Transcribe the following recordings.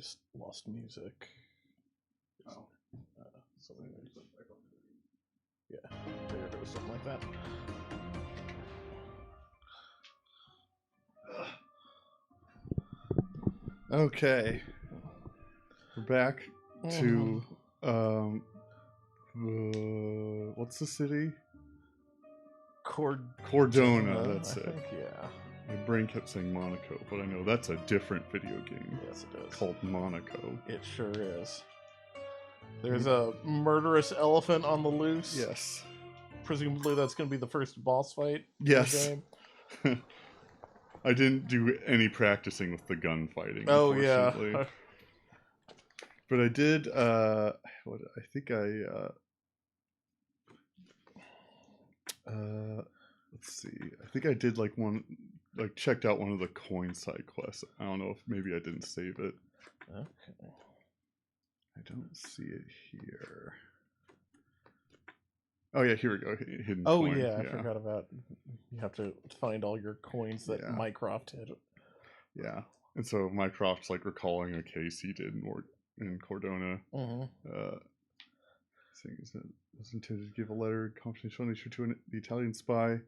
just lost music. Oh. Something yeah, there it goes, something like that. Okay. We're back to what's the city? Cordona, that's it. Yeah. My brain kept saying Monaco, but I know that's a different video game. Yes, it is. Called Monaco. It sure is. There's a murderous elephant on the loose. Yes. Presumably that's going to be the first boss fight Yes. in the game. I didn't do any practicing with the gunfighting, Oh, unfortunately. yeah. But I did, let's see. I think I did checked out one of the coin side quests. I don't know if maybe I didn't save it. Okay. I don't see it here. Oh yeah, here we go. Hidden coin. Yeah, I forgot about. You have to find all your coins that Mycroft had. Yeah, and so Mycroft's like recalling a case he did in Cordona. Saying that it was intended to give a letter confidential nature to the Italian spy.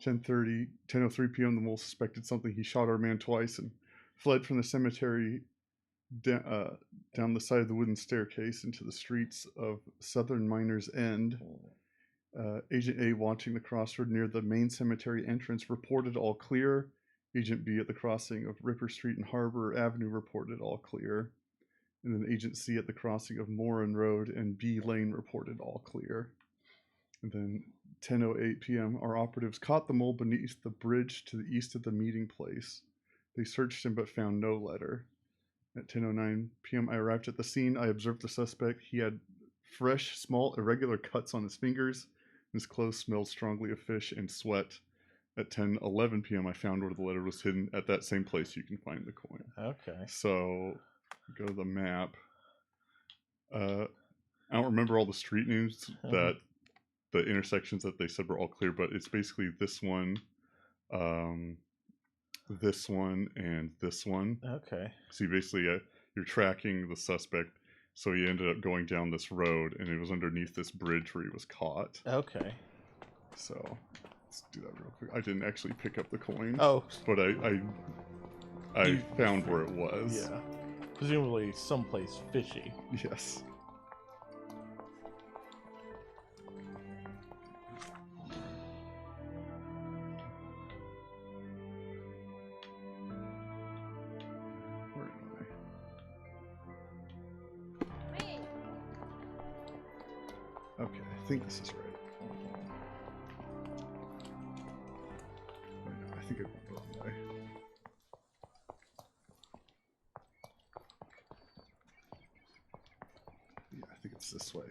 10:03 p.m. The mole suspected something. He shot our man twice and fled from the cemetery down the side of the wooden staircase into the streets of Southern Miners End. Agent A, watching the crossroad near the main cemetery entrance, reported all clear. Agent B at the crossing of Ripper Street and Harbor Avenue reported all clear. And then Agent C at the crossing of Moran Road and B Lane reported all clear. And then 10:08 p.m., our operatives caught the mole beneath the bridge to the east of the meeting place. They searched him but found no letter. At 10:09 p.m., I arrived at the scene. I observed the suspect. He had fresh, small, irregular cuts on his fingers. His clothes smelled strongly of fish and sweat. At 10:11 p.m., I found where the letter was hidden. At that same place, you can find the coin. Okay. So, go to the map. I don't remember all the street names that the intersections that they said were all clear, but it's basically this one, this one, and this one. Okay. So you basically you're tracking the suspect. So he ended up going down this road, and it was underneath this bridge where he was caught. Okay. So let's do that real quick. I didn't actually pick up the coin. Oh. But I found where it was. Yeah. Presumably someplace fishy. Yes. Okay, I think this is right. Oh, no, I think I went the wrong way. Yeah, I think it's this way.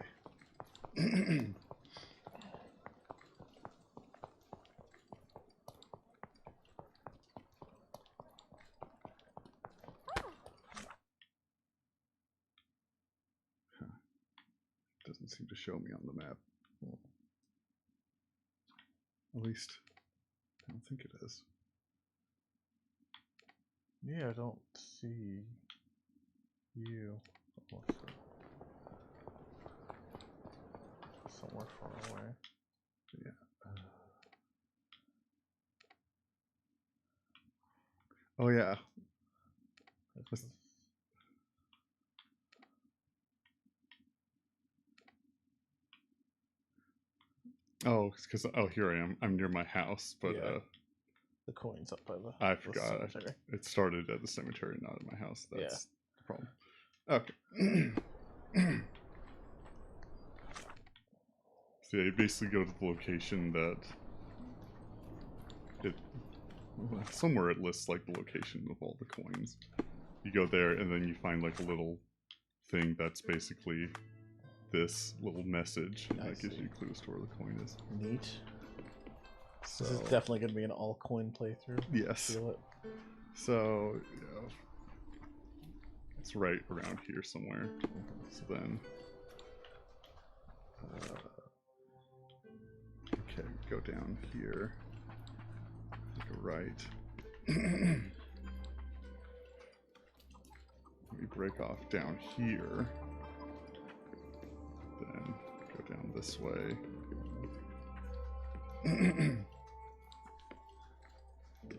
Doesn't seem to show me on the map. At least, I don't think it is. Yeah, I don't see you. Somewhere far away. Yeah. Oh yeah. Oh, it's because here I am. I'm near my house, but the coin's up by the. I forgot. It started at the cemetery, not at my house. That's the problem. Okay. So yeah, you basically go to the location that somewhere it lists like the location of all the coins. You go there and then you find like a little thing that's basically this little message that gives you clues to where the coin is. Neat. So, this is definitely going to be an all coin playthrough. Yes. Feel it. So it's right around here somewhere. So then, okay, go down here. Take a right. Maybe break off down here. Then go down this way.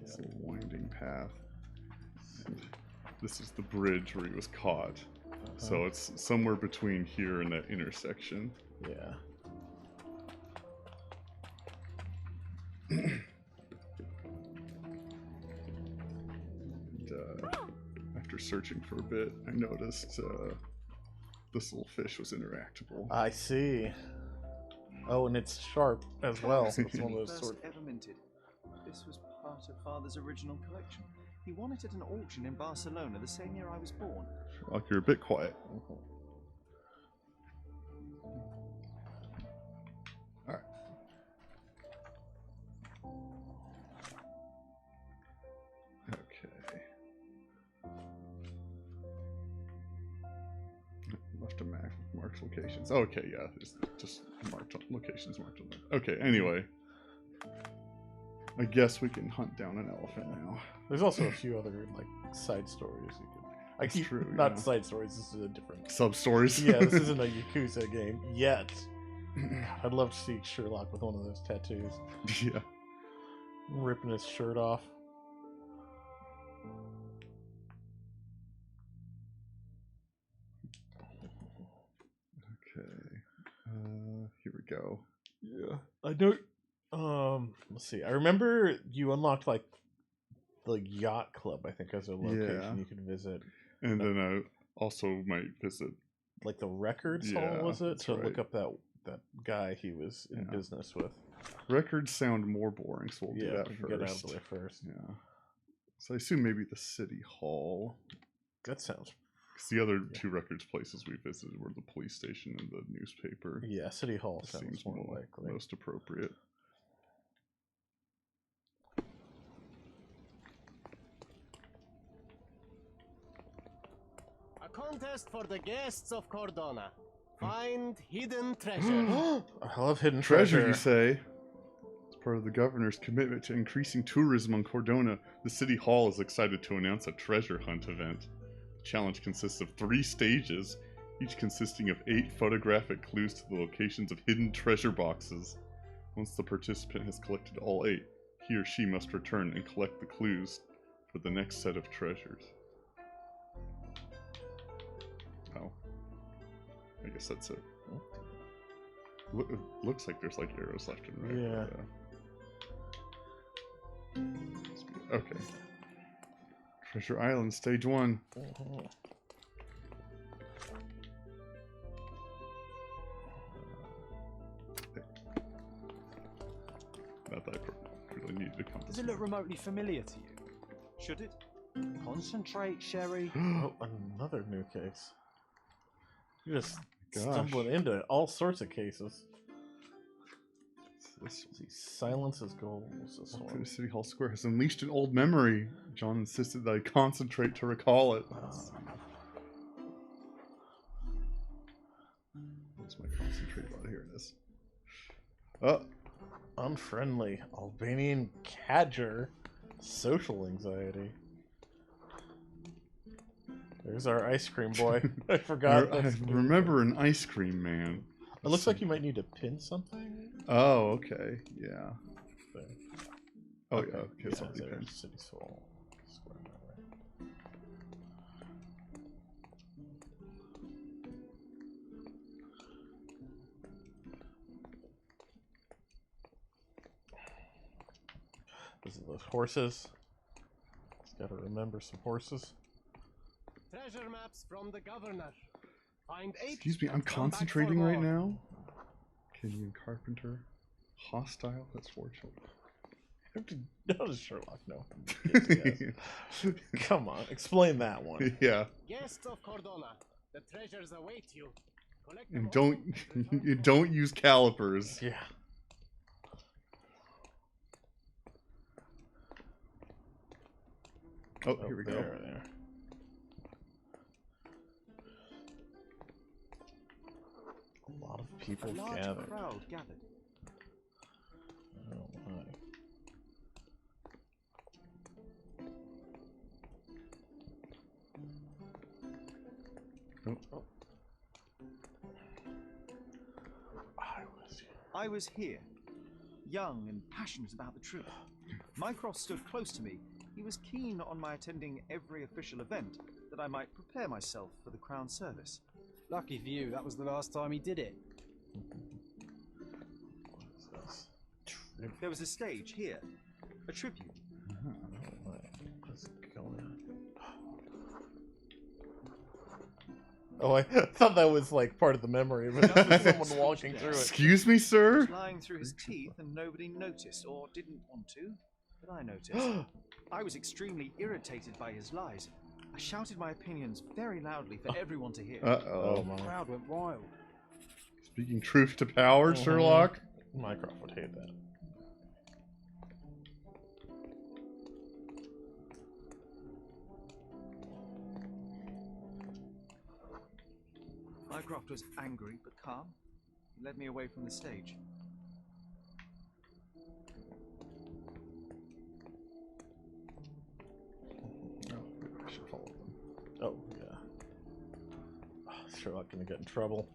This little winding path. This is the bridge where he was caught. So it's somewhere between here and that intersection. Yeah. And, after searching for a bit, I noticed this little fish was interactable. I see. Oh, and it's sharp as well. So it's one of those First sort. ever minted. This was part of Father's original collection. He won it at an auction in Barcelona the same year I was born. Sherlock, you're a bit quiet. Alright. Okay. Left a map with marked locations. Okay, yeah, it's just marked on locations marked on there. Okay, anyway. I guess we can hunt down an elephant now. There's also a few other like side stories you could. That's true, Not yeah. side stories. This is a different. Sub-stories. Yeah, this isn't a Yakuza game yet. I'd love to see Sherlock with one of those tattoos, Yeah. ripping his shirt off. Okay. Here we go. Yeah, I don't. Let's see. I remember you unlocked like the yacht club. I think as a location Yeah. you could visit, And then I also might visit. like the records Yeah, hall, was it, that's to look right. up that guy he was in Yeah. business with. Records sound more boring, so we'll do Yeah, that we can first. get out of the way first. Yeah. So I assume maybe the city hall. That sounds. Because the other two records places we visited were the police station and the newspaper. Yeah, City Hall It sounds seems more likely. most appropriate. A contest for the guests of Cordona. Find hidden treasure. I love hidden Treasure, treasure. you say? As part of the governor's commitment to increasing tourism on Cordona, the city hall is excited to announce a treasure hunt event. The challenge consists of 3 stages, each consisting of 8 photographic clues to the locations of hidden treasure boxes. Once the participant has collected all 8, he or she must return and collect the clues for the next set of treasures. Oh. I guess that's it. It looks like there's like arrows left and right. Yeah. But, okay. Treasure Island, stage 1. Not that I really needed to come. Does it look remotely familiar to you? Should it? Concentrate, Sherry. Oh, another new case. You're just Gosh. stumbling into all sorts of cases. This See, silence is gold. What's this walk through one? the City Hall Square has unleashed an old memory. John insisted that I concentrate to recall it. Where's my concentrate button? Here it is. Oh, Unfriendly Albanian cadger. Social anxiety. There's our ice cream boy. I forgot. I remember an ice cream man. It looks like you might need to pin something. Oh, okay. Yeah. There. Oh, yeah. Okay, Yeah, something there's pins. City Soul. Square that way. This is those horses. Just gotta remember some horses. Treasure maps from the governor. Find 8. Excuse me, I'm and come back for concentrating right more. now. Kenyon Carpenter. Hostile, that's 4 children. How does Sherlock know? Yes. Come on, explain that one. Yeah, Guests of Cordona, the treasures await you. Collect and them all. don't don't use calipers. Yeah. Oh, here we go. There. A lot of people A large gathered. crowd gathered. Oh my. Oh. I was here, young and passionate about the truth. Mycroft stood close to me. He was keen on my attending every official event, that I might prepare myself for the Crown service. Lucky for you, that was the last time he did it. There was a stage here, a tribute. What's going on? Oh, I thought that was like part of the memory, but that was someone walking through it. Excuse me, sir? Lying through his teeth and nobody noticed, or didn't want to, but I noticed. I was extremely irritated by his lies. I shouted my opinions very loudly for everyone to hear. Uh-oh. The crowd went wild. Speaking truth to power, Sherlock? Mycroft would hate that. Mycroft was angry but calm. He led me away from the stage. I should follow them. Oh, yeah. Oh, Sherlock gonna get in trouble.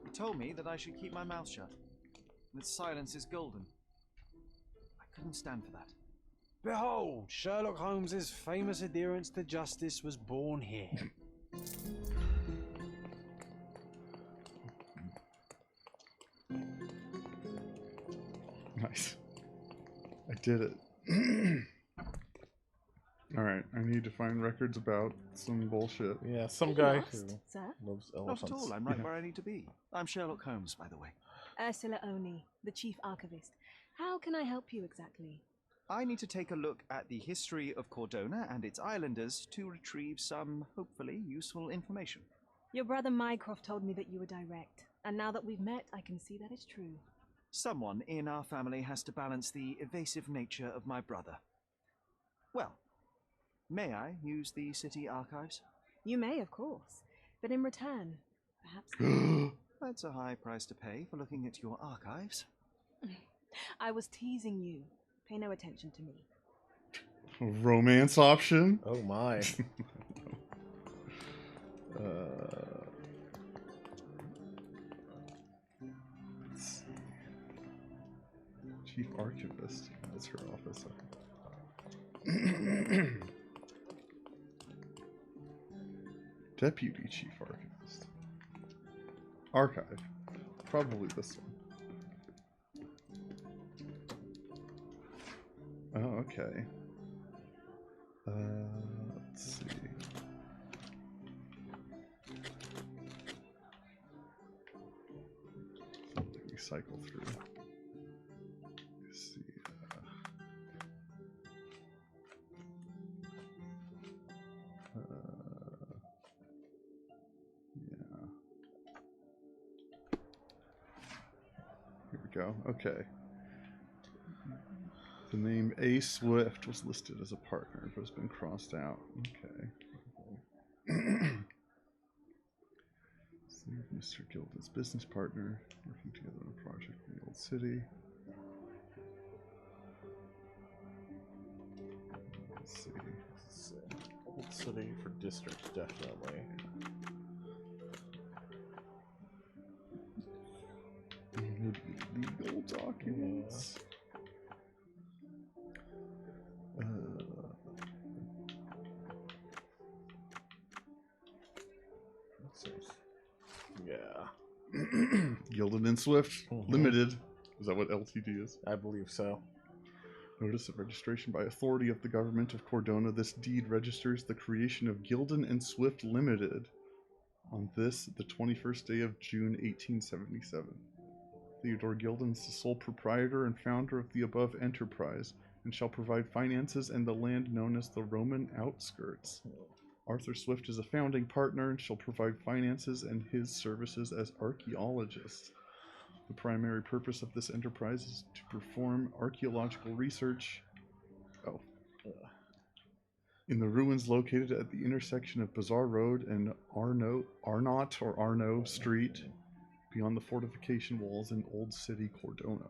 He told me that I should keep my mouth shut. That silence is golden. I couldn't stand for that. Behold, Sherlock Holmes's famous adherence to justice was born here. Nice. I did it. Alright, I need to find records about some bullshit. Yeah, some You guy lost, who sir? loves Not elephants. at all. I'm right where I need to be. I'm Sherlock Holmes, by the way. Ursula Oni, the chief archivist. How can I help you exactly? I need to take a look at the history of Cordona and its islanders to retrieve some, hopefully, useful information. Your brother Mycroft told me that you were direct, and now that we've met, I can see that is true. Someone in our family has to balance the evasive nature of my brother. Well, may I use the city archives? You may, of course, but in return, perhaps... That's a high price to pay for looking at your archives. I was teasing you. Pay no attention to me. A romance option? Oh my. Chief Archivist. That's her office. Deputy Chief Archivist. Archive. Probably this one. Oh, okay. Let's see. Something we cycle through. Let's see. Yeah. Here we go. Okay. The name A. Swift was listed as a partner, but has been crossed out. Okay. Mr. Gilden's business partner, working together on a project in the old city. Let's see. Old city for district, definitely. Maybe legal documents. Yeah. Gilden and Swift Limited. Is that what LTD is? I believe so. Notice of registration by authority of the government of Cordona. This deed registers the creation of Gilden and Swift Limited on this, the 21st day of June, 1877. Theodore Gilden is the sole proprietor and founder of the above enterprise, and shall provide finances and the land known as the Roman Outskirts. Arthur Swift is a founding partner and shall provide finances and his services as archaeologist. The primary purpose of this enterprise is to perform archaeological research in the ruins located at the intersection of Bazaar Road and Arnott Street, beyond the fortification walls in Old City, Cordona.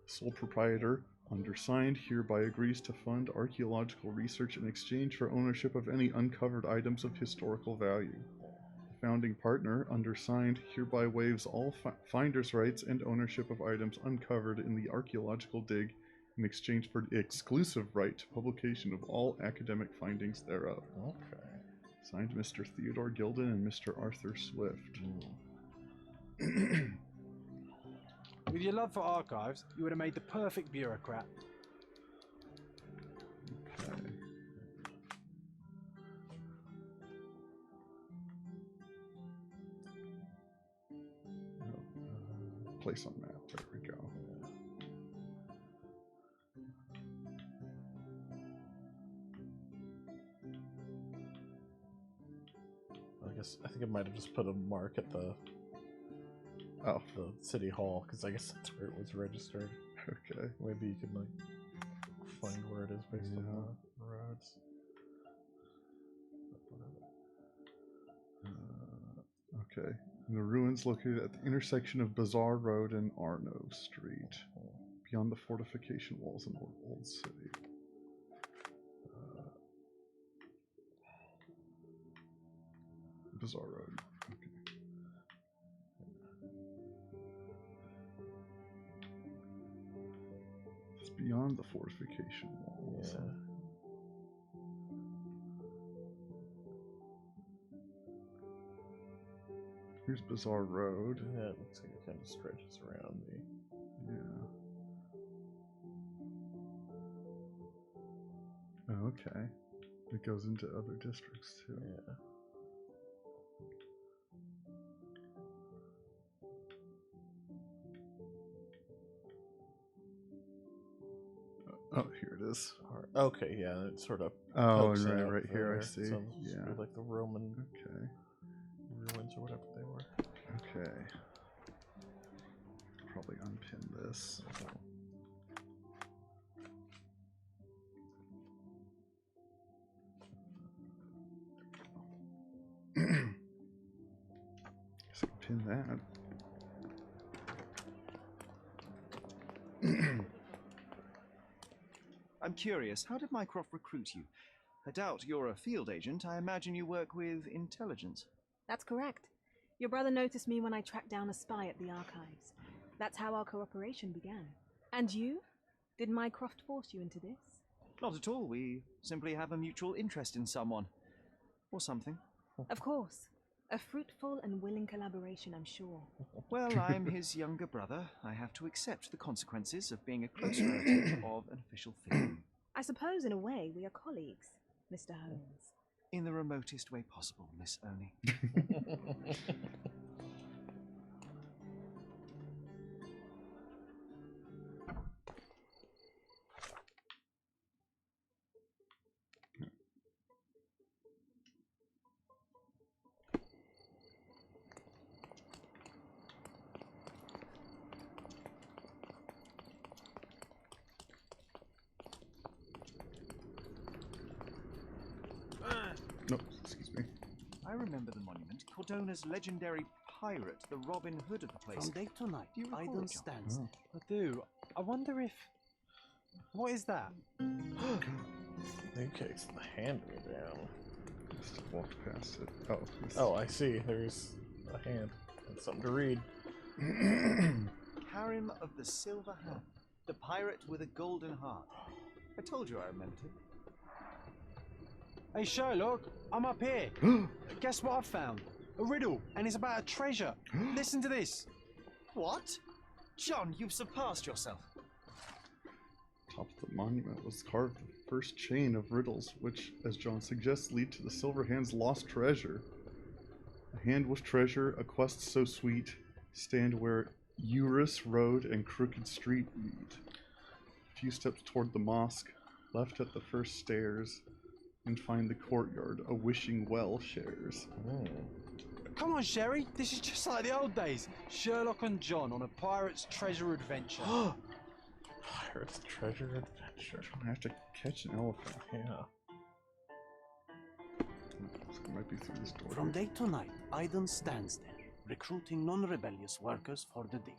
Sole proprietor, Undersigned hereby agrees to fund archaeological research in exchange for ownership of any uncovered items of historical value. The founding partner, undersigned, hereby waives all finder's rights and ownership of items uncovered in the archaeological dig in exchange for the exclusive right to publication of all academic findings thereof. Okay. Signed, Mr. Theodore Gilden and Mr. Arthur Swift. With your love for archives, you would have made the perfect bureaucrat. Okay. Place on map. There we go. I think I might have just put a mark at the city hall because I guess that's where it was registered. Okay. Maybe you can like find where it is based on the roads. Okay. And the ruins located at the intersection of Bazaar Road and Arno Street, beyond the fortification walls in Old City. Bazaar Road. Okay. It's beyond the fortification walls. Yeah. Here's Bazaar Road. Yeah, it looks like it kind of stretches around the. Yeah. Oh, okay. It goes into other districts too. Yeah. Oh, here it is. Okay, yeah, it sort of. Oh, pokes and out right here, I there, see. so Yeah. like the Roman Okay. ruins or whatever they were. Okay. Probably unpin this. Guess I can pin that. I'm curious, how did Mycroft recruit you? I doubt you're a field agent. I imagine you work with intelligence. That's correct. Your brother noticed me when I tracked down a spy at the archives. That's how our cooperation began. And you? Did Mycroft force you into this? Not at all. We simply have a mutual interest in someone. Or something. Of course. A fruitful and willing collaboration, I'm sure. Well, I'm his younger brother. I have to accept the consequences of being a close relative of an official figure. I suppose, in a way, we are colleagues, Mr. Holmes. In the remotest way possible, Miss Oni. No, excuse me. I remember the monument. Cordona's legendary pirate, the Robin Hood of the place. From day to night, Do you recall Iden it, John? stands there. I do. I wonder if... What is that? Okay, so the hand me down. Just walked past it. Oh. Oh, I see. There's a hand. That's something to read. Harem of the Silver Hand. The pirate with a golden heart. I told you I remembered him. Hey Sherlock, I'm up here. Guess what I found? A riddle, and it's about a treasure. Listen to this. What? John, you've surpassed yourself. Top of the monument was carved the first chain of riddles, which, as John suggests, lead to the Silver Hand's lost treasure. A hand with treasure, a quest so sweet, stand where Eurus Road and Crooked Street meet. A few steps toward the mosque, left at the first stairs, and find the courtyard a wishing well shares. Come on, Sherry. This is just like the old days. Sherlock and John on a pirate's treasure adventure. Pirate's treasure adventure. I have to catch an elephant. Yeah. So it might be through this door. From day to night, Iden stands there, recruiting non-rebellious workers for the dig.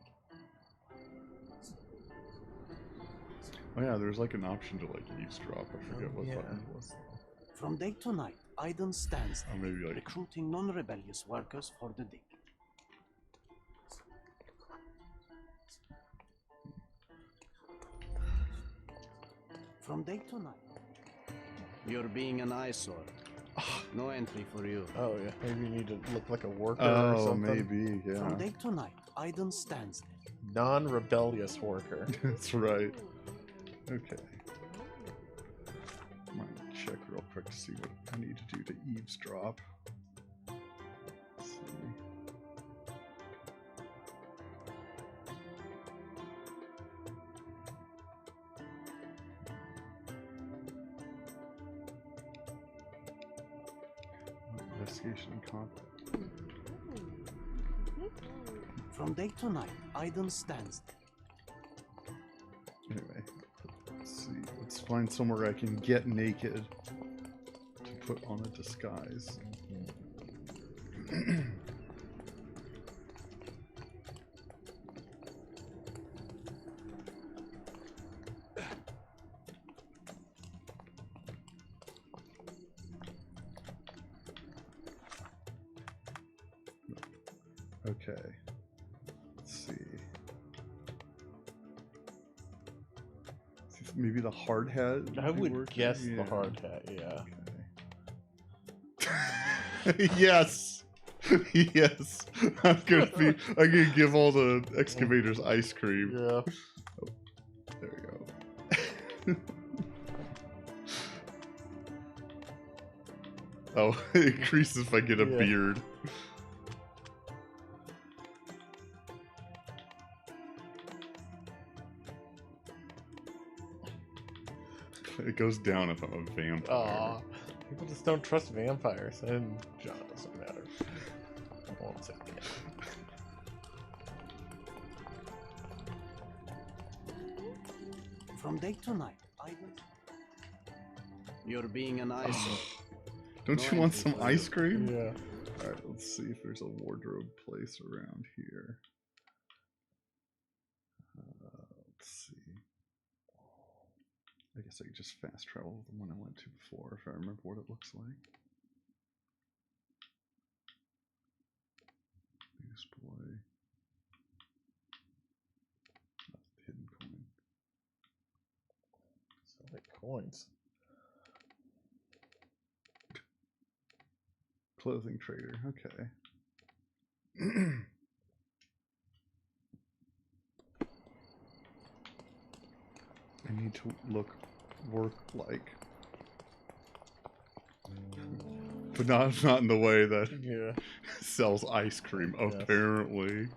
Oh yeah, there's like an option to like eavesdrop. I forget what button it was. From day to night, Aiden stands Oh, maybe like recruiting non-rebellious workers for the dig. From day to night. You're being an eyesore. No entry for you. Oh yeah, maybe you need to look like a worker or something. maybe, yeah. From day to night, Aiden stands there. Non-rebellious worker. That's right. Okay. Might check real quick to see what I need to do to eavesdrop. Let's see. Investigation and contact. From day to night, Aiden stands there. Anyway, let's see. Let's find somewhere I can get naked to put on a disguise. Okay. Let's see. Maybe the hard hat? I be would working? guess the Yeah. hard hat. Yeah. Okay. Yes. Yes. I'm gonna give all the excavators ice cream. Yeah. Oh, there we go. Oh, it increases if I get a Yeah. beard. It goes down if I'm a vampire. Aw. People just don't trust vampires, and John doesn't matter. I won't say that. From day to night, Aiden. You're being an eyesore. Don't you want some ice cream? Yeah. Alright, let's see if there's a wardrobe place around here. Let's see. I guess I could just fast travel the one I went to before if I remember what it looks like. Display. Hidden coin. So like coins. Clothing trader, okay. I need to work like, but not in the way that Yeah. sells ice cream. Yes. Apparently.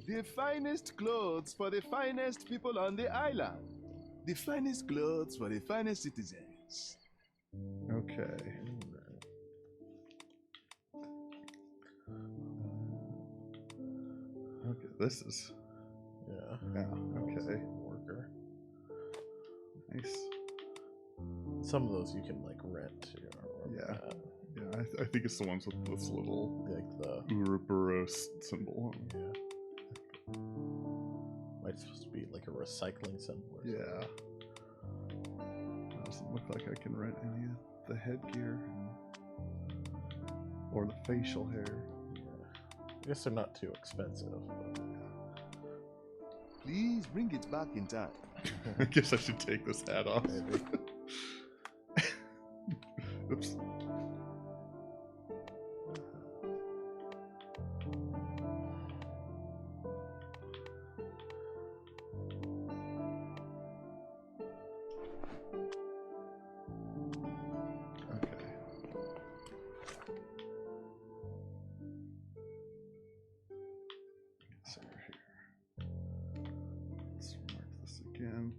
The finest clothes for the finest people on the island. The finest clothes for the finest citizens. Okay. Okay, this is Yeah. okay. Worker. Nice. Some of those you can like rent too. I remember Yeah. that. Yeah, I think it's the ones with this little Like the Ouroboros symbol. yeah. Might supposed to be like a recycling symbol. Or Yeah. Doesn't look like I can rent any of the headgear or the facial hair. something. Yeah. I guess they're not too expensive. But... Please bring it back in time. I guess I should take this hat off. Maybe. Oops. Okay. So we're here. Let's mark this again.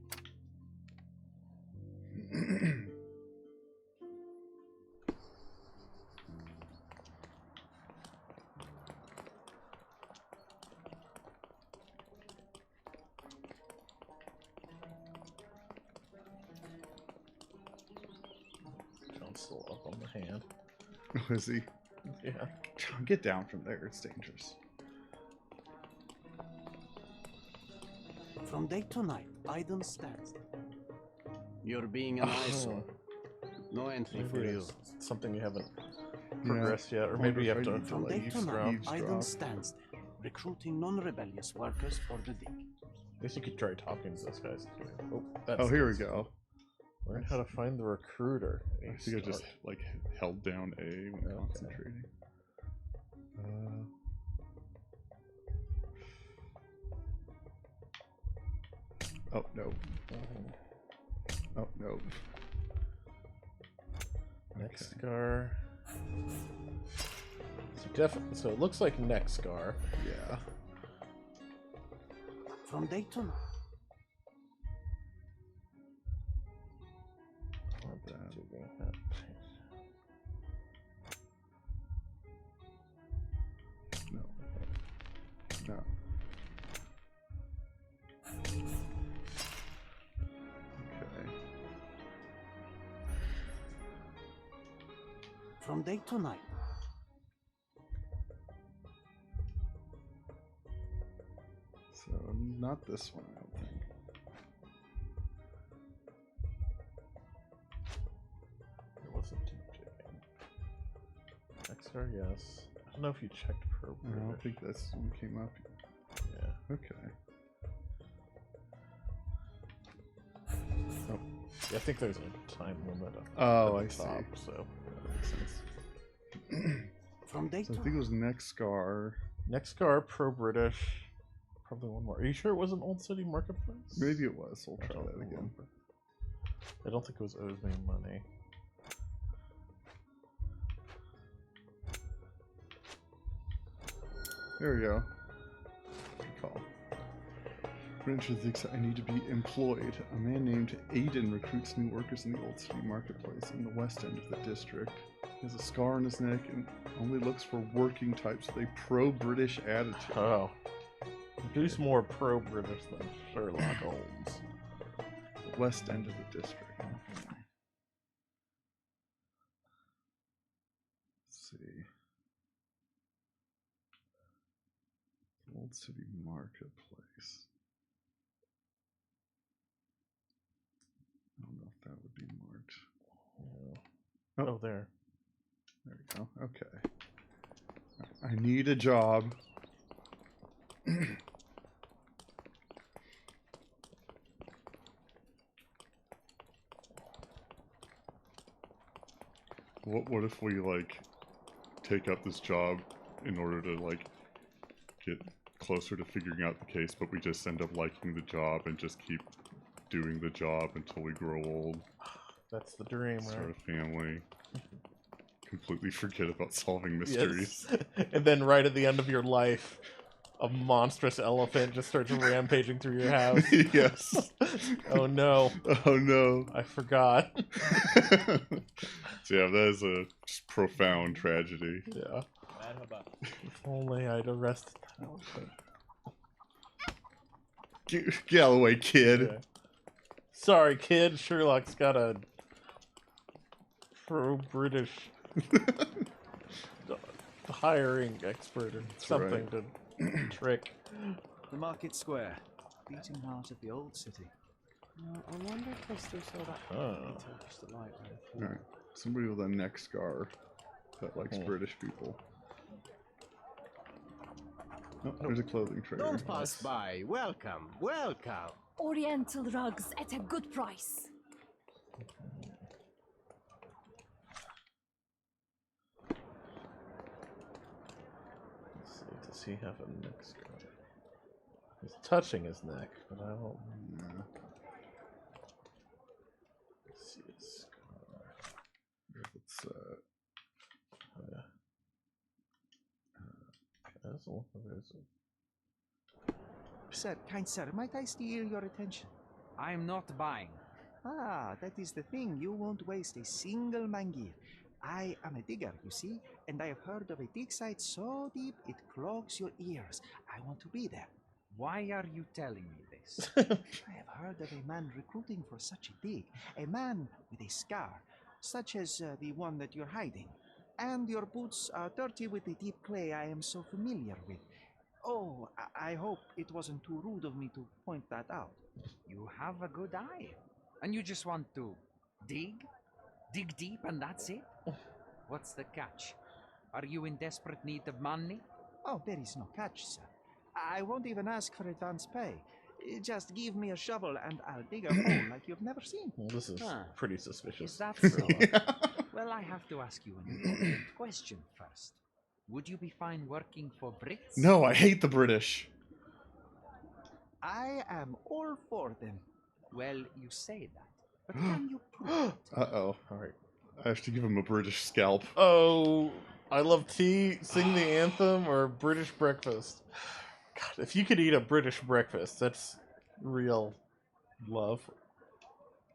still up on the hand. Is he? Yeah. Get down from there. It's dangerous. From day to night, idle stands. You're being an eyesore. No entry for Maybe you. it's something you haven't progressed yet, or Hold maybe you it, have I to. need From like, day to night, eavesdrop. idle stands there, recruiting non-rebellious workers for the dig. I guess you could try talking to those guys. Oh, Oh, here we go. Learn how to find the recruiter. I think I just like held down A when concentrating. Oh no. Oh no. Next scar. So it looks like neck scar. Yeah. From day to night. No. No. Okay. From day to night. So not this one, I don't think. It wasn't deep digging. Next scar, yes. I don't know if you checked pro. I don't think this one came up. Yeah. Okay. Oh. Yeah, I think there's a time limit. Oh, at I the see. top, so That makes sense. From day So I to think it was next scar. next scar, pro British. Probably one more. Are you sure it was an Old City Marketplace? Maybe it was. We'll I try don't that again. remember. I don't think it was owes me money. There we go. Good call. Furniture thinks I need to be employed. A man named Aiden recruits new workers in the Old City Marketplace in the west end of the district. He has a scar on his neck and only looks for working types with a pro-British attitude. Oh. Who's more pro-British than Sherlock Holmes? The west end of the district. Let's see. Old City Marketplace. I don't know if that would be marked. Yeah. Oh, there. There we go. Okay. I need a job. What if we like take up this job in order to like get closer to figuring out the case, but we just end up liking the job and just keep doing the job until we grow old, That's the dream, start right? a family, completely forget about solving mysteries. Yes. And then right at the end of your life, a monstrous elephant just starts rampaging through your house. Yes. Oh no. Oh no. I forgot. So yeah, that is a just profound tragedy. Yeah. If only I'd arrested that elephant. Get out of the way, kid. Yeah. Sorry, kid. Sherlock's got a pro-British hiring expert or something to trick. The market square, beating heart of the old city. I wonder if they still sell that Turkish delight. Alright. Somebody with a neck scar that likes British people. Oh, there's a clothing trader. Don't pass by. Welcome, welcome. Oriental rugs at a good price. Let's see, does he have a neck scar? He's touching his neck, but I don't see his scar. It's Basil? Where is it? Sir, kind sir, might I steal your attention? I am not buying. Ah, that is the thing. You won't waste a single mangi. I am a digger, you see, and I have heard of a dig site so deep it clogs your ears. I want to be there. Why are you telling me this? I have heard of a man recruiting for such a dig. A man with a scar. such as the one that you're hiding. And your boots are dirty with the deep clay I am so familiar with. Oh, I hope it wasn't too rude of me to point that out. You have a good eye. And you just want to dig? Dig deep and that's it? What's the catch? Are you in desperate need of money? Oh, there is no catch, sir. I won't even ask for advance pay. Just give me a shovel and I'll dig a hole like you've never seen. Well, this is Huh. pretty suspicious. Is that so? Yeah. Well, I have to ask you an important question first. Would you be fine working for Brits? No, I hate the British. I am all for them. Well, you say that. But can you prove it? Uh-oh. All right. I have to give him a British scalp. Oh, I love tea, sing the anthem, or British breakfast. God, if you could eat a British breakfast, that's real love.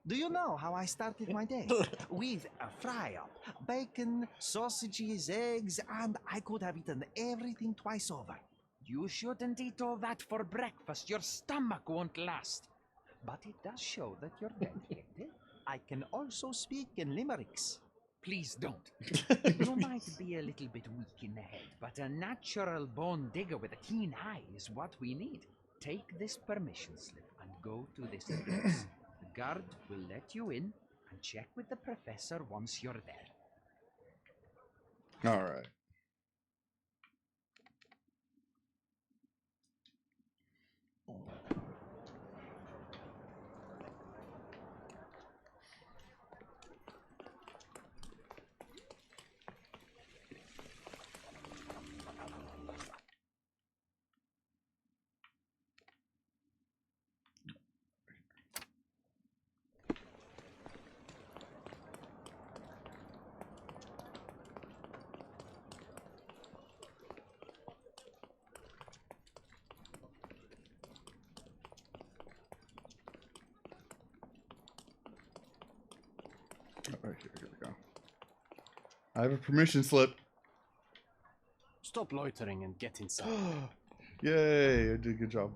Do you know how I started my day? With a fry-up. Bacon, sausages, eggs, and I could have eaten everything twice over. You shouldn't eat all that for breakfast. Your stomach won't last. But it does show that you're dedicated. I can also speak in limericks. Please don't. You might be a little bit weak in the head, but a natural born digger with a keen eye is what we need. Take this permission slip and go to this address. The guard will let you in and check with the professor once you're there. All right. All right, here we go. I have a permission slip. Stop loitering and get inside. Yay, I did a good job.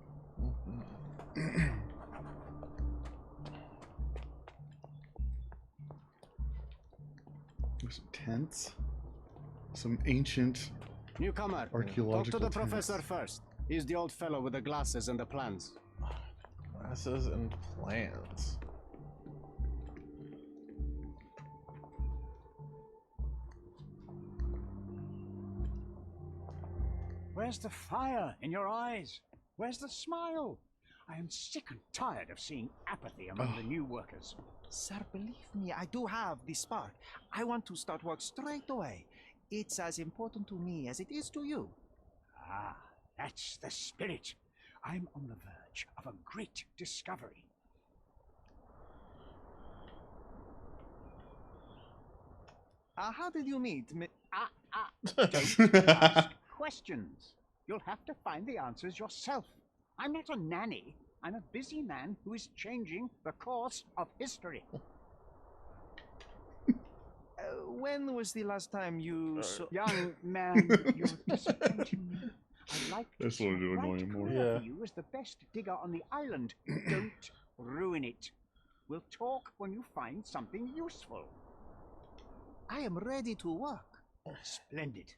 There's some tents. Some ancient Newcomer, talk archaeological to the tents. professor first. He's the old fellow with the glasses and the plans. Glasses and plans. Where's the fire in your eyes? Where's the smile? I am sick and tired of seeing apathy among the new workers. Sir, believe me, I do have the spark. I want to start work straight away. It's as important to me as it is to you. Ah, that's the spirit. I'm on the verge of a great discovery. How did you meet me? Don't ask questions. You'll have to find the answers yourself. I'm not a nanny. I'm a busy man who is changing the course of history. When was the last time you saw... Young man, you're disappointing me. I'd like to That's what I'm doing, right annoy him more. career Yeah. for you as the best digger on the island. Don't ruin it. We'll talk when you find something useful. I am ready to work. Splendid.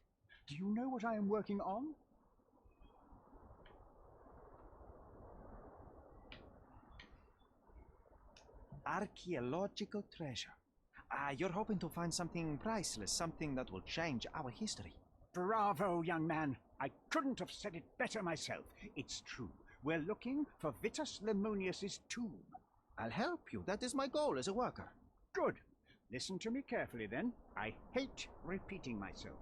Do you know what I am working on? Archaeological treasure. You're hoping to find something priceless, something that will change our history. Bravo, young man. I couldn't have said it better myself. It's true. We're looking for Vitus Lemonius's tomb. I'll help you. That is my goal as a worker. Good. Listen to me carefully, then. I hate repeating myself.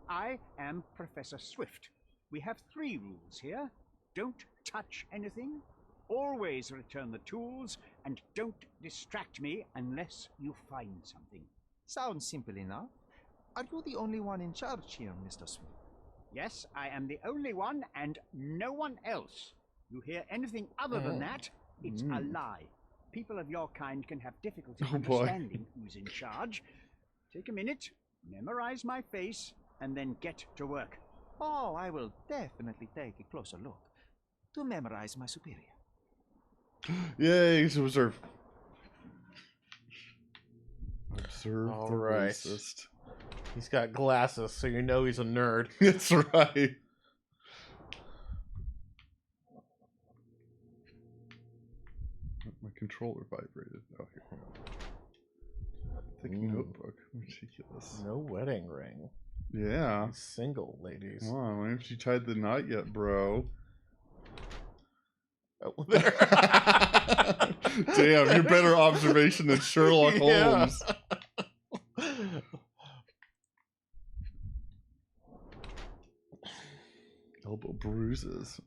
I am Professor Swift. We have 3 rules here. Don't touch anything. Always return the tools. And don't distract me unless you find something. Sounds simple enough. Are you the only one in charge here, Mr. Swift? Yes, I am the only one and no one else. You hear anything other than that, it's a lie. People of your kind can have difficulty understanding who's in charge. Take a minute, memorize my face, and then get to work. Oh, I will definitely take a closer look to memorize my superior. Yay, he's a reserve. Observe All the right. racist. He's got glasses, so you know he's a nerd. That's right. My controller vibrated. Oh, here. Thick notebook. Ridiculous. No wedding ring. Yeah. He's single, ladies. Come on, why haven't you tied the knot yet, bro? Oh, there. Damn, you're better observation than Sherlock Holmes. Elbow bruises.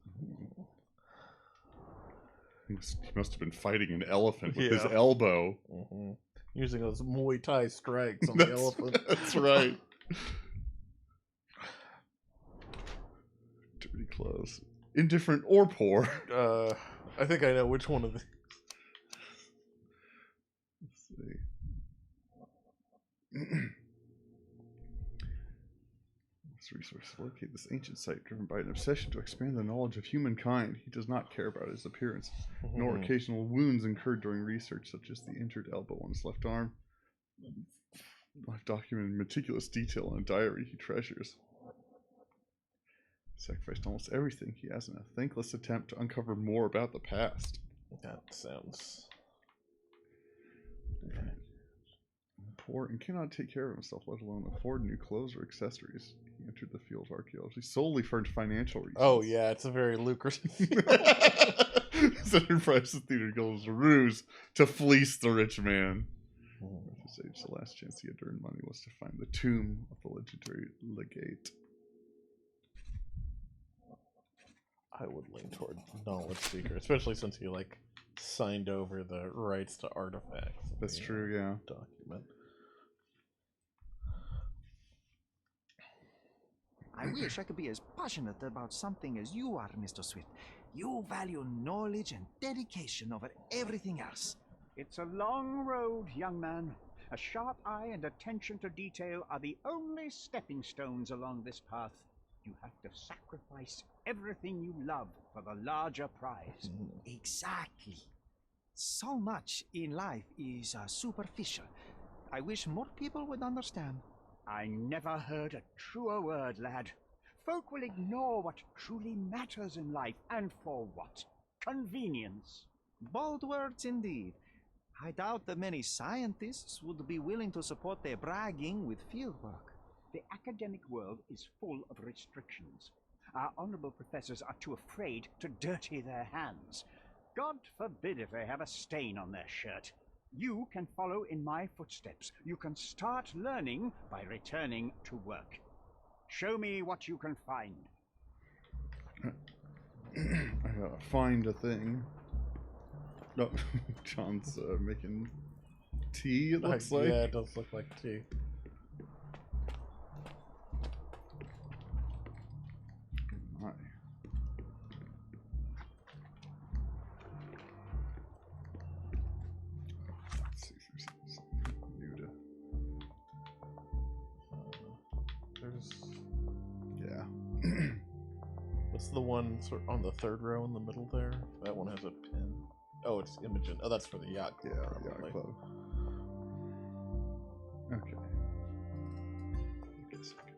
He must have been fighting an elephant with his elbow. Using those Muay Thai strikes on the elephant. That's right. Dirty clothes. Indifferent or poor. I think I know which one of these. Let's see. This resource locate this ancient site driven by an obsession to expand the knowledge of humankind. He does not care about his appearance, nor occasional wounds incurred during research, such as the injured elbow on his left arm. I've documented in meticulous detail in a diary he treasures. Sacrificed almost everything he has in a thankless attempt to uncover more about the past. That sounds... Poor and cannot take care of himself, let alone afford new clothes or accessories. He entered the field of archaeology solely for financial reasons. Oh yeah, it's a very lucrative. His enterprise with Theater Guild was a ruse to fleece the rich man. At his age, the last chance he had to earn money was to find the tomb of the legendary legate. I would lean toward Knowledge Seeker, especially since he like signed over the rights to artifacts. That's true, yeah. Document. I wish I could be as passionate about something as you are, Mr. Swift. You value knowledge and dedication over everything else. It's a long road, young man. A sharp eye and attention to detail are the only stepping stones along this path. You have to sacrifice everything you love for the larger prize. Exactly. So much in life is superficial. I wish more people would understand. I never heard a truer word, lad. Folk will ignore what truly matters in life, and for what? Convenience. Bold words indeed. I doubt that many scientists would be willing to support their bragging with fieldwork. The academic world is full of restrictions. Our honorable professors are too afraid to dirty their hands. God forbid if they have a stain on their shirt. You can follow in my footsteps. You can start learning by returning to work. Show me what you can find. I gotta find a thing. No, John's making tea, it looks like. Yeah, it does look like tea. Hi. Let's see if there's something new to... There's... Yeah. What's the one sort on the third row in the middle there? That one has a pin. Oh, it's Imogen. Oh, that's for the yacht club. Yeah, probably. yacht club. Okay. I guess we can.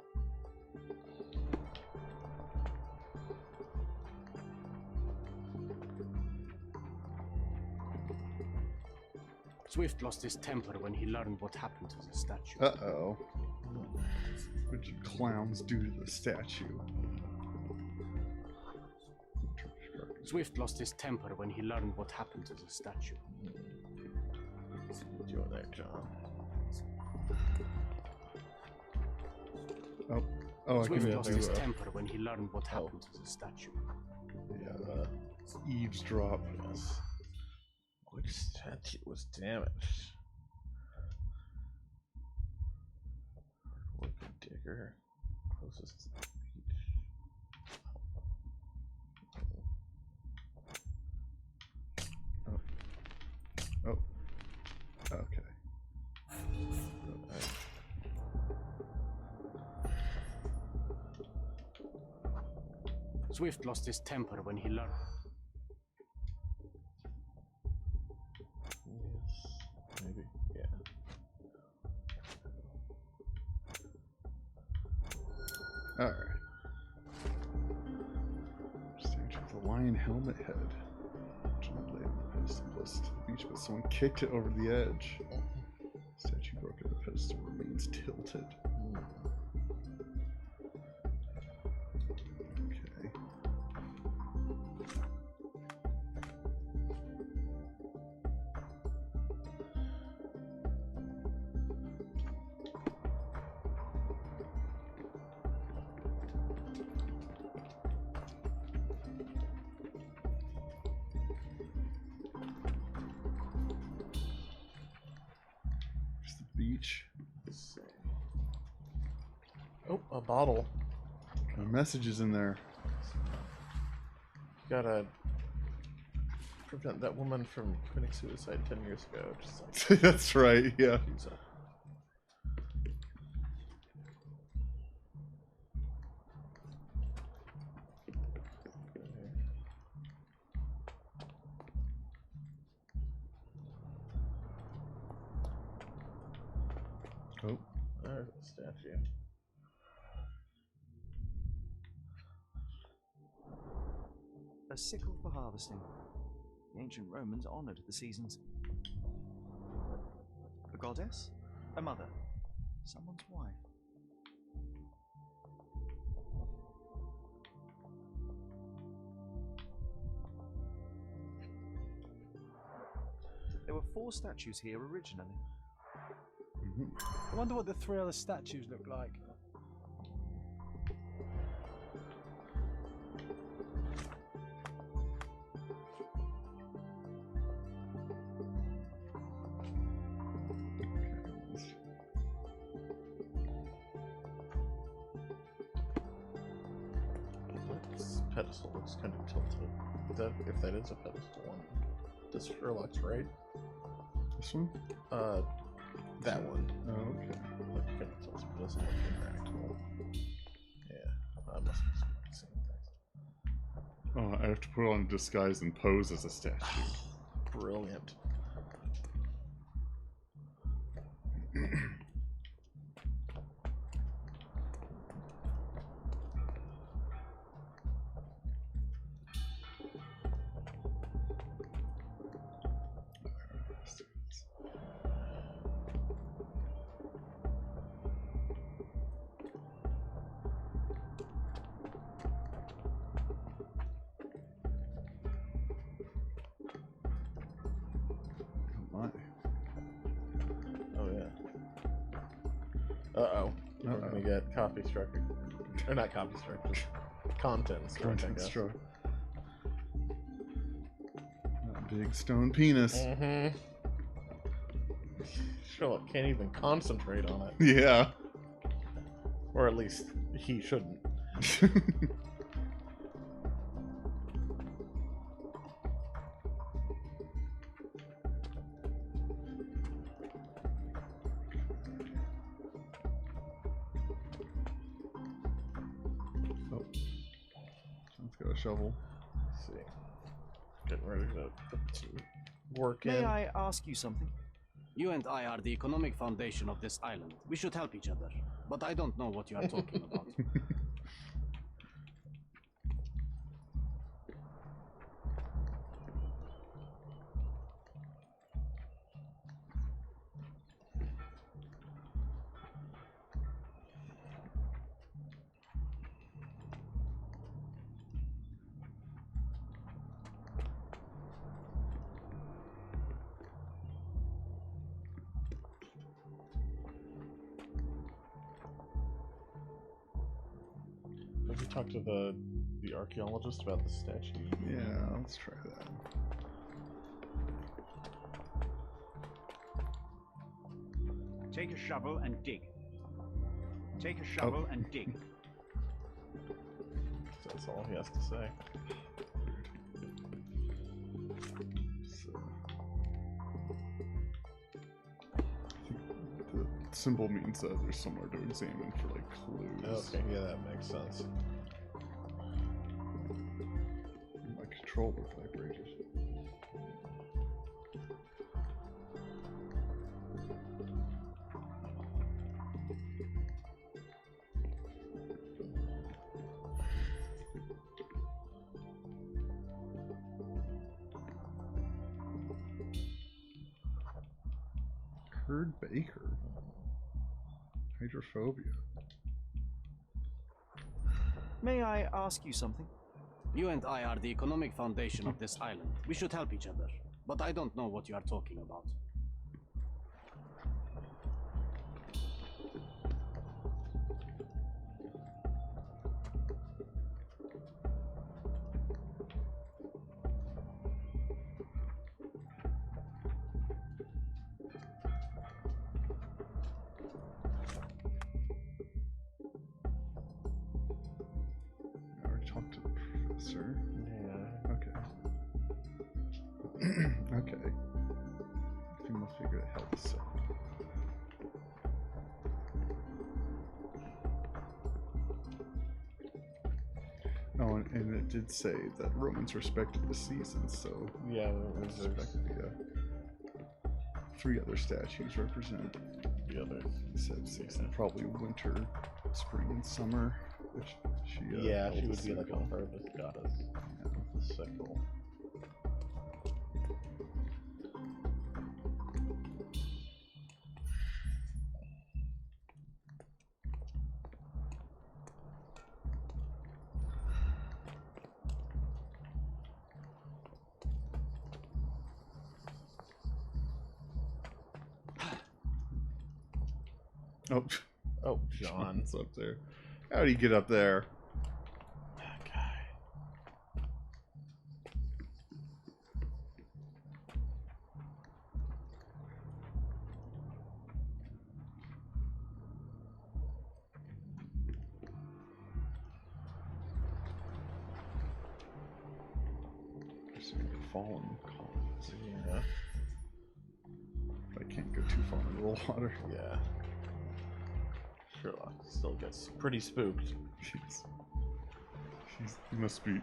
Swift lost his temper when he learned what happened to the statue. Uh-oh. What did clowns do to the statue? Swift lost his temper when he learned what happened to the statue. You're there, John. Oh, I Swift can lost his temper when he learned what happened to the statue. Yeah, eavesdrop. Yes. Which statue was damaged? Hardwood digger. Closest to the beach. Oh. Okay. Swift lost his temper when he learned. Yes, maybe. Yeah. Alright. Statue with a lion helmet head. Gently laid on the pedestal close to the beach, but someone kicked it over the edge. Statue broke and the pedestal remains tilted. Okay. There's the beach. Oh, a bottle. A message is in there. Gotta prevent that woman from committing suicide 10 years ago. Just like, That's right, yeah. use a- Oh, There's a statue. A sickle for harvesting. The ancient Romans honored the seasons. A goddess? A mother? Someone's wife? There were 4 statues here originally. I wonder what the 3 other statues look like. This pedestal looks kind of tilted. If that is a pedestal one, does Sherlock's right? this one? That one. Oh, okay. Like kind of tilted, but doesn't look interactable. Yeah, I must be seeing things. Oh, I have to put on a disguise and pose as a statue. Brilliant. Oh my. Oh yeah. Uh-oh. We're gonna get copy struck. Or not copy struck, just content struck, I Content guess. struck. That big stone penis. Mm-hmm. Sherlock can't even concentrate on it. Yeah. Or at least he shouldn't. Oh. Someone's got a shovel. Let's see. Getting ready to put some work May in. I ask you something? You and I are the economic foundation of this island. We should help each other. But I don't know what you are talking about. Have we talked to the archaeologist about the statue? Yeah, let's try that. Take a shovel and dig. Take a shovel and dig. That's all he has to say. So, I think the symbol means that there's somewhere to examine for like clues. Okay, yeah, that makes sense. My controller vibrated. Clifford Baker. Hydrophobia. May I ask you something? You and I are the economic foundation of this island. We should help each other. But I don't know what you are talking about. I already talked to the professor. Yeah. Okay. Okay. Female figure to help us out. Oh, and it did say that Romans respected the seasons, so Yeah, respect the 3 other statues represent the other. said season, probably winter, spring, and summer. Which she Yeah, held she the would be like a sickle. harvest goddess. With the sickle. Oh, Oh, John. John's up there. How do you get up there? That guy. Pursuing the fallen columns. Yeah. I can't go too far into the water. Yeah. Sherlock still gets pretty spooked. He must be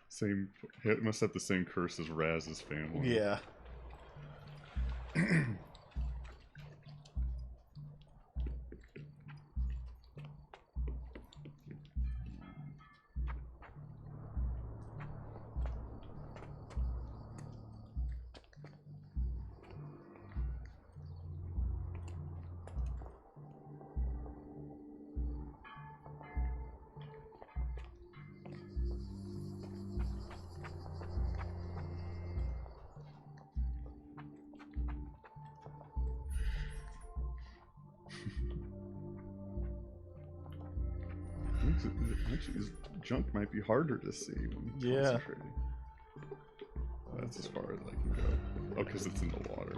same. He must have the same curse as Raz's family. Yeah. Actually, his junk might be harder to see when Yeah. concentrating. That's as far as I can go. Oh, because it's in the water.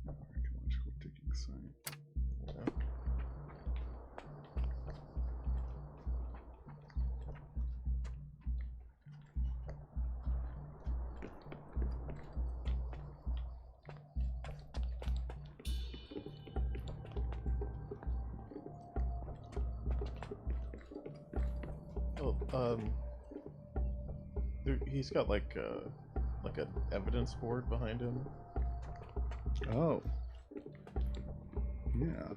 Archaeological digging site. Oh, he's got like an evidence board behind him. Oh. Yeah.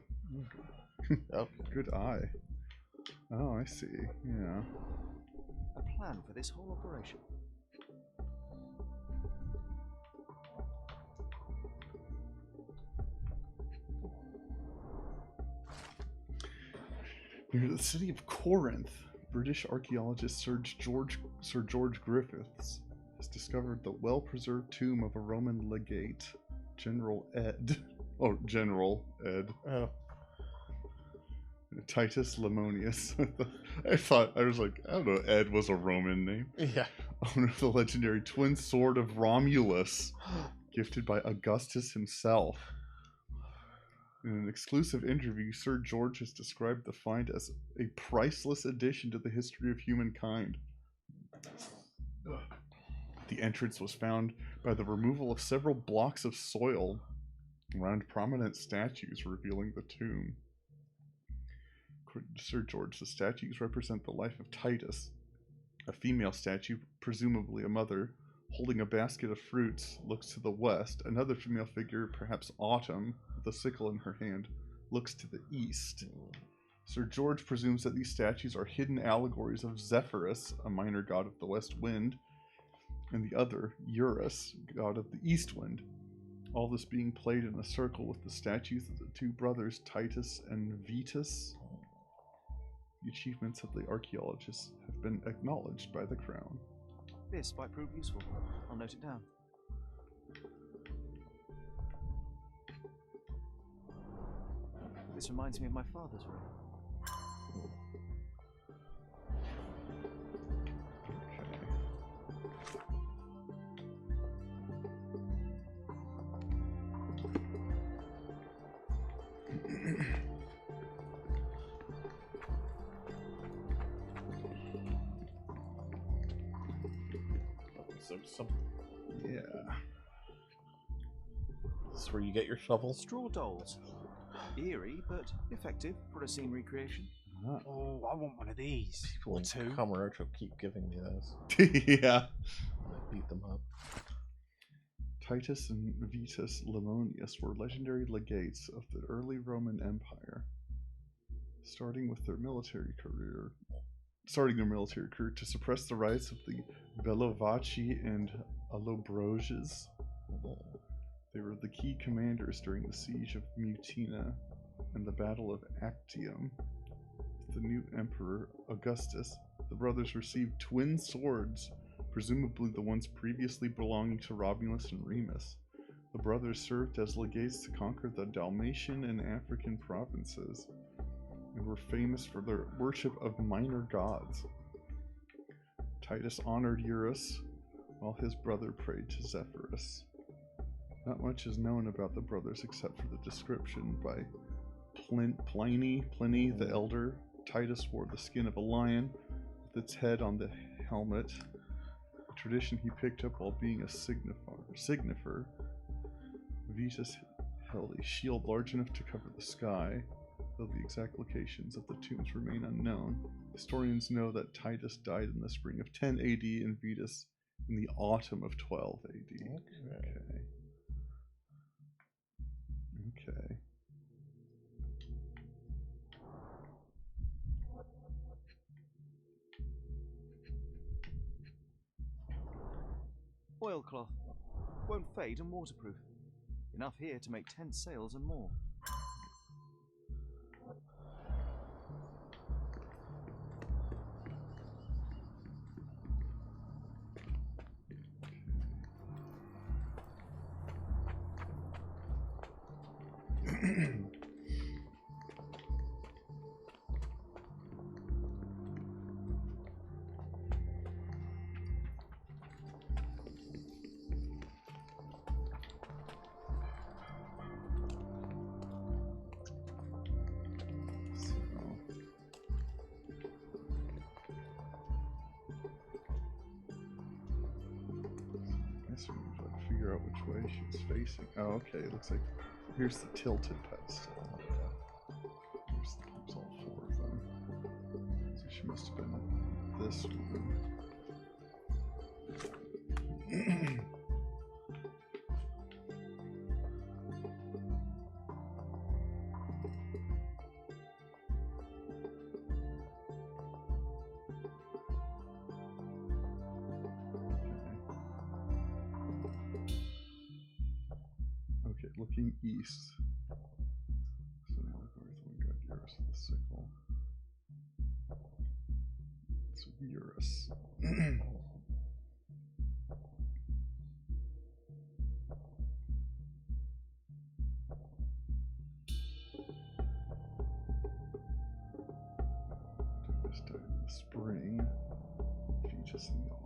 Yep. Good eye. Oh, I see. Yeah. A plan for this whole operation. Near the city of Corinth, British archaeologist Sir George Griffiths has discovered the well-preserved tomb of a Roman legate, General Ed. Oh, General Ed. Oh. Titus Lemonius. I was like, I don't know, Ed was a Roman name. Yeah. Owner of the legendary twin sword of Romulus, gifted by Augustus himself. In an exclusive interview, Sir George has described the find as a priceless addition to the history of humankind. The entrance was found by the removal of several blocks of soil around prominent statues revealing the tomb. According to Sir George, the statues represent the life of Titus. A female statue, presumably a mother, holding a basket of fruits, looks to the west. Another female figure, perhaps Autumn, with a sickle in her hand, looks to the east. Sir George presumes that these statues are hidden allegories of Zephyrus, a minor god of the west wind, and the other, Eurus, god of the east wind. All this being played in a circle with the statues of the two brothers, Titus and Vetus. The achievements of the archaeologists have been acknowledged by the crown. This might prove useful. I'll note it down. This reminds me of my father's room. Yeah. This is where you get your shovel. Straw dolls. Eerie, but effective for a scene recreation. Oh, I want one of these. People Or in two. Kamurocho keep giving me those. Yeah. I beat them up. Titus and Vetus Lemonius were legendary legates of the early Roman Empire, starting their military career to suppress the rights of the Bellovaci and Allobroges. They were the key commanders during the siege of Mutina and the Battle of Actium. With the new emperor, Augustus, the brothers received twin swords, presumably the ones previously belonging to Romulus and Remus. The brothers served as legates to conquer the Dalmatian and African provinces, and were famous for their worship of minor gods. Titus honored Eurus, while his brother prayed to Zephyrus. Not much is known about the brothers except for the description by Pliny the Elder. Titus wore the skin of a lion with its head on the helmet, a tradition he picked up while being a signifer. Vetus held a shield large enough to cover the sky, though the exact locations of the tombs remain unknown. Historians know that Titus died in the spring of 10 AD and Vetus in the autumn of 12 AD. Okay. Oilcloth. Won't fade and waterproof. Enough here to make 10 sails and more. Figure out which way she was facing. Oh, okay. It looks like here's the tilted pedestal. There's all four of them. So she must have been this one. Looking east. So now we're going to Eurus with the sickle. It's Eurus. This died in the spring. Fetus in the autumn.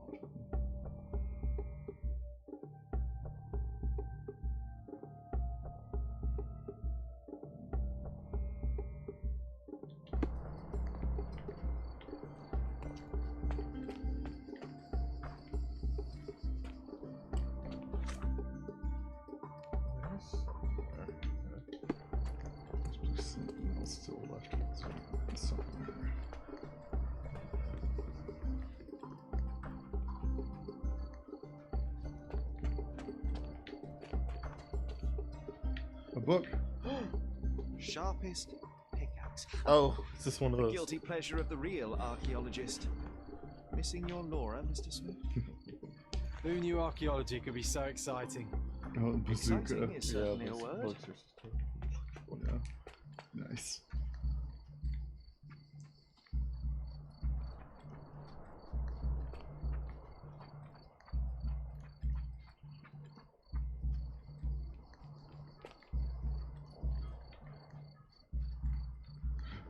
still left somewhere. A book. Sharpest pickaxe. Oh, is this one of The those? guilty pleasure of the real archaeologist. Missing your Nora, Mr. Smith? Who knew archaeology could be so exciting? Oh, bazooka. Exciting is certainly a those word. books are Yeah. Nice.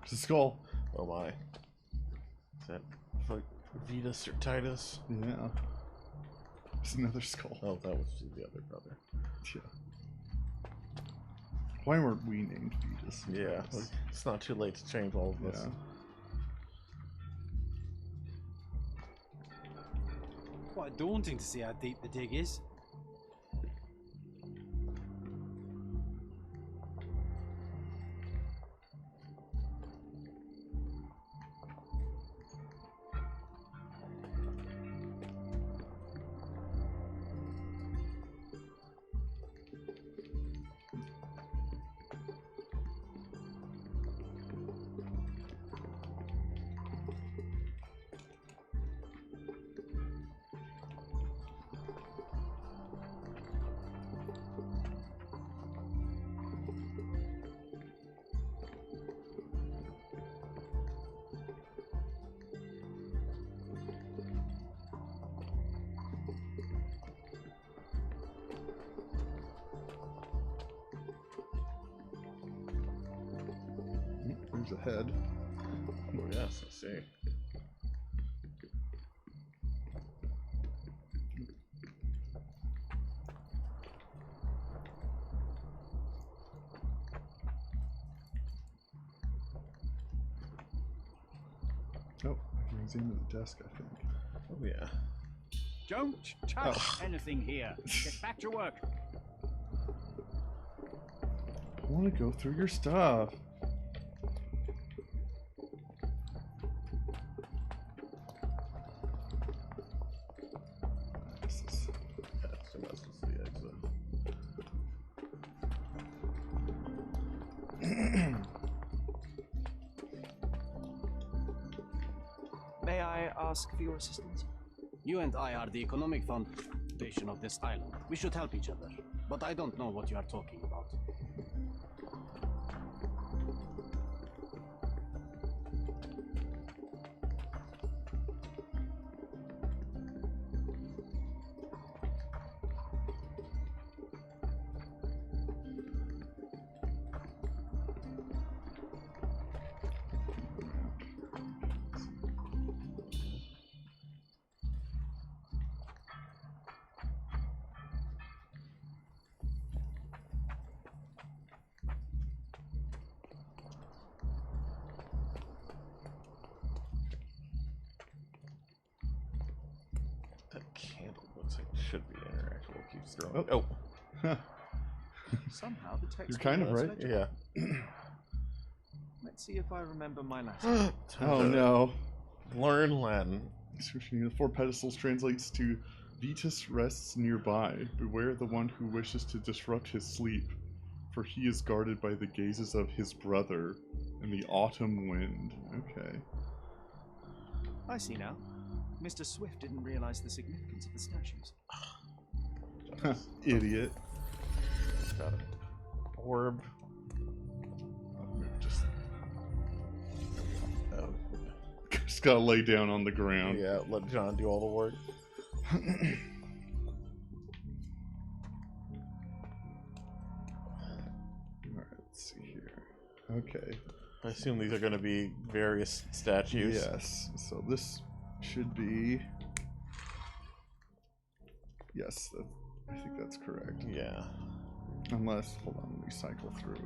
It's a skull. Oh my. Is that like Vetus or Titus? Yeah. It's another skull. Oh, that was the other brother. Yeah. Why weren't we named Vetus? Yeah, it's not too late to change all of this. Yeah. Quite daunting to see how deep the dig is. There's a head. Oh, yes, I see. Oh, he's in the desk, I think. Oh, yeah. Don't touch anything here. Get back to work. I want to go through your stuff. So that's just the exit. May I ask for your assistance? You and I are the economic foundation of this island. We should help each other. But I don't know what you are talking about. That candle looks like it should be interactable. Keeps throwing. Oh, Somehow the text. You're kind of was right. legible. yeah. Let's see if I remember my last. Oh no. Learn Latin. Description of the four pedestals translates to Vetus rests nearby. Beware the one who wishes to disrupt his sleep, for he is guarded by the gazes of his brother and the autumn wind. Okay. I see now. Mr. Swift didn't realize the significance of the statues. Idiot. Got it. Orb. Just, Oh, just gotta lay down on the ground. yeah. Let John do all the work. Alright, let's see here. Okay. I assume these are going to be various statues. Yes. So this should be. Yes, I think that's correct. Yeah. Unless, hold on, let me cycle through.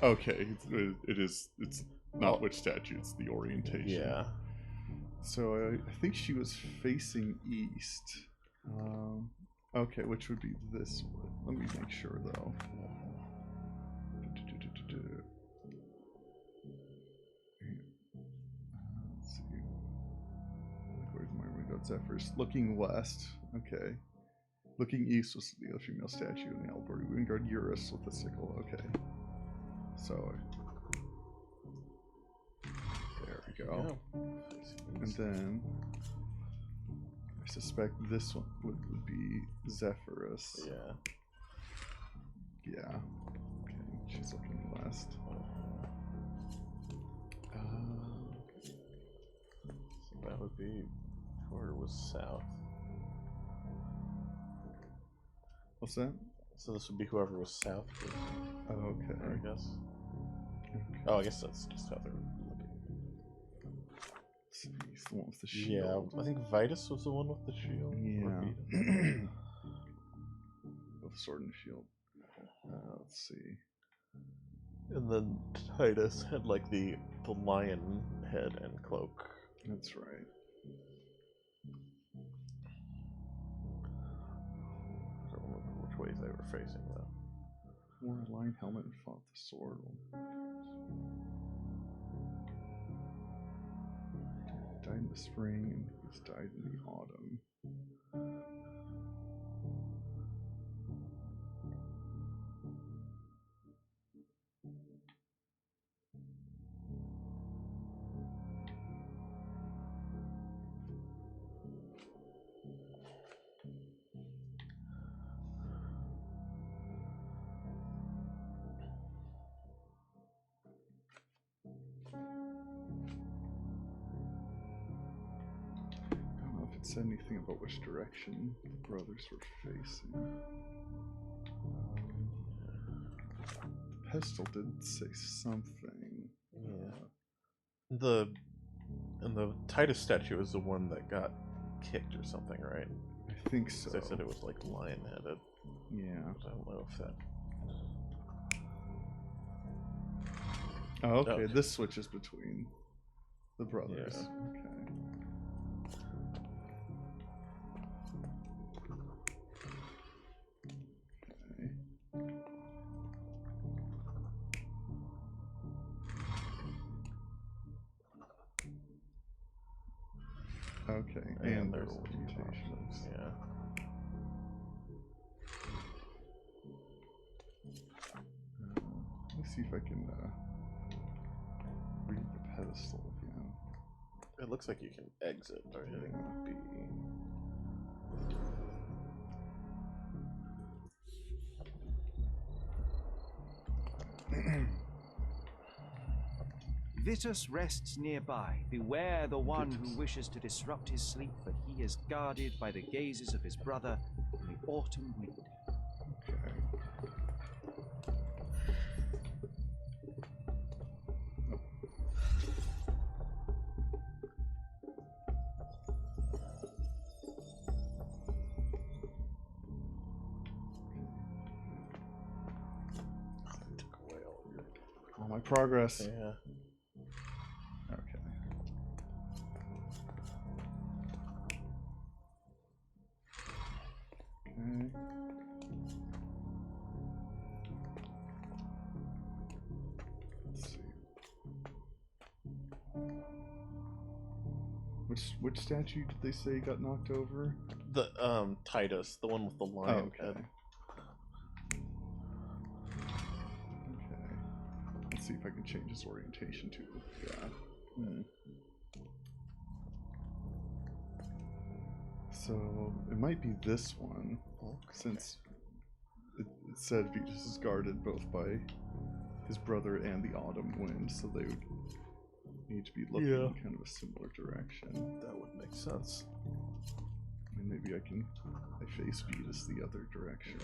Okay, it's not which statue, it's the orientation. Yeah. So I think she was facing east. Okay, which would be this one. Let me make sure though. Zephyrus. Looking west. Okay. Looking east was the other female statue in the allegory. Wingard Eurus with a sickle. Okay. So. There we go. And then. I suspect this one would be Zephyrus. Yeah. Yeah. Okay. She's looking west. So that would be whoever was south. What's that? So this would be whoever was south. Oh, okay. I guess. Okay. Oh, I guess that's just how they're looking. He's the one with the shield. Yeah, I think Vitus was the one with the shield. Yeah. With a sword and shield. Let's see. And then Titus had like the lion head and cloak. That's right. I don't remember which ways they were facing though. Wore a lion helmet and fought the sword. Died in the spring and he was died in the autumn. Said anything about which direction the brothers were facing. The pestle did say something. Yeah. The Titus statue is the one that got kicked or something, right? I think so. They said it was like lion-headed. Yeah. I don't know if that. Oh, okay. This switches between the brothers. Yeah. Okay. Okay, and there's mutations. Yeah. Let me see if I can read the pedestal again. It looks like you can exit or anything would be. Vitus rests nearby. Beware the one who wishes to disrupt his sleep, for he is guarded by the gazes of his brother in the autumn wind. Okay. All my progress. Yeah. Okay. Okay. Let's see. Which statue did they say got knocked over? The Titus, the one with the lion head. Okay. Let's see if I can change his orientation to that. So it might be this one, since it said Vetus is guarded both by his brother and the autumn wind, so they would need to be looking in kind of a similar direction. That would make sense. And maybe I face Vetus the other direction.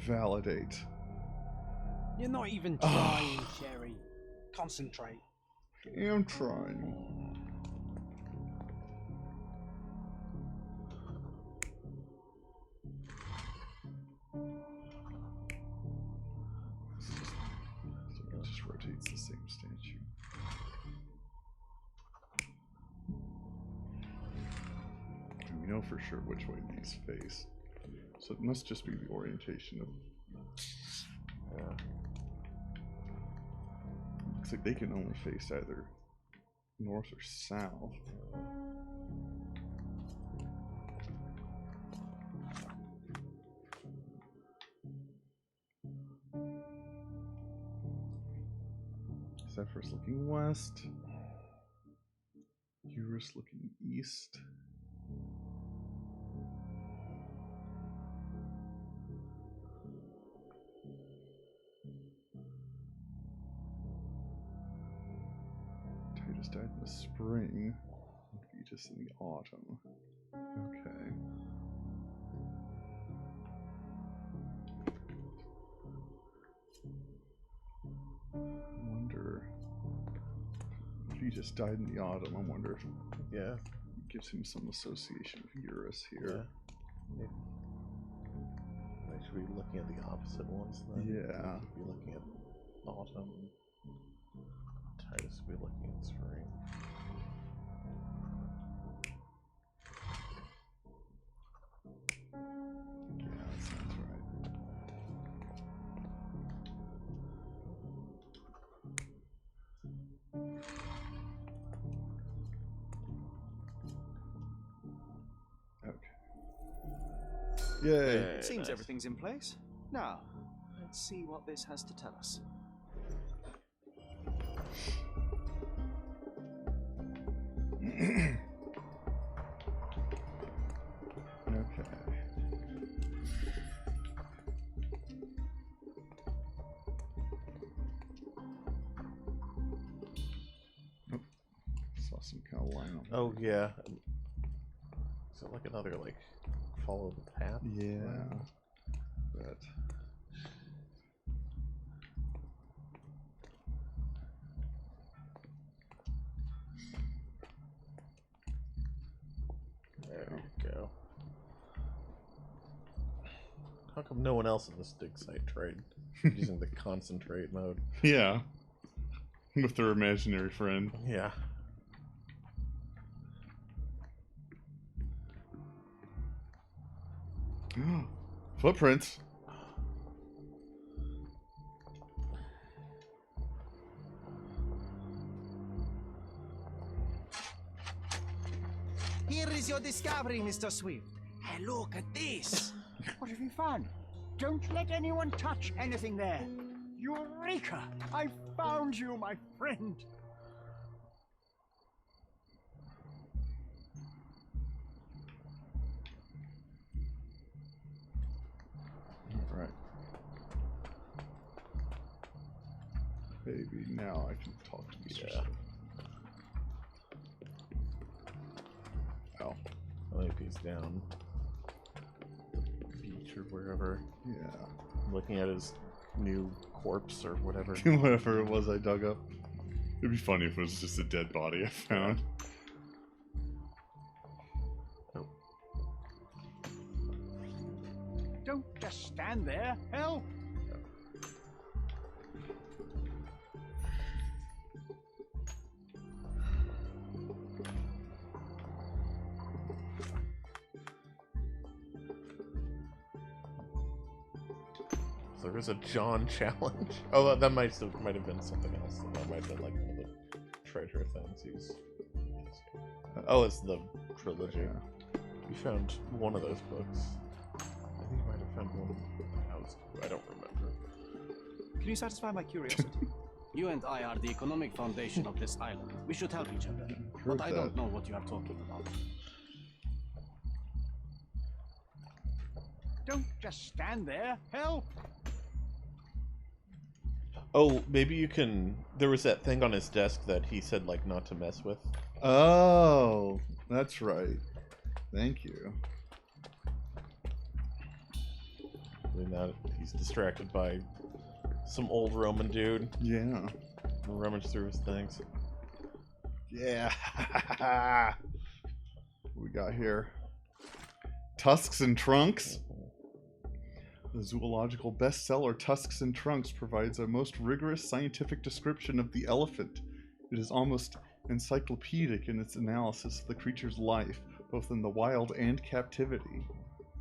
Validate. You're not even trying, Sherry. Concentrate. I'm trying. So it just rotates the same statue. Do we know for sure which way these face? So it must just be the orientation of. Yeah. Looks like they can only face either north or south. Zephyr's looking west. Eurus looking east. Titus died in the spring. Vetus in the autumn. Okay. I wonder if he just died in the autumn. I wonder if Yeah. it gives him some association with Eurus here. Yeah. Maybe should be looking at the opposite ones then. Yeah. Be looking at autumn. Titus would be looking at spring. Yeah, that sounds right. Okay. Yay. It seems everything's in place. Now, let's see what this has to tell us. Okay. Oh, saw some kind of line on Oh yeah. Is it like another like follow the path? Yeah. But There you go. How come no one else in this dig site tried using the concentrate mode? yeah. With their imaginary friend. Yeah. Footprints. Here is your discovery, Mr. Swift. Hey, look at this. What have you found? Don't let anyone touch anything there. Eureka! I found you, my friend. Right. Maybe now I can talk to Mr. Yeah. Swift. Oh. I think he's down the beach or wherever. Yeah. Looking at his new corpse or whatever. Whatever it was I dug up. It'd be funny if it was just a dead body I found. Oh. Don't just stand there. Help! So there was a John challenge. Oh, that might have been something else. That might have been like one of the treasure things he's. Oh, it's the trilogy. Yeah. We found one of those books. I think we might have found one in the house too. I don't remember. Can you satisfy my curiosity? You and I are the economic foundation of this island. We should help each other. Heard But I that. don't know what you are talking about. Don't just stand there. Help! Oh, maybe you can. There was that thing on his desk that he said like not to mess with. Oh, that's right. Thank you. I mean, that he's distracted by some old Roman dude. Yeah. Rummage through his things. Yeah. What we got here? Tusks and Trunks. The zoological bestseller Tusks and Trunks provides a most rigorous scientific description of the elephant. It is almost encyclopedic in its analysis of the creature's life, both in the wild and captivity.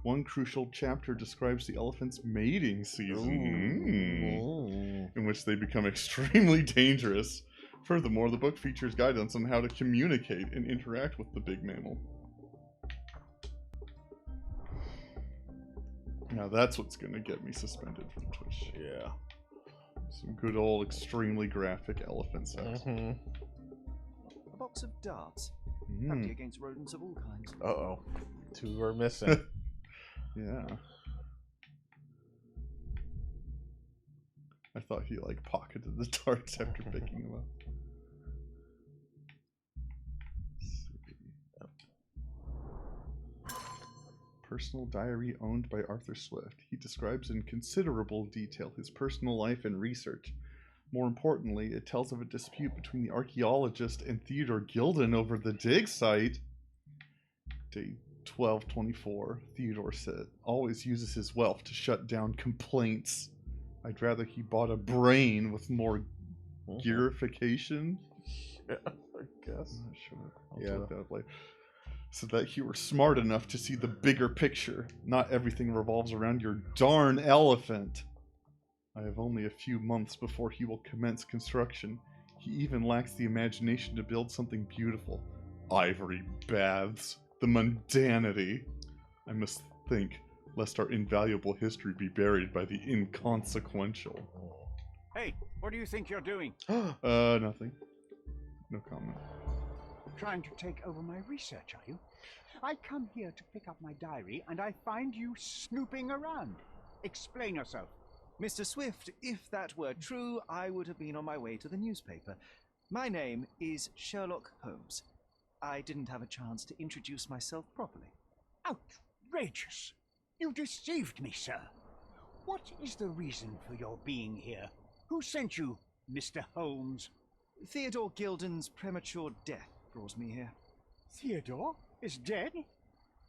One crucial chapter describes the elephant's mating season, in which they become extremely dangerous. Furthermore, the book features guidance on how to communicate and interact with the big mammal. Now that's what's going to get me suspended from Twitch. Yeah. Some good old extremely graphic elephant sex. A box of darts. Handy against rodents of all kinds. Uh-oh. 2 are missing. Yeah. I thought he, like, pocketed the darts after picking them up. Personal diary owned by Arthur Swift. He describes in considerable detail his personal life and research. More importantly, it tells of a dispute between the archaeologist and Theodore Gilden over the dig site. Day 1224, Theodore said, always uses his wealth to shut down complaints. I'd rather he bought a brain with more gearification. Yeah, I guess. I'm not sure. I'll look that up later. So that you were smart enough to see the bigger picture. Not everything revolves around your darn elephant. I have only a few months before he will commence construction. He even lacks the imagination to build something beautiful. Ivory baths. The mundanity. I must think, lest our invaluable history be buried by the inconsequential. Hey, what do you think you're doing? Nothing. No comment. Trying to take over my research, are you? I come here to pick up my diary, and I find you snooping around. Explain yourself. Mr. Swift, if that were true, I would have been on my way to the newspaper. My name is Sherlock Holmes. I didn't have a chance to introduce myself properly. Outrageous! You deceived me, sir. What is the reason for your being here? Who sent you, Mr. Holmes? Theodore Gilden's premature death draws me here. Theodore is dead?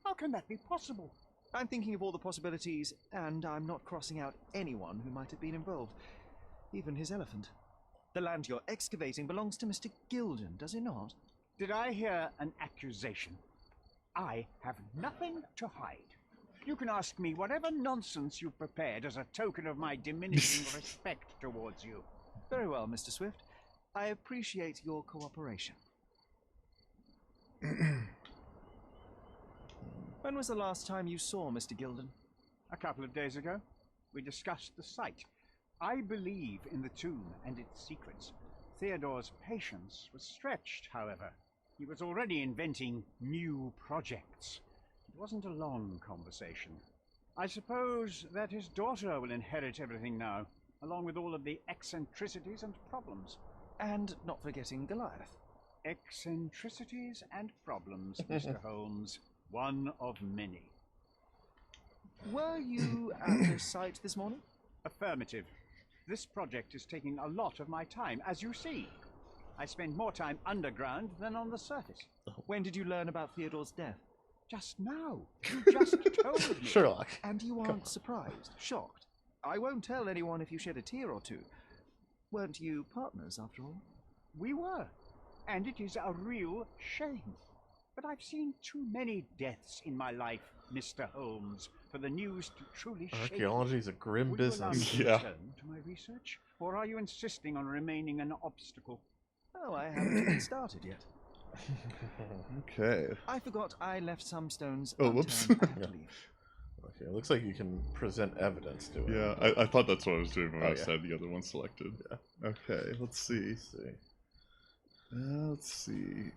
How can that be possible? I'm thinking of all the possibilities, and I'm not crossing out anyone who might have been involved. Even his elephant. The land you're excavating belongs to Mr. Gilden, does it not? Did I hear an accusation? I have nothing to hide. You can ask me whatever nonsense you've prepared as a token of my diminishing respect towards you. Very well, Mr. Swift. I appreciate your cooperation. When was the last time you saw Mr. Gilden? A couple of days ago. We discussed the site. I believe in the tomb and its secrets. Theodore's patience was stretched, however. He was already inventing new projects. It wasn't a long conversation. I suppose that his daughter will inherit everything now, along with all of the eccentricities and problems. And not forgetting Goliath. Eccentricities and problems, Mr. Holmes. One of many. Were you at the site this morning? Affirmative. This project is taking a lot of my time, as you see. I spend more time underground than on the surface. When did you learn about Theodore's death? Just now. You just told me. Sherlock. And you aren't surprised, shocked. I won't tell anyone if you shed a tear or two. Weren't you partners, after all? We were. And it is a real shame. But I've seen too many deaths in my life, Mr. Holmes, for the news to truly shake. Archaeology's a grim business. Will you allow me to return to my research? Or are you insisting on remaining an obstacle? Oh, I haven't even started yet. Okay. I forgot I left some stones whoops. unturned. I have to leave. Okay, it looks like you can present evidence to it. Yeah, I thought that's what I was doing when I yeah. said the other one selected. Yeah. Okay, let's see. Let's see.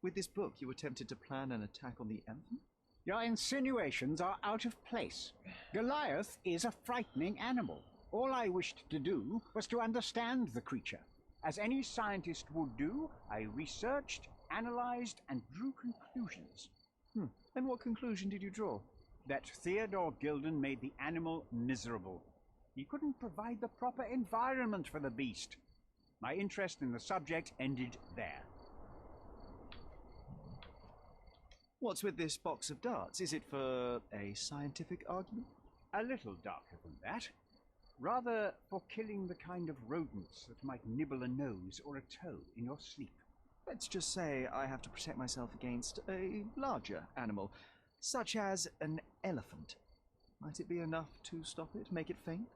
With this book, you attempted to plan an attack on the anthem? Your insinuations are out of place. Goliath is a frightening animal. All I wished to do was to understand the creature. As any scientist would do, I researched, analyzed, and drew conclusions. And what conclusion did you draw? That Theodore Gilden made the animal miserable. He couldn't provide the proper environment for the beast. My interest in the subject ended there. What's with this box of darts? Is it for a scientific argument? A little darker than that. Rather for killing the kind of rodents that might nibble a nose or a toe in your sleep. Let's just say I have to protect myself against a larger animal, such as an elephant. Might it be enough to stop it, make it faint?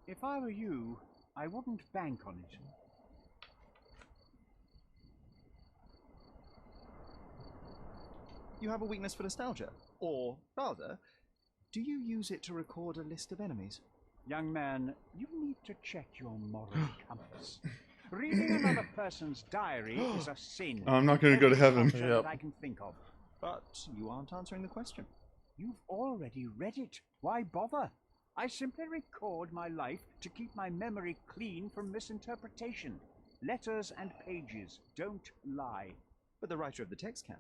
If I were you, I wouldn't bank on it. You have a weakness for nostalgia, or rather, do you use it to record a list of enemies? Young man, you need to check your moral compass. Reading another person's diary is a sin. I'm not going to go to heaven. That I can think of. But you aren't answering the question. You've already read it. Why bother? I simply record my life to keep my memory clean from misinterpretation. Letters and pages don't lie. But the writer of the text can.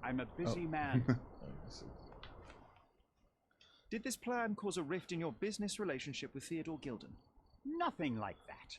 I'm a busy man. Did this plan cause a rift in your business relationship with Theodore Gilden? Nothing like that.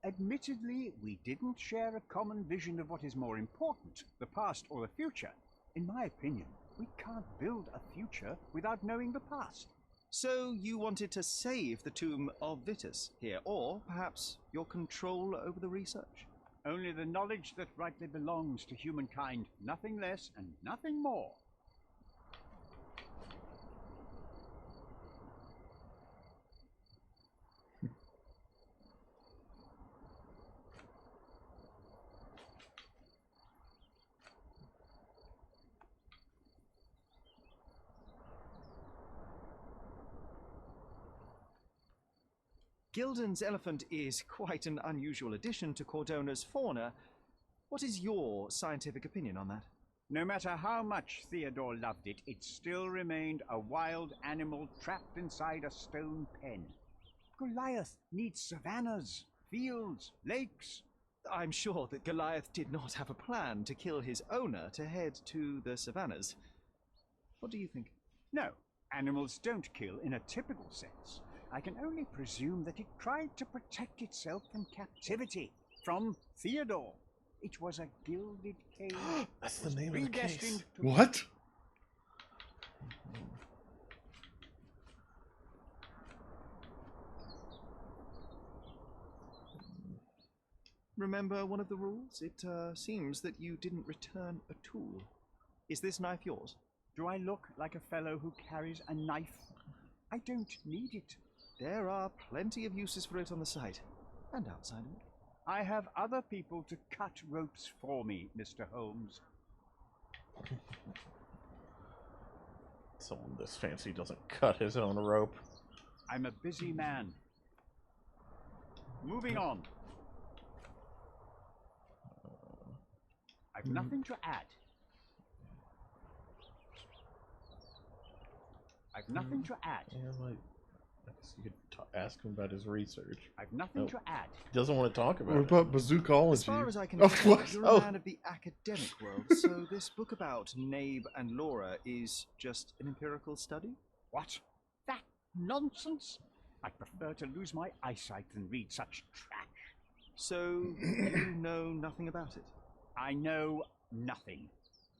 Admittedly, we didn't share a common vision of what is more important, the past or the future. In my opinion, we can't build a future without knowing the past. So you wanted to save the tomb of Vitus here, or perhaps your control over the research? Only the knowledge that rightly belongs to humankind, nothing less and nothing more. Gilden's elephant is quite an unusual addition to Cordona's fauna. What is your scientific opinion on that? No matter how much Theodore loved it, it still remained a wild animal trapped inside a stone pen. Goliath needs savannas, fields, lakes. I'm sure that Goliath did not have a plan to kill his owner to head to the savannas. What do you think? No, animals don't kill in a typical sense. I can only presume that it tried to protect itself from captivity, from Theodore. It was a gilded cage. That's the name of the case. What? Remember one of the rules? It seems that you didn't return a tool. Is this knife yours? Do I look like a fellow who carries a knife? I don't need it. There are plenty of uses for it on the site, and outside of it. I have other people to cut ropes for me, Mr. Holmes. Someone this fancy doesn't cut his own rope. I'm a busy man. Moving on. I've nothing to add. I've nothing to add. Yeah, I guess you could ask him about his research. I've nothing to add. He doesn't want to talk about What it. about bazookaology? As far as I can Oh, tell, what? you're a man of the academic world, so this book about Nabe and Laura is just an empirical study? What? That nonsense? I prefer to lose my eyesight than read such trash. So, you know nothing about it? I know nothing.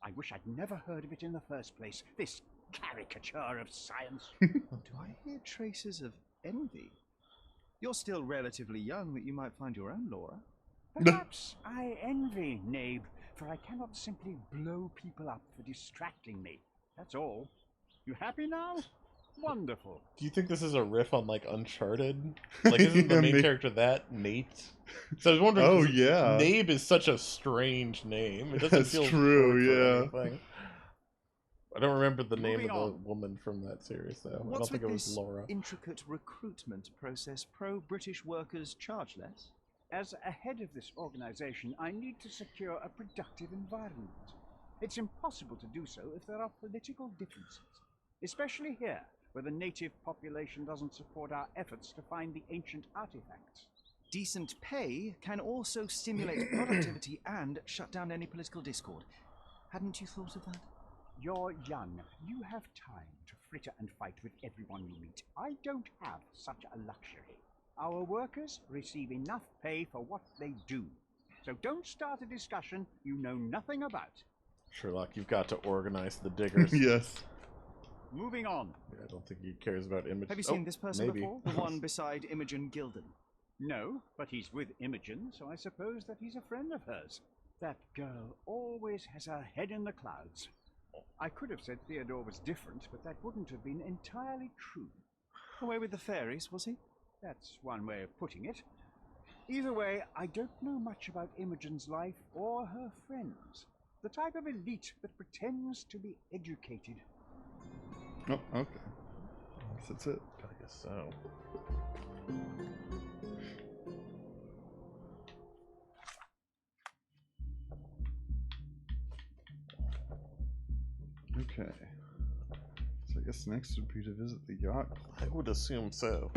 I wish I'd never heard of it in the first place. This caricature of science. Do I hear traces of envy? You're still relatively young, but you might find your own Laura. Perhaps I envy Nabe, for I cannot simply blow people up for distracting me. That's all. You happy now? Wonderful. Do you think this is a riff on, like, Uncharted? Like, isn't the main character that Nate? So I was wondering. Oh, yeah. Nabe is such a strange name. It doesn't That's feel true, short for yeah. anything. I don't remember the name Moving of the on. woman from that series, though. I don't What's think with it was this Laura. intricate recruitment process? Pro-British workers charge less? As a head of this organization, I need to secure a productive environment. It's impossible to do so if there are political differences, especially here, where the native population doesn't support our efforts to find the ancient artifacts. Decent pay can also stimulate productivity and shut down any political discord. Hadn't you thought of that? You're young. You have time to fritter and fight with everyone you meet. I don't have such a luxury. Our workers receive enough pay for what they do. So don't start a discussion you know nothing about. Sherlock, you've got to organize the diggers. Yes. Moving on. Yeah, I don't think he cares about Imogen. Have you seen this person maybe. before? The one beside Imogen Gilden. No, but he's with Imogen, so I suppose that he's a friend of hers. That girl always has her head in the clouds. I could have said Theodore was different, but that wouldn't have been entirely true. Away with the fairies, was he? That's one way of putting it. Either way, I don't know much about Imogen's life or her friends. The type of elite that pretends to be educated. Oh, okay. I guess that's it. I guess so. Okay. So I guess next would be to visit the yacht club. I would assume so.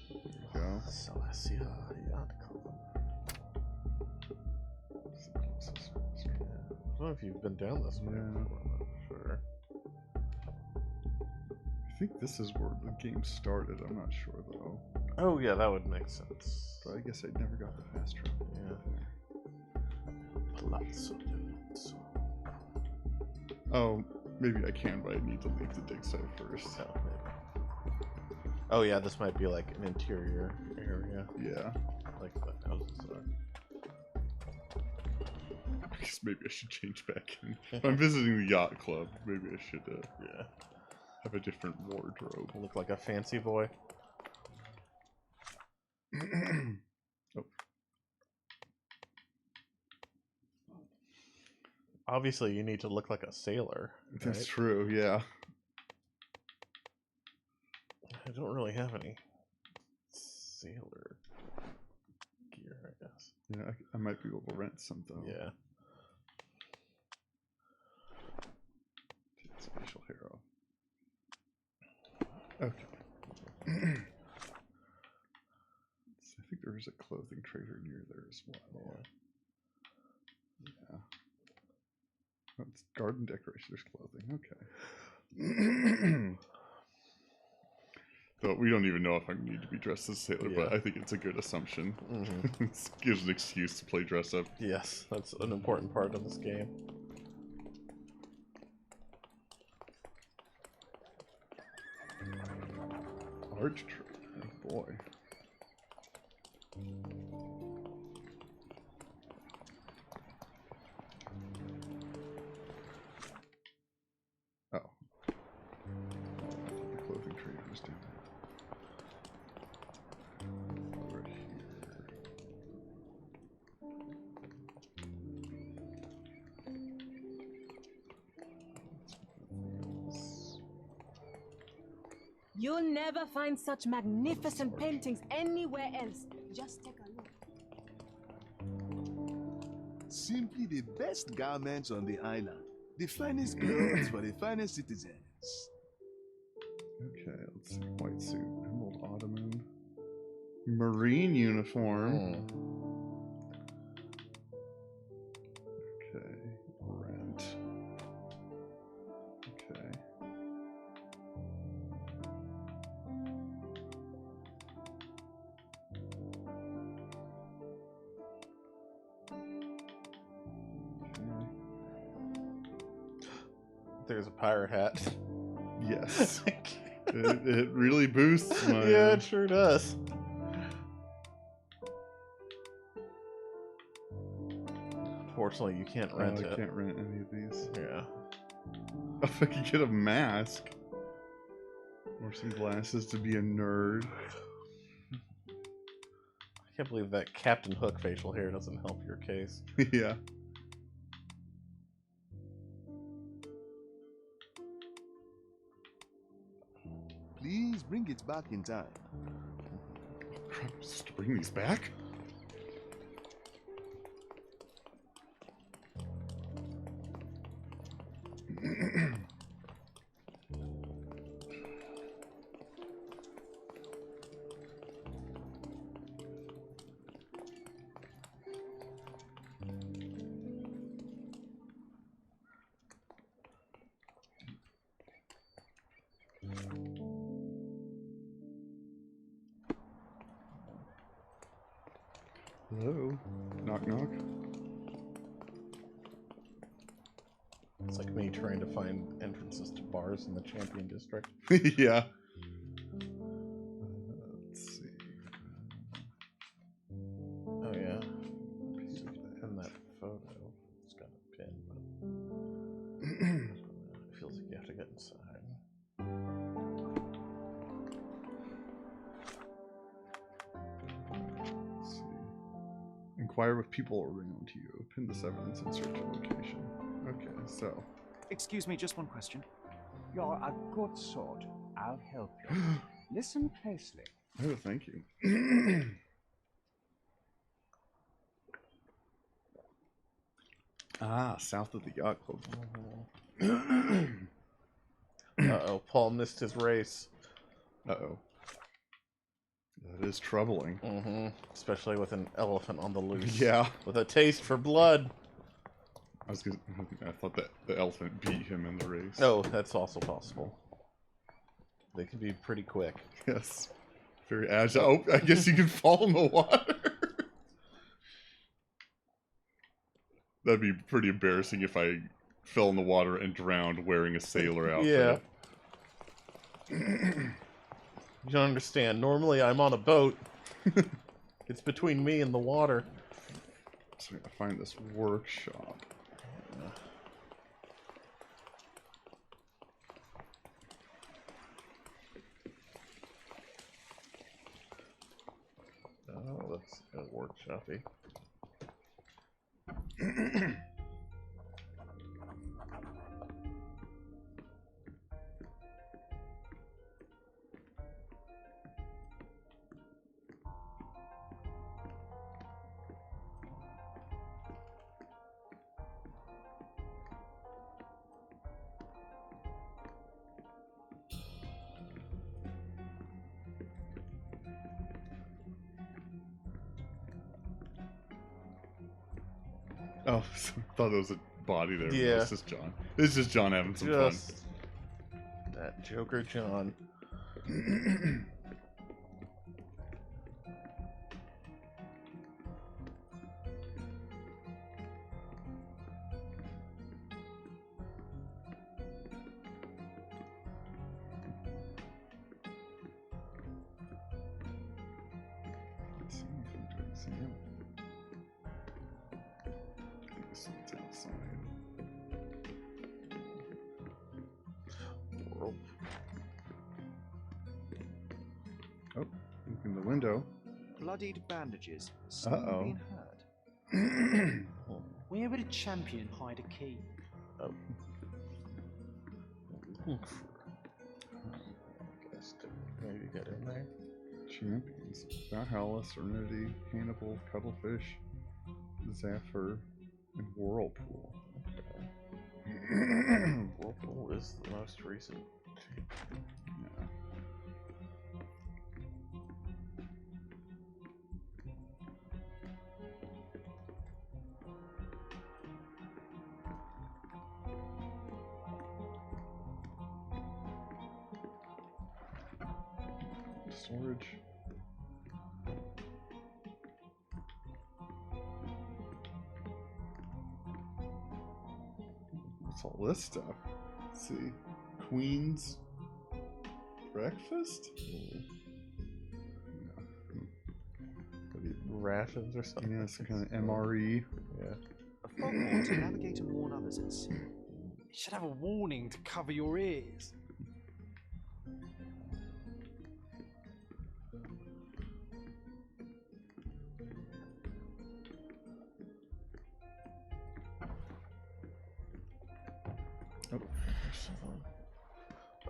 There we go. Celestia Yacht Club. It's the closest. I don't know if you've been down this way before, I'm not sure. I think this is where the game started. I'm not sure though. Oh yeah, that would make sense. But I guess I never got the fast travel. Yeah. Palazzo Delizzo. Oh, maybe I can, but I need to leave the dig site first. Oh, maybe. Oh yeah, this might be like an interior area. Yeah. Like the houses are. I guess maybe I should change back in. If I'm visiting the yacht club, maybe I should Yeah. have a different wardrobe. Look like a fancy boy. Oh. Obviously, you need to look like a sailor. That's right? true, yeah. I don't really have any sailor gear, I guess. Yeah, I might be able to rent some though. Yeah. Take this facial hair off. Okay. I think there is a clothing trader near there as well. Yeah. Oh, it's garden decoration. There's clothing. Okay. So we don't even know if I need to be dressed as a sailor, but I think it's a good assumption. Mm-hmm. It gives an excuse to play dress up. Yes, that's an important part of this game. Arch trade. Oh boy. Oh. I thought the clothing trader was down there. Right here. You'll never find such magnificent paintings anywhere else. Just take a look. Simply the best garments on the island. The finest clothes for the finest citizens. Okay, let's see. White suit, emerald ottoman, marine uniform. Okay, rent. Okay. There's a pirate hat. Yes. it really boosts my... Yeah, it sure does. Unfortunately, you can't rent it. I can't rent any of these. Yeah. If I could get a mask. Or some glasses to be a nerd. I can't believe that Captain Hook facial hair doesn't help your case. Yeah. Please bring it back in time. Crap, just to bring these back? Hello? Knock knock. It's like me trying to find entrances to bars in the Champion District. Yeah. Let's see. Oh yeah. And that photo. It's got a pin, but it feels like you have to get inside. Let's see. Inquire with people around you. Pin this evidence and search a location. Okay, so. Excuse me, just one question. You're a good sort. I'll help you. Listen closely. Oh, thank you. South of the yacht club. Uh-oh, Paul missed his race. Uh-oh. That is troubling. Mm-hmm. Especially with an elephant on the loose. Yeah. With a taste for blood. I thought that the elephant beat him in the race. Oh, that's also possible. They can be pretty quick. Yes. Very agile. Oh, I guess you can fall in the water. That'd be pretty embarrassing if I fell in the water and drowned wearing a sailor outfit. Yeah. You don't understand. Normally I'm on a boat. It's between me and the water. So I gotta find this workshop. Oh, that's a workshop-y. Oh, I thought it was a body there. Yeah. It's just John. It's just John having some fun. That Joker John. Let's see if I'm doing some. I think this one's outside. World. Oh, look in the window. Bloodied bandages. Something Uh-oh. being hurt. Where would a champion hide a key? Oh. I guess to maybe get in there. Champions. Valhalla, Serenity, Hannibal, Cuttlefish, Zephyr, and Whirlpool. Whirlpool is the most recent. Yeah. Storage. What's all this stuff? Let's see. Queen's breakfast? Rations or something. Yeah, some kind of MRE. Yeah. A foghorn to navigate and warn others at sea. You should have a warning to cover your ears.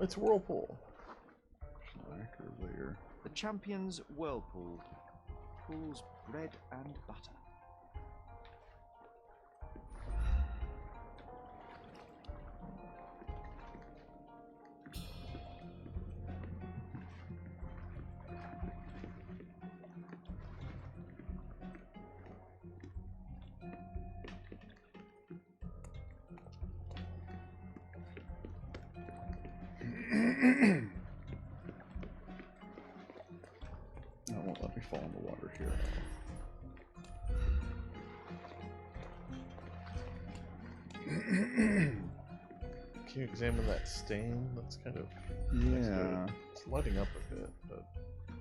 It's Whirlpool. Lacquer layer. The champion's whirlpool. Pools bread and butter. That won't let me fall in the water here. Can you examine that stain? That's kind of Yeah. It's lighting up a bit, but I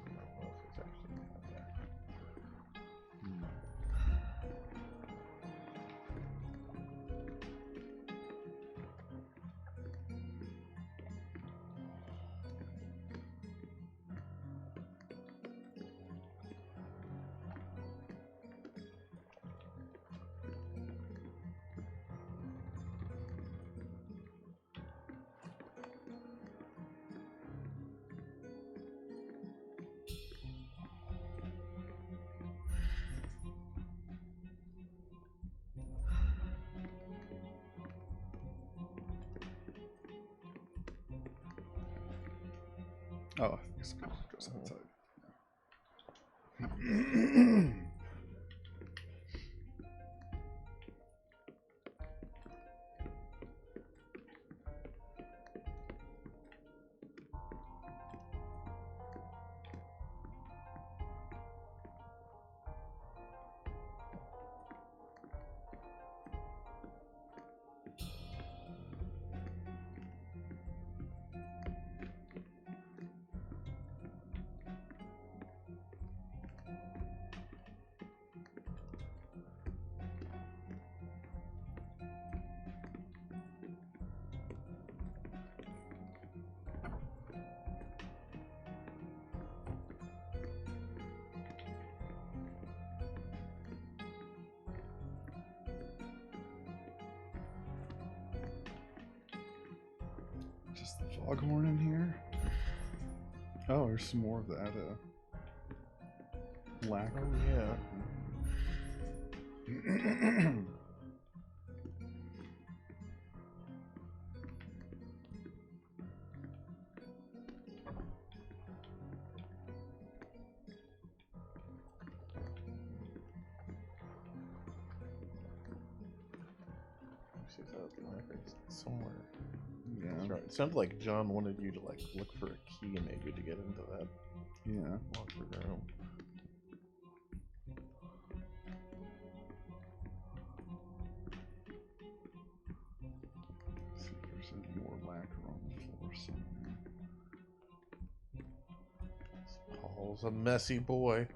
don't know if it's actually there. Oh, I think it's goes outside. Just the foghorn in here. Oh, there's some more of that lacquer. Oh yeah. See if that was lacquered somewhere. Yeah. That's right. It sounded like John wanted you to like look for a key maybe to get into that Yeah. locker room. See if there's any more lacquer on the floor somewhere. Paul's a messy boy.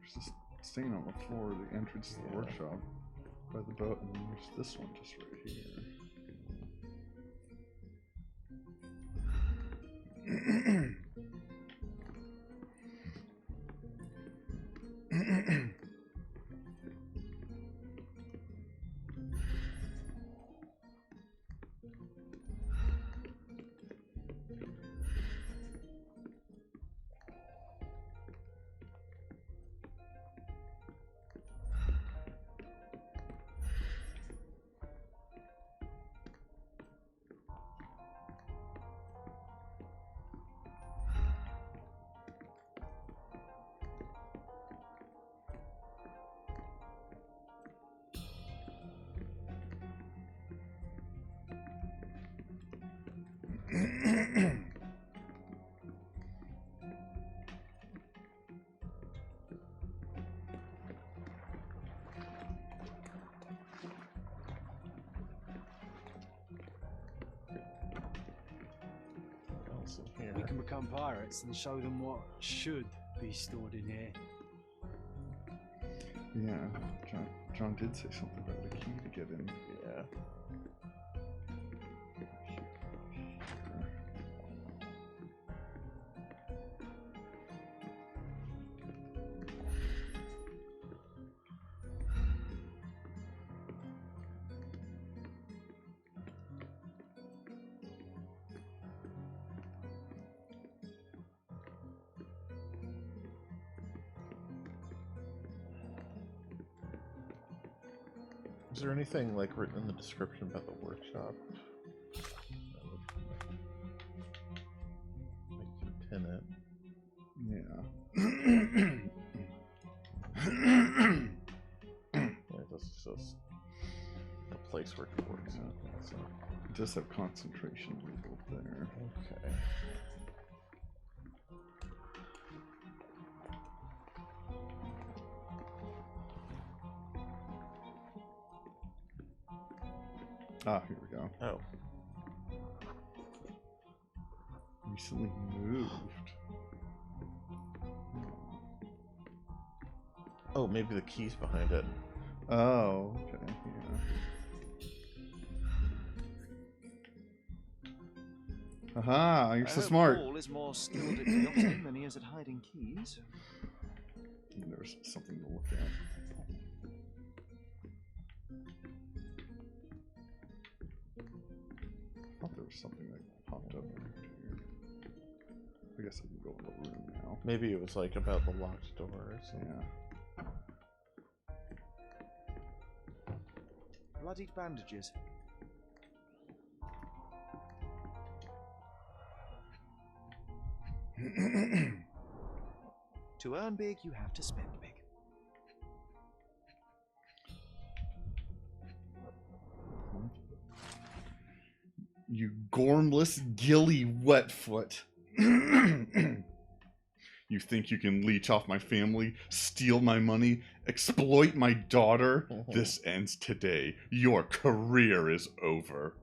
There's this stain on the floor, the entrance to the workshop by the boat, and there's this one just right here. Else in here. We can become pirates and show them what should be stored in here. Yeah, John did say something about a key to get in. Yeah. Is there anything like written in the description about the workshop? That would make you pin it. Yeah. Yeah, that's just a place where he works. So. It does have concentration labeled there. Okay. Ah, here we go. Oh. Recently moved. Oh, maybe the key's behind it. Oh, okay, yeah. Aha, you're so smart. Paul is more skilled at yachting than he is at hiding keys. There's something to look at. I thought there was something that popped up right here. I guess I can go in the room now. Maybe it was like about the locked doors. Yeah. Bloodied bandages. To earn big, you have to spend big. You gormless, gilly wetfoot. You think you can leech off my family, steal my money, exploit my daughter? This ends today. Your career is over.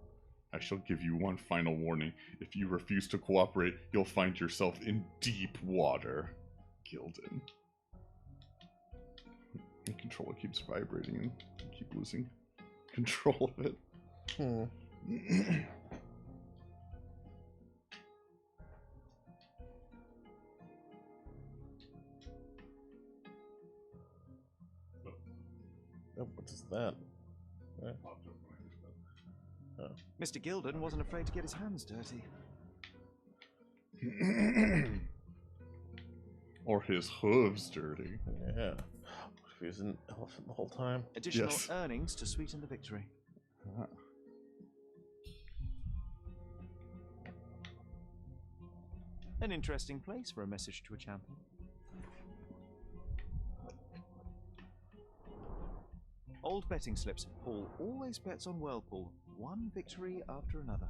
I shall give you one final warning. If you refuse to cooperate, you'll find yourself in deep water. Gilden. The controller keeps vibrating and I keep losing control of it. Oh, what is that? Oh. Mr. Gilden wasn't afraid to get his hands dirty. Or his hooves dirty. Yeah. What if he was an elephant the whole time? Additional earnings to sweeten the victory. Ah. An interesting place for a message to a champion. Old betting slips. Paul always bets on Whirlpool. One victory after another.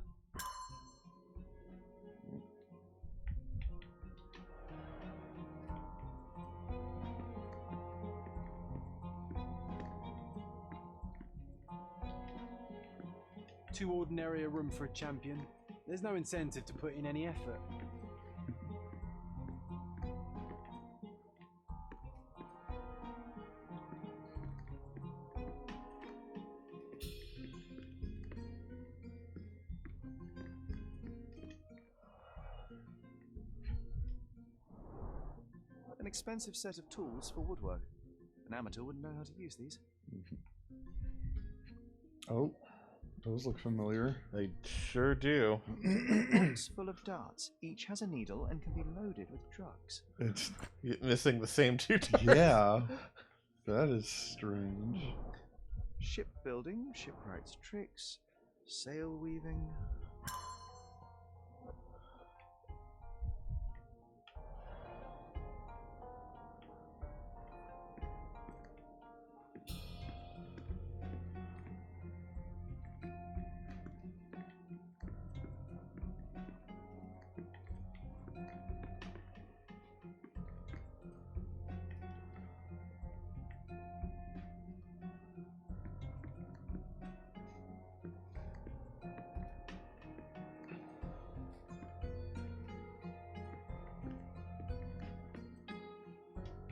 Too ordinary a room for a champion. There's no incentive to put in any effort. An expensive set of tools for woodwork. An amateur wouldn't know how to use these. Oh, those look familiar. They sure do. Box full of darts. Each has a needle and can be loaded with drugs. It's You're missing the same two darts. yeah. That is strange. Shipbuilding, shipwright's tricks, sail weaving.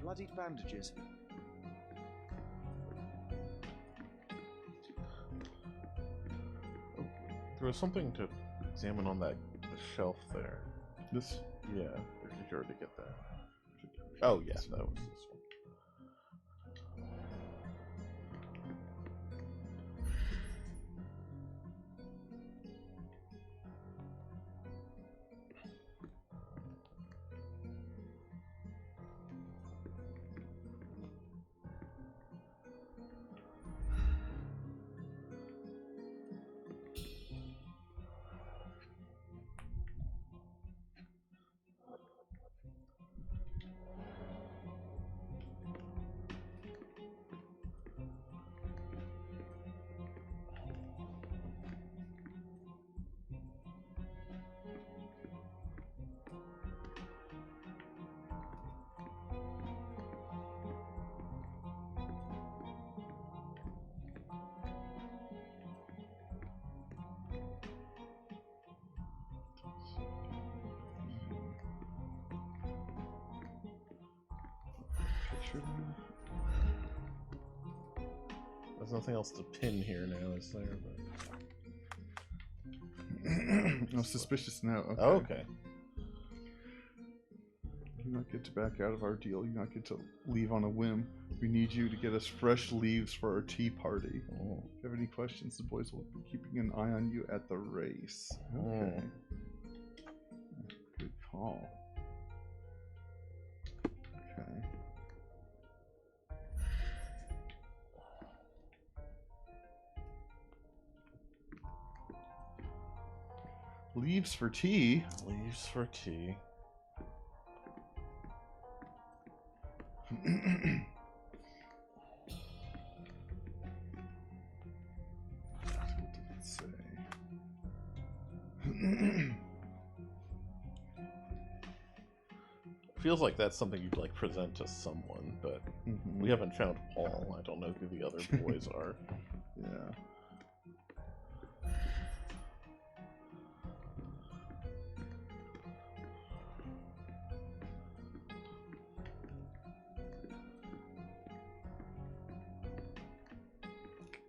Bloodied bandages. There was something to examine on that shelf there. This Yeah. Or did you already get that? Oh, yeah, that was this one. There's nothing else to pin here now, is there? No suspicious note. Okay. Oh, okay. You not get to back out of our deal. You not get to leave on a whim. We need you to get us fresh leaves for our tea party. Oh. If you have any questions, the boys will be keeping an eye on you at the race. Okay. Good call. Okay. Leaves for tea. Leaves for tea. Feels like that's something you'd like present to someone, but we haven't found Paul. I don't know who the other boys are. Yeah.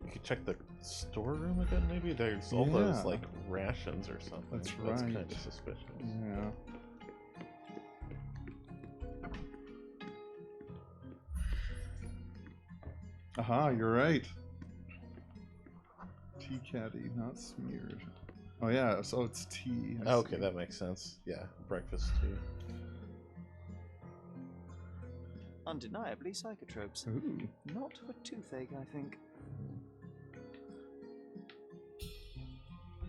You could check the storeroom again, maybe? There's all those, like, rations or something. That's right. That's kind of suspicious. Yeah. Aha, you're right. Tea caddy, not smeared. Oh yeah, so it's tea. I Okay, see. that makes sense. Yeah, breakfast tea. Undeniably psychotropes. Ooh. Not for toothache, I think.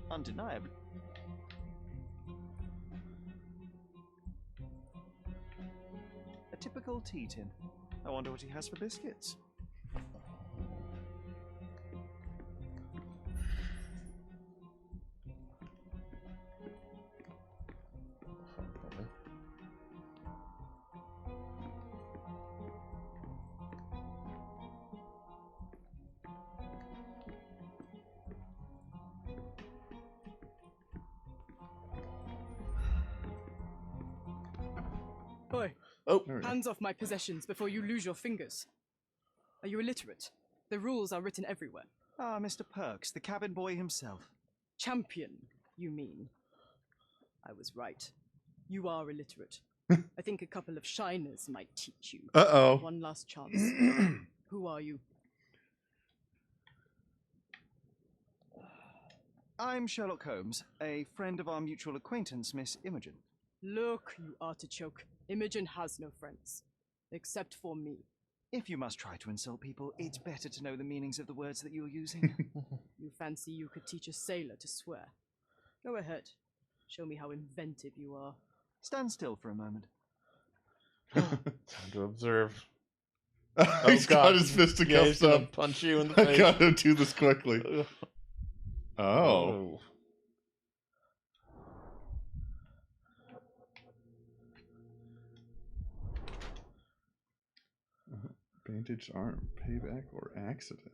Undeniably. A typical tea tin. I wonder what he has for biscuits. Boy, hands off my possessions before you lose your fingers. Are you illiterate? The rules are written everywhere. Ah, Mr. Perks, the cabin boy himself. Champion, you mean? I was right. You are illiterate. I think a couple of shiners might teach you. Uh-oh. One last chance. Who are you? I'm Sherlock Holmes, a friend of our mutual acquaintance, Miss Imogen. Look, you artichoke. Imogen has no friends. Except for me. If you must try to insult people, it's better to know the meanings of the words that you're using. You fancy you could teach a sailor to swear? Go ahead. Show me how inventive you are. Stand still for a moment. Time to observe. He's got his fisticuffs up. Punch you in the face. I gotta do this quickly. Oh. Bandaged arm, payback, or accident.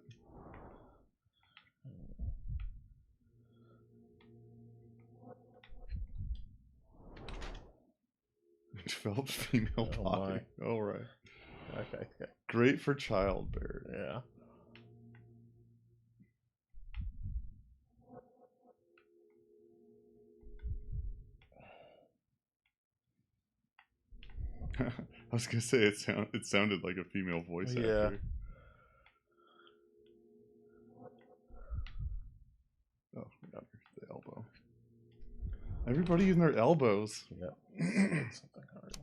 Developed female body. Oh, right. Okay. Great for childbearing. Yeah. I was gonna say it sounded like a female voice actor. Oh, got the elbow. Everybody using their elbows. Yep. Something hard.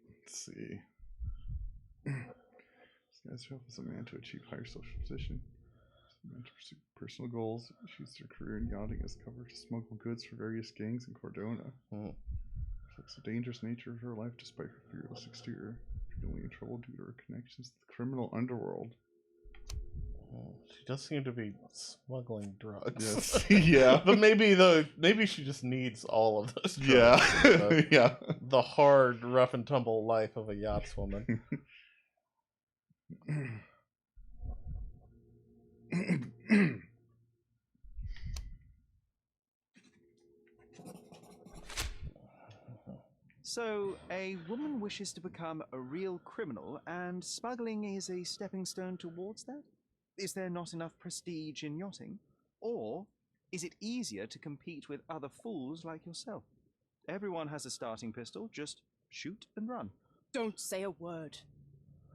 Let's see. This guy's help as a man to achieve higher social position. A man to pursue personal goals. Shoots their career in yachting as cover to smuggle goods for various gangs in Cordona. Reflects the dangerous nature of her life despite her fearless exterior. Feeling in trouble due to her connections to the criminal underworld. She does seem to be smuggling drugs. Yes. Yeah. But maybe she just needs all of those drugs. Yeah. Yeah. The hard, rough and tumble life of a yachtswoman. So, a woman wishes to become a real criminal, and smuggling is a stepping stone towards that? Is there not enough prestige in yachting? Or is it easier to compete with other fools like yourself? Everyone has a starting pistol, just shoot and run. Don't say a word.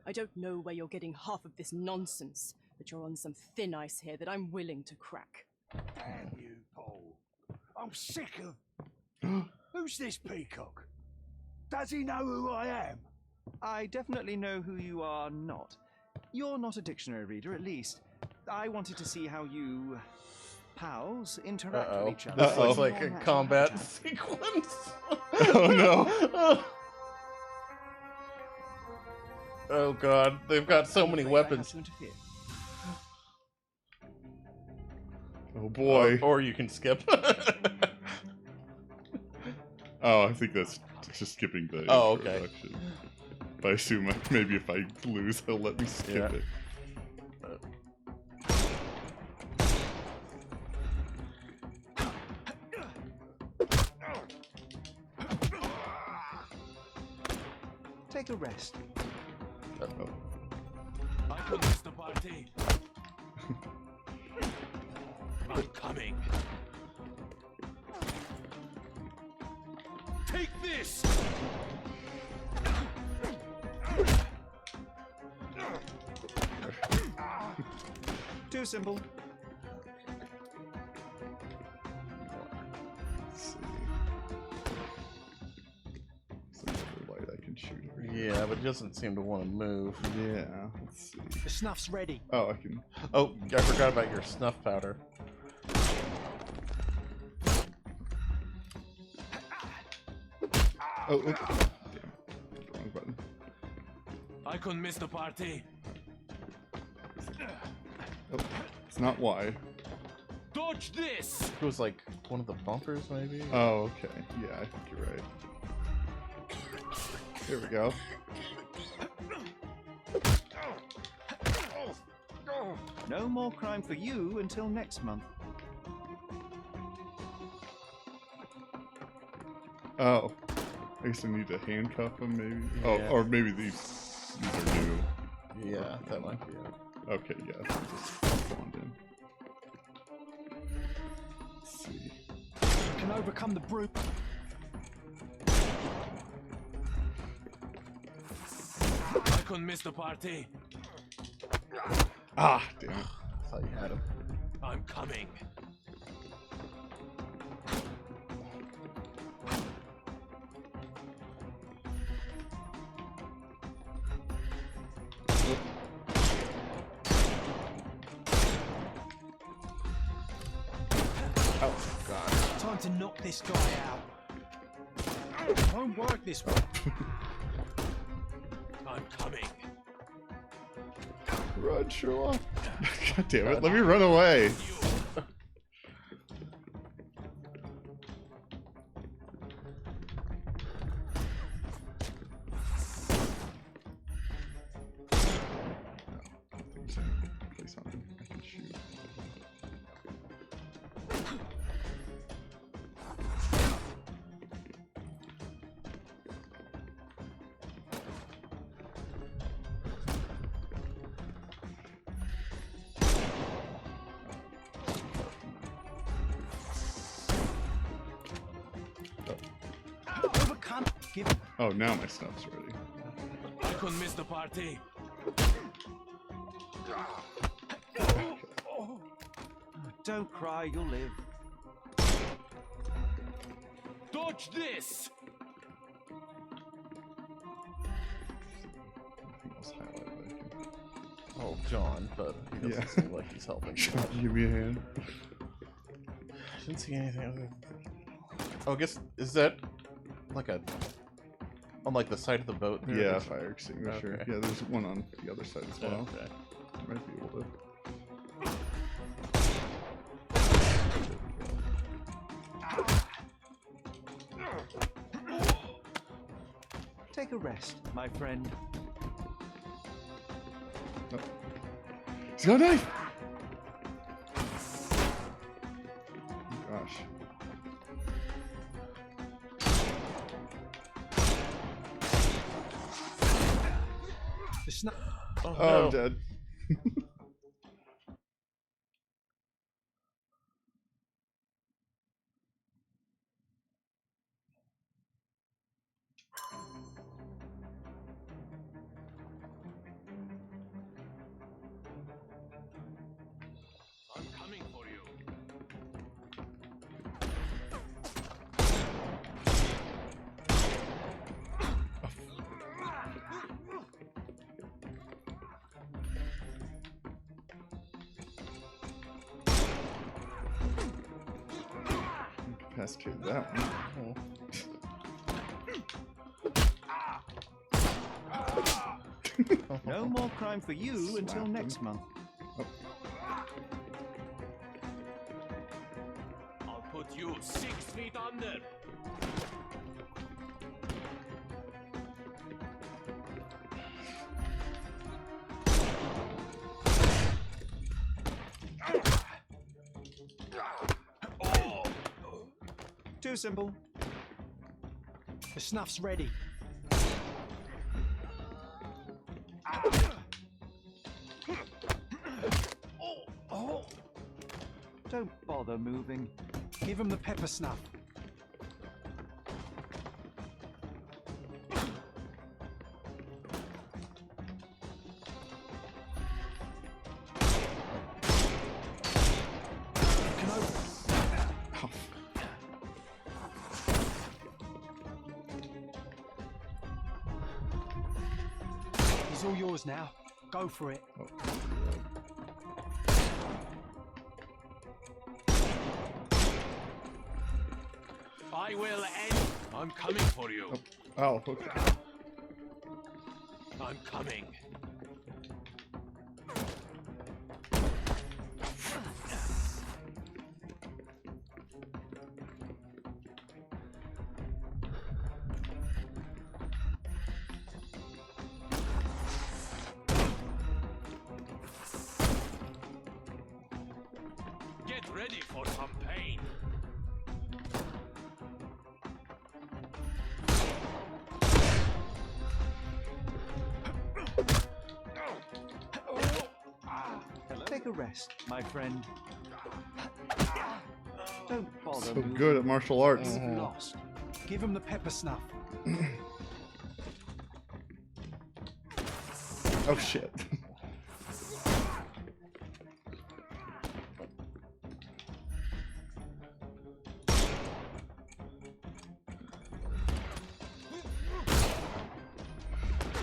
I don't know where you're getting half of this nonsense, but you're on some thin ice here that I'm willing to crack. Damn you, Paul. I'm sick of... Who's this peacock? Does he know who I am? I definitely know who you are not. You're not a dictionary reader, at least. I wanted to see how you... pals interact with each other. This looks like a combat sequence. Oh no. Oh god, they've got so many weapons. Oh boy. Or you can skip. Oh, I think that's just skipping the introduction. But I assume maybe if I lose, he'll let me skip it. Take a rest. Uh-oh. I could miss the party. I'm coming. Take this! Too simple. Let's see. Some other light I can shoot over here. Yeah, but it doesn't seem to want to move. Yeah, let's see. The snuff's ready. Oh, I can... Oh, I forgot about your snuff powder. Oh, damn. Wrong button. I couldn't miss the party. Oh, it's not Y. Dodge this! It was like one of the bumpers, maybe? Oh, okay. Yeah, I think you're right. Here we go. No more crime for you until next month. Oh. I guess I need to handcuff them, maybe? Yeah. Oh, or maybe these are new. Yeah, that might be it. Okay, yeah. Just spawned in. Let's see. Can overcome the brute. I couldn't miss the party. Ah, damn it. I thought you had him. I'm coming. Oh, God. Time to knock this guy out. Won't work this way. I'm coming. Run, Sherlock. God damn it, let me run away. Place on him. I can shoot. Overcome. Give him. Oh, now my stuff's ready. I couldn't miss the party. Don't cry, you'll live. Dodge this! Nothing else highlighted, I can... Oh, John, but he doesn't seem like he's helping. Give me a hand. I didn't see anything other. Oh, I guess, is that like a... on like the side of the boat there? Yeah, fire extinguisher. Okay. Yeah, there's one on the other side as well. Okay. Might be able to... Take a rest, my friend. Oh. He's got a knife! Oh, gosh. Oh, Oh, no. I'm dead. I'm coming for you. Incapacitate that one. No more crime for you until Slapped next him. month. I'll put you 6 feet under. Too simple. The snuff's ready. Don't bother moving. Give him the pepper snuff. Can I... He's all yours now. Go for it. I will end. I'm coming for you. Oh, okay. I'm coming. Get ready for some pain. Take a rest, my friend. Don't bother So moving. good at martial arts. You've lost. Give him the pepper snuff. Oh shit.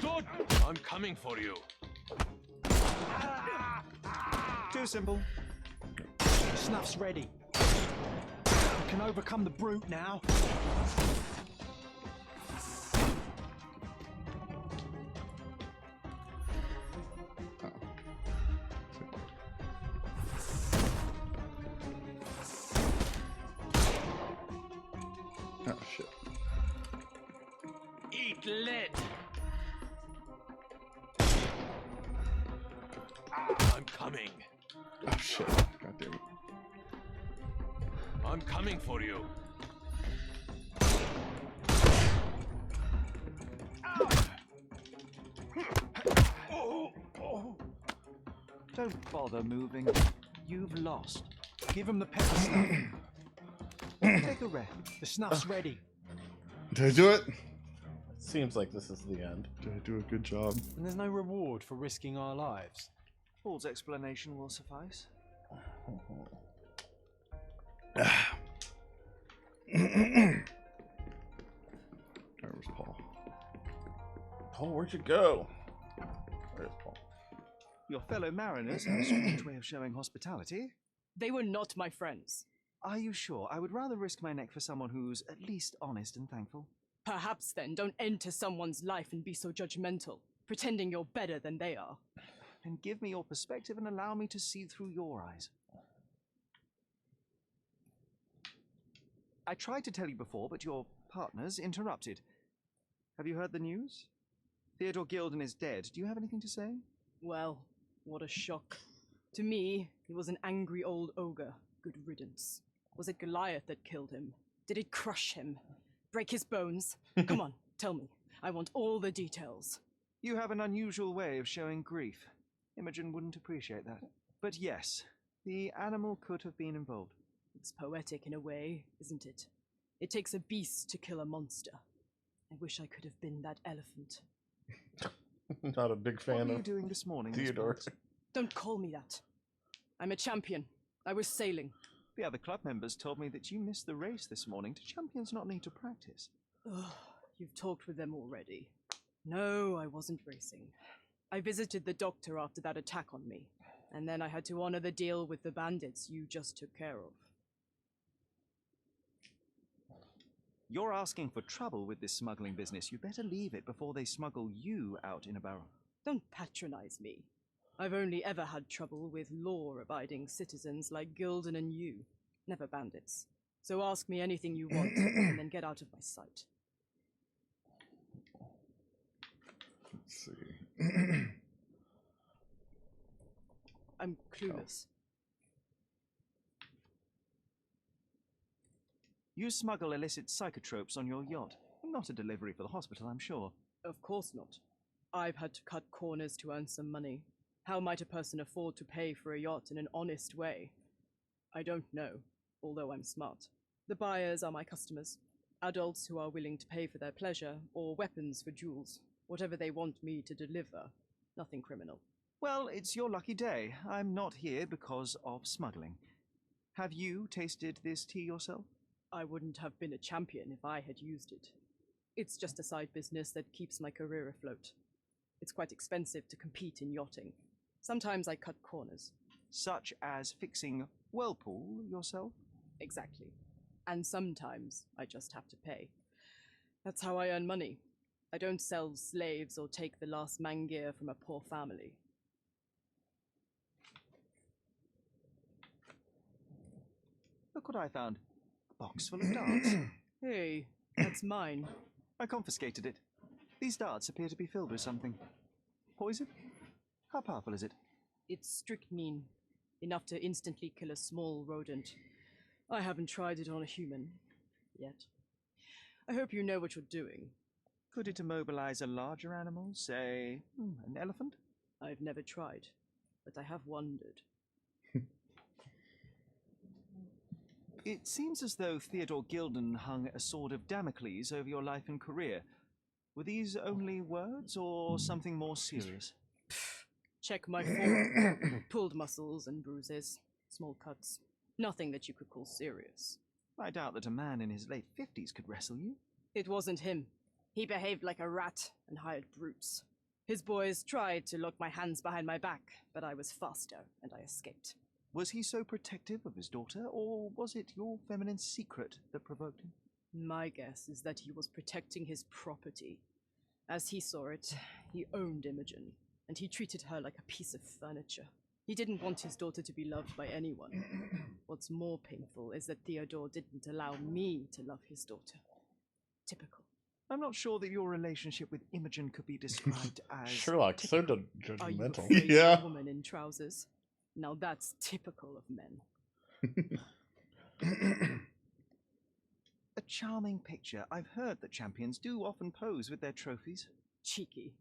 Don't. I'm coming for you. Too simple. The snuff's ready. You can overcome the brute now. Oh shit. Eat lead. I'm coming. Oh shit. God damn it. I'm coming for you. Don't bother moving. You've lost. Give him the pepper snuff. Take a rest. The snuff's ready. Did I do it? Seems like this is the end. Did I do a good job? And there's no reward for risking our lives. Paul's explanation will suffice. Where was Paul? Paul, where'd you go? Where's Paul? Your fellow mariners have a strange way of showing hospitality. They were not my friends. Are you sure? I would rather risk my neck for someone who's at least honest and thankful. Perhaps then don't enter someone's life and be so judgmental, pretending you're better than they are. Then give me your perspective and allow me to see through your eyes. I tried to tell you before, but your partners interrupted. Have you heard the news? Theodore Gilden is dead. Do you have anything to say? Well, what a shock. To me, he was an angry old ogre. Good riddance. Was it Goliath that killed him? Did it crush him? Break his bones? Come on, tell me. I want all the details. You have an unusual way of showing grief. Imogen wouldn't appreciate that. But yes, the animal could have been involved. It's poetic in a way, isn't it? It takes a beast to kill a monster. I wish I could have been that elephant. Not a big fan What were you of doing this morning, Miss Theodore. Brooks? Don't call me that. I'm a champion. I was sailing. The other club members told me that you missed the race this morning. Do champions not need to practice? Ugh, you've talked with them already. No, I wasn't racing. I visited the doctor after that attack on me, and then I had to honor the deal with the bandits you just took care of. You're asking for trouble with this smuggling business. You better leave it before they smuggle you out in a barrel. Don't patronize me. I've only ever had trouble with law-abiding citizens like Gilden and you, never bandits. So ask me anything you want, and then get out of my sight. Let's see. I'm clueless. You smuggle illicit psychotropes on your yacht. Not a delivery for the hospital, I'm sure. Of course not. I've had to cut corners to earn some money. How might a person afford to pay for a yacht in an honest way? I don't know, although I'm smart. The buyers are my customers. Adults who are willing to pay for their pleasure, or weapons for jewels. Whatever they want me to deliver. Nothing criminal. Well, it's your lucky day. I'm not here because of smuggling. Have you tasted this tea yourself? I wouldn't have been a champion if I had used it. It's just a side business that keeps my career afloat. It's quite expensive to compete in yachting. Sometimes I cut corners. Such as fixing whirlpool yourself? Exactly. And sometimes I just have to pay. That's how I earn money. I don't sell slaves or take the last mangear from a poor family. Look what I found. A box full of darts. Hey, that's mine. I confiscated it. These darts appear to be filled with something. Poison? How powerful is it? It's strychnine, enough to instantly kill a small rodent. I haven't tried it on a human, yet. I hope you know what you're doing. Could it immobilize a larger animal, say, an elephant? I've never tried, but I have wondered. It seems as though Theodore Gilden hung a sword of Damocles over your life and career. Were these only words, or something more serious? Check my form. Pulled muscles and bruises, small cuts. Nothing that you could call serious. I doubt that a man in his late 50s could wrestle you. It wasn't him. He behaved like a rat and hired brutes. His boys tried to lock my hands behind my back, but I was faster and I escaped. Was he so protective of his daughter, or was it your feminine secret that provoked him? My guess is that he was protecting his property. As he saw it, he owned Imogen, and he treated her like a piece of furniture. He didn't want his daughter to be loved by anyone. What's more painful is that Theodore didn't allow me to love his daughter. Typical. I'm not sure that your relationship with Imogen could be described as Sherlock, so typical. Are you judgmental. afraid Yeah. of a woman in trousers? Now that's typical of men. A charming picture. I've heard that champions do often pose with their trophies. Cheeky.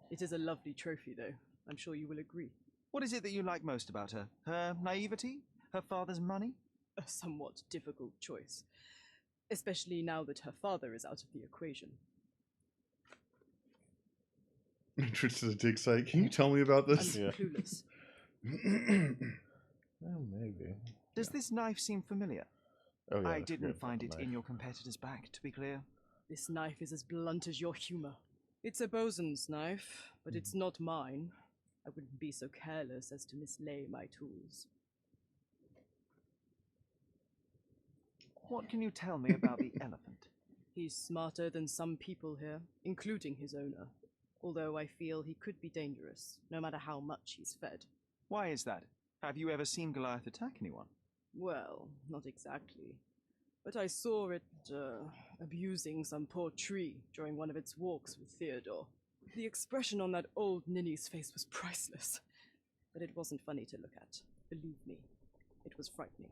It is a lovely trophy, though. I'm sure you will agree. What is it that you like most about her? Her naivety? Her father's money? A somewhat difficult choice. Especially now that her father is out of the equation. Entrance to the dig site. Can you tell me about I'm this? Yeah. clueless. Well, maybe. Does this knife seem familiar? Oh, yeah, I forgot didn't about find the it knife. in your competitor's back, to be clear. This knife is as blunt as your humor. It's a bosun's knife, but it's not mine. I wouldn't be so careless as to mislay my tools. What can you tell me about the elephant? He's smarter than some people here, including his owner. Although I feel he could be dangerous, no matter how much he's fed. Why is that? Have you ever seen Goliath attack anyone? Well, not exactly. But I saw it, abusing some poor tree during one of its walks with Theodore. The expression on that old ninny's face was priceless. But it wasn't funny to look at. Believe me, it was frightening.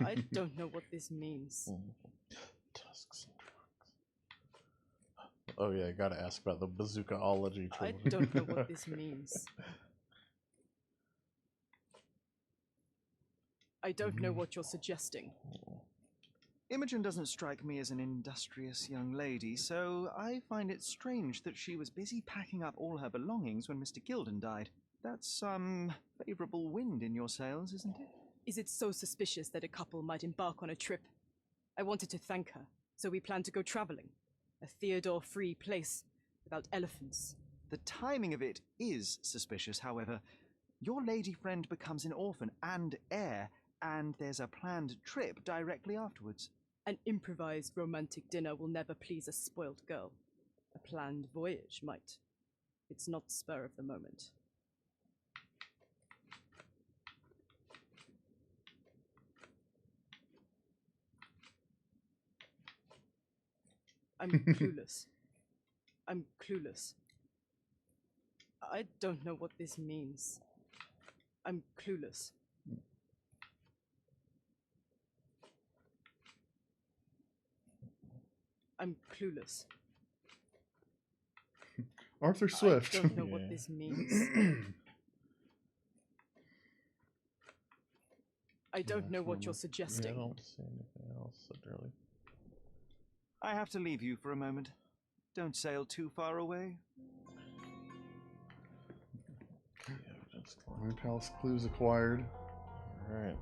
I don't know what this means. Tusks and drugs. Oh yeah, I gotta ask about the bazookaology I trilogy. don't know what this means. I don't know what you're suggesting. Imogen doesn't strike me as an industrious young lady, so I find it strange that she was busy packing up all her belongings when Mr. Gilden died. That's some favorable wind in your sails, isn't it? Is it so suspicious that a couple might embark on a trip? I wanted to thank her, so we planned to go traveling. A Theodore-free place without elephants. The timing of it is suspicious, however. Your lady friend becomes an orphan and heir, and there's a planned trip directly afterwards. An improvised romantic dinner will never please a spoilt girl. A planned voyage might. It's not spur of the moment. I'm clueless. I'm clueless. I don't know what this means. I'm clueless. I'm clueless. Arthur Swift. I don't know what this means. I don't know what you're suggesting. I don't see anything else so really. I have to leave you for a moment. Don't sail too far away. My palace clues acquired. Alright.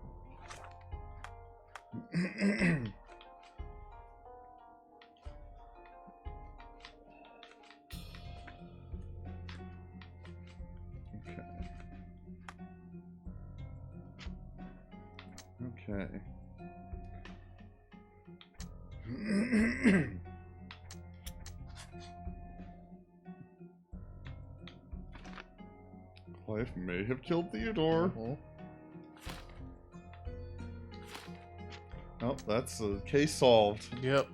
Okay. Clive may have killed Theodore. Oh, that's a case solved. Yep.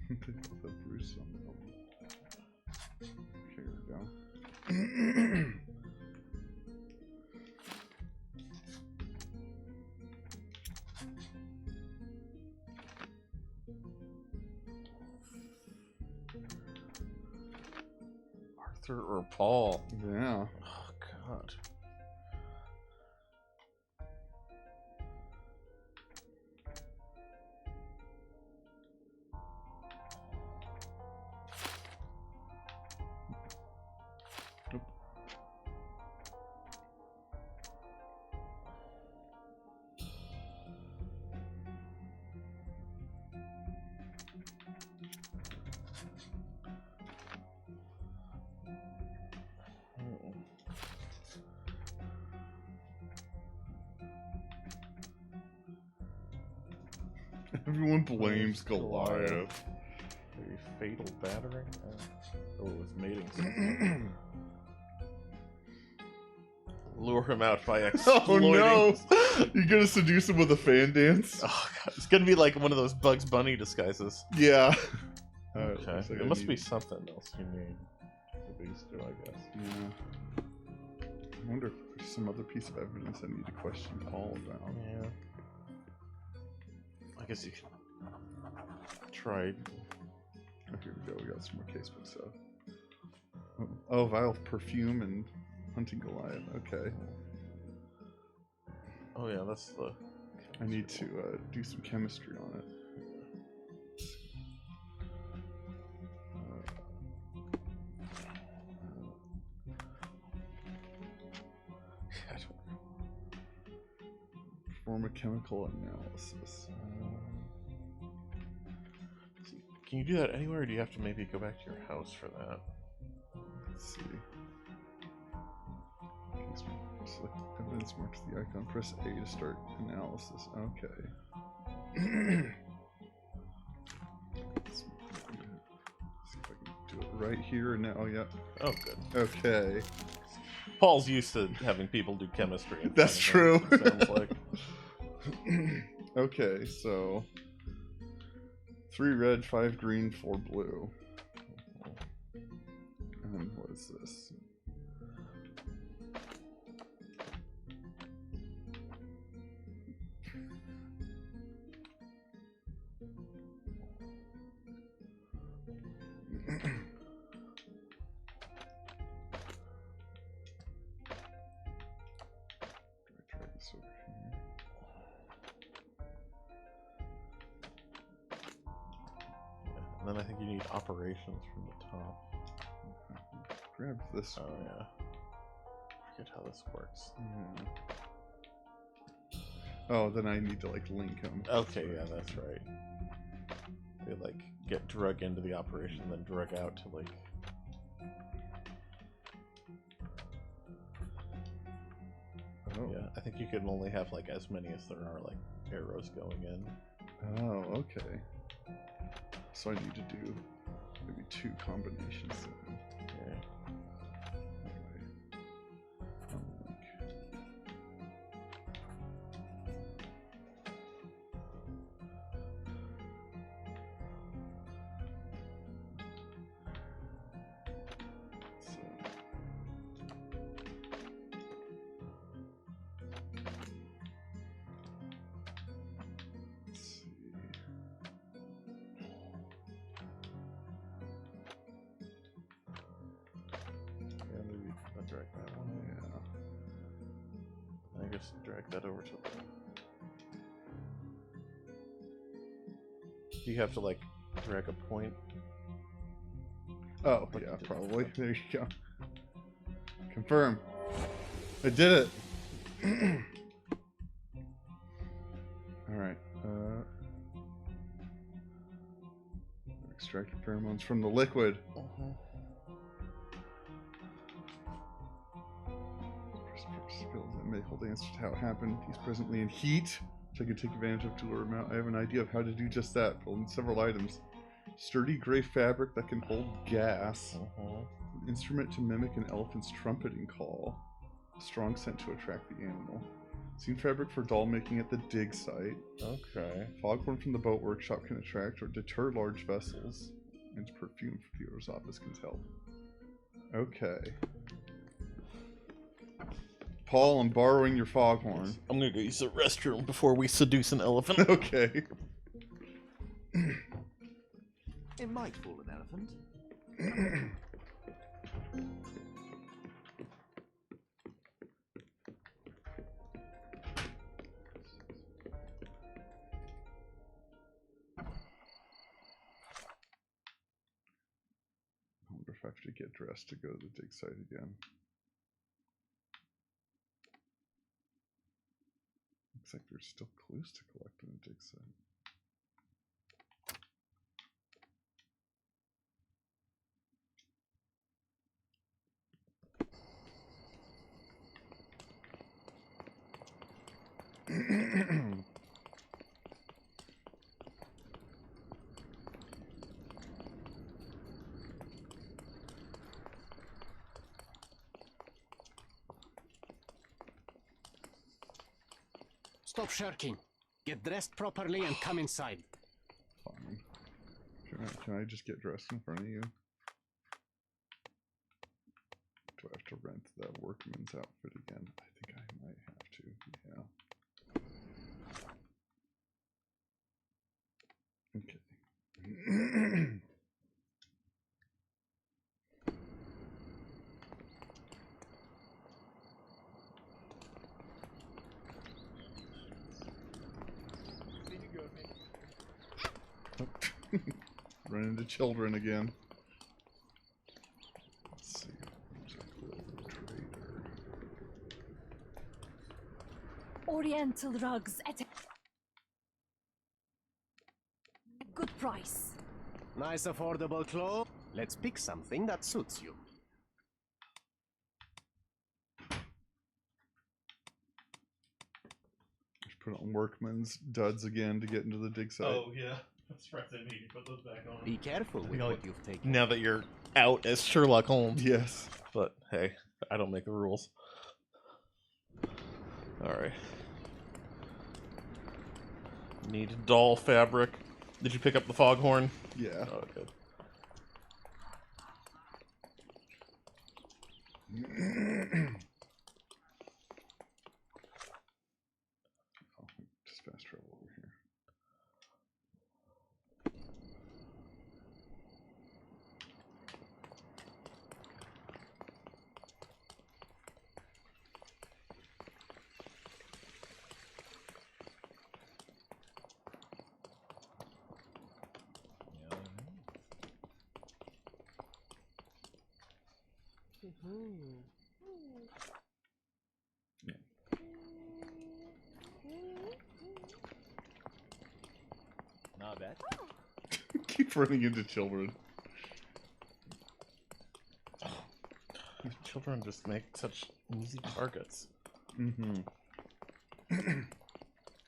The Bruce on the Here we go. Arthur or Paul? Yeah. Oh God. Everyone blames Goliath. A fatal battering? Oh, it was mating season. Lure him out by Oh exploiting. no! You're gonna seduce him with a fan dance? Oh God, it's gonna be like one of those Bugs Bunny disguises. Yeah. Okay, Looks like it I must need- be something else you need. the beast do, I guess. Yeah. I wonder if there's some other piece of evidence I need to question Paul about. Yeah. I guess you can try. Oh, here we go. We got some more casebook stuff. Oh, vial of perfume and hunting Goliath. Okay. Oh yeah, that's the. I need to do some chemistry on it. Perform a chemical analysis. Can you do that anywhere, or do you have to maybe go back to your house for that? Let's see. Select evidence, mark the icon, press A to start analysis. Okay. Let's see if I can do it right here and now. Yep. Oh, good. Okay. Paul's used to having people do chemistry. That's true. It sounds like. Okay, so 3 red, 5 green, 4 blue. And what is this? And then I think you need operations from the top. Grab this one. Oh, yeah. I forget how this works. Yeah. Oh, then I need to, like, link them. Okay, yeah, that's right. They, like, get drug into the operation, then drug out to, like... Oh. Yeah, I think you can only have, like, as many as there are, like, arrows going in. Oh, okay. So I need to do maybe 2 combinations then. Yeah. Drag that one. Yeah. I guess drag that over to the... Do you have to, like, drag a point? Oh, yeah, probably. There you go. Confirm. I did it! Alright, extract pheromones from the liquid. Skills that may hold answers to how it happened. He's presently in heat, which I can take advantage of to lure him out. I have an idea of how to do just that. I'll need several items. Sturdy gray fabric that can hold gas. An instrument to mimic an elephant's trumpeting call. A strong scent to attract the animal. Seen fabric for doll making at the dig site. Okay. Foghorn from the boat workshop can attract or deter large vessels. And perfume from the owner's office can help. Okay. Paul, I'm borrowing your foghorn. I'm gonna go use the restroom before we seduce an elephant. Okay. It might fool an elephant. I wonder if I have to get dressed to go to the dig site again. Looks like there's still clues to collect in the dig site. Stop shirking. Get dressed properly and come inside. Fine. Can I just get dressed in front of you? Do I have to rent the workman's outfit again? I think I might have to, yeah. Okay. Run into children again. Let's see. There's a clover trader. Oriental rugs at a good price. Nice affordable clothes. Let's pick something that suits you. Just put on workman's duds again to get into the dig site. Oh yeah, that's right. I need to put those back on. Be careful with what you've taken. Now that you're out as Sherlock Holmes. Yes. But hey, I don't make the rules. Alright. Need doll fabric. Did you pick up the foghorn? Yeah. Oh, good. Just fast travel over here. Not bad. Keep running into children. Children just make such easy targets. Mm-hmm.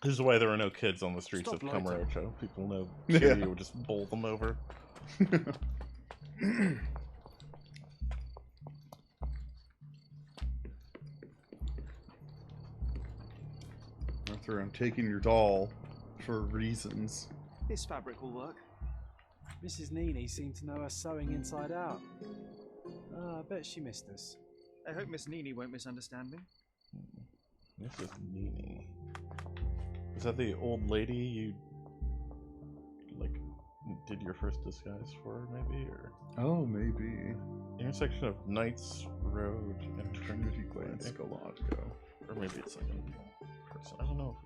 This is why there are no kids on the streets of Camarocho. People know Kitty would just bowl them over. Arthur, I'm taking your doll for reasons. This fabric will work. Mrs. Nini seemed to know her sewing inside out. I bet she missed us. I hope Miss Nini won't misunderstand me. Mrs. Nini. Is that the old lady you, like, did your first disguise for, maybe? Or Oh, maybe. intersection of Knights Road and Trinity Way and Scalatico. Or maybe it's like a person. I don't know.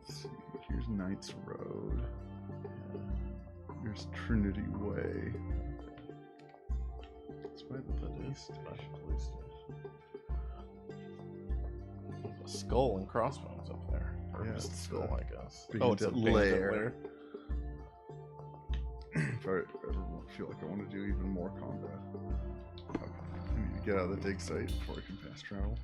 Let's see. Here's Knights Road. Here's Trinity Way. It's by the police station. A skull and crossbones up there. Or Yeah, just a it's skull, the I guess. Oh, it's a bandit bandit lair. lair. If I ever feel like I want to do even more combat. Okay. I need to get out of the dig site before I can fast travel.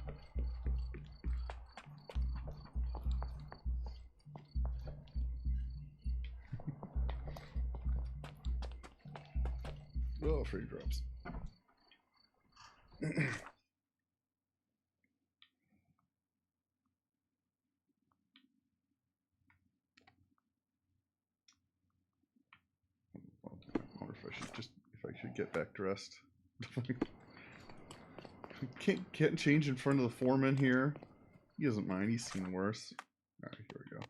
Oh, free drops. Well, I wonder if I should get back dressed. Can't change in front of the foreman here. He doesn't mind. He's seen worse. All right, here we go.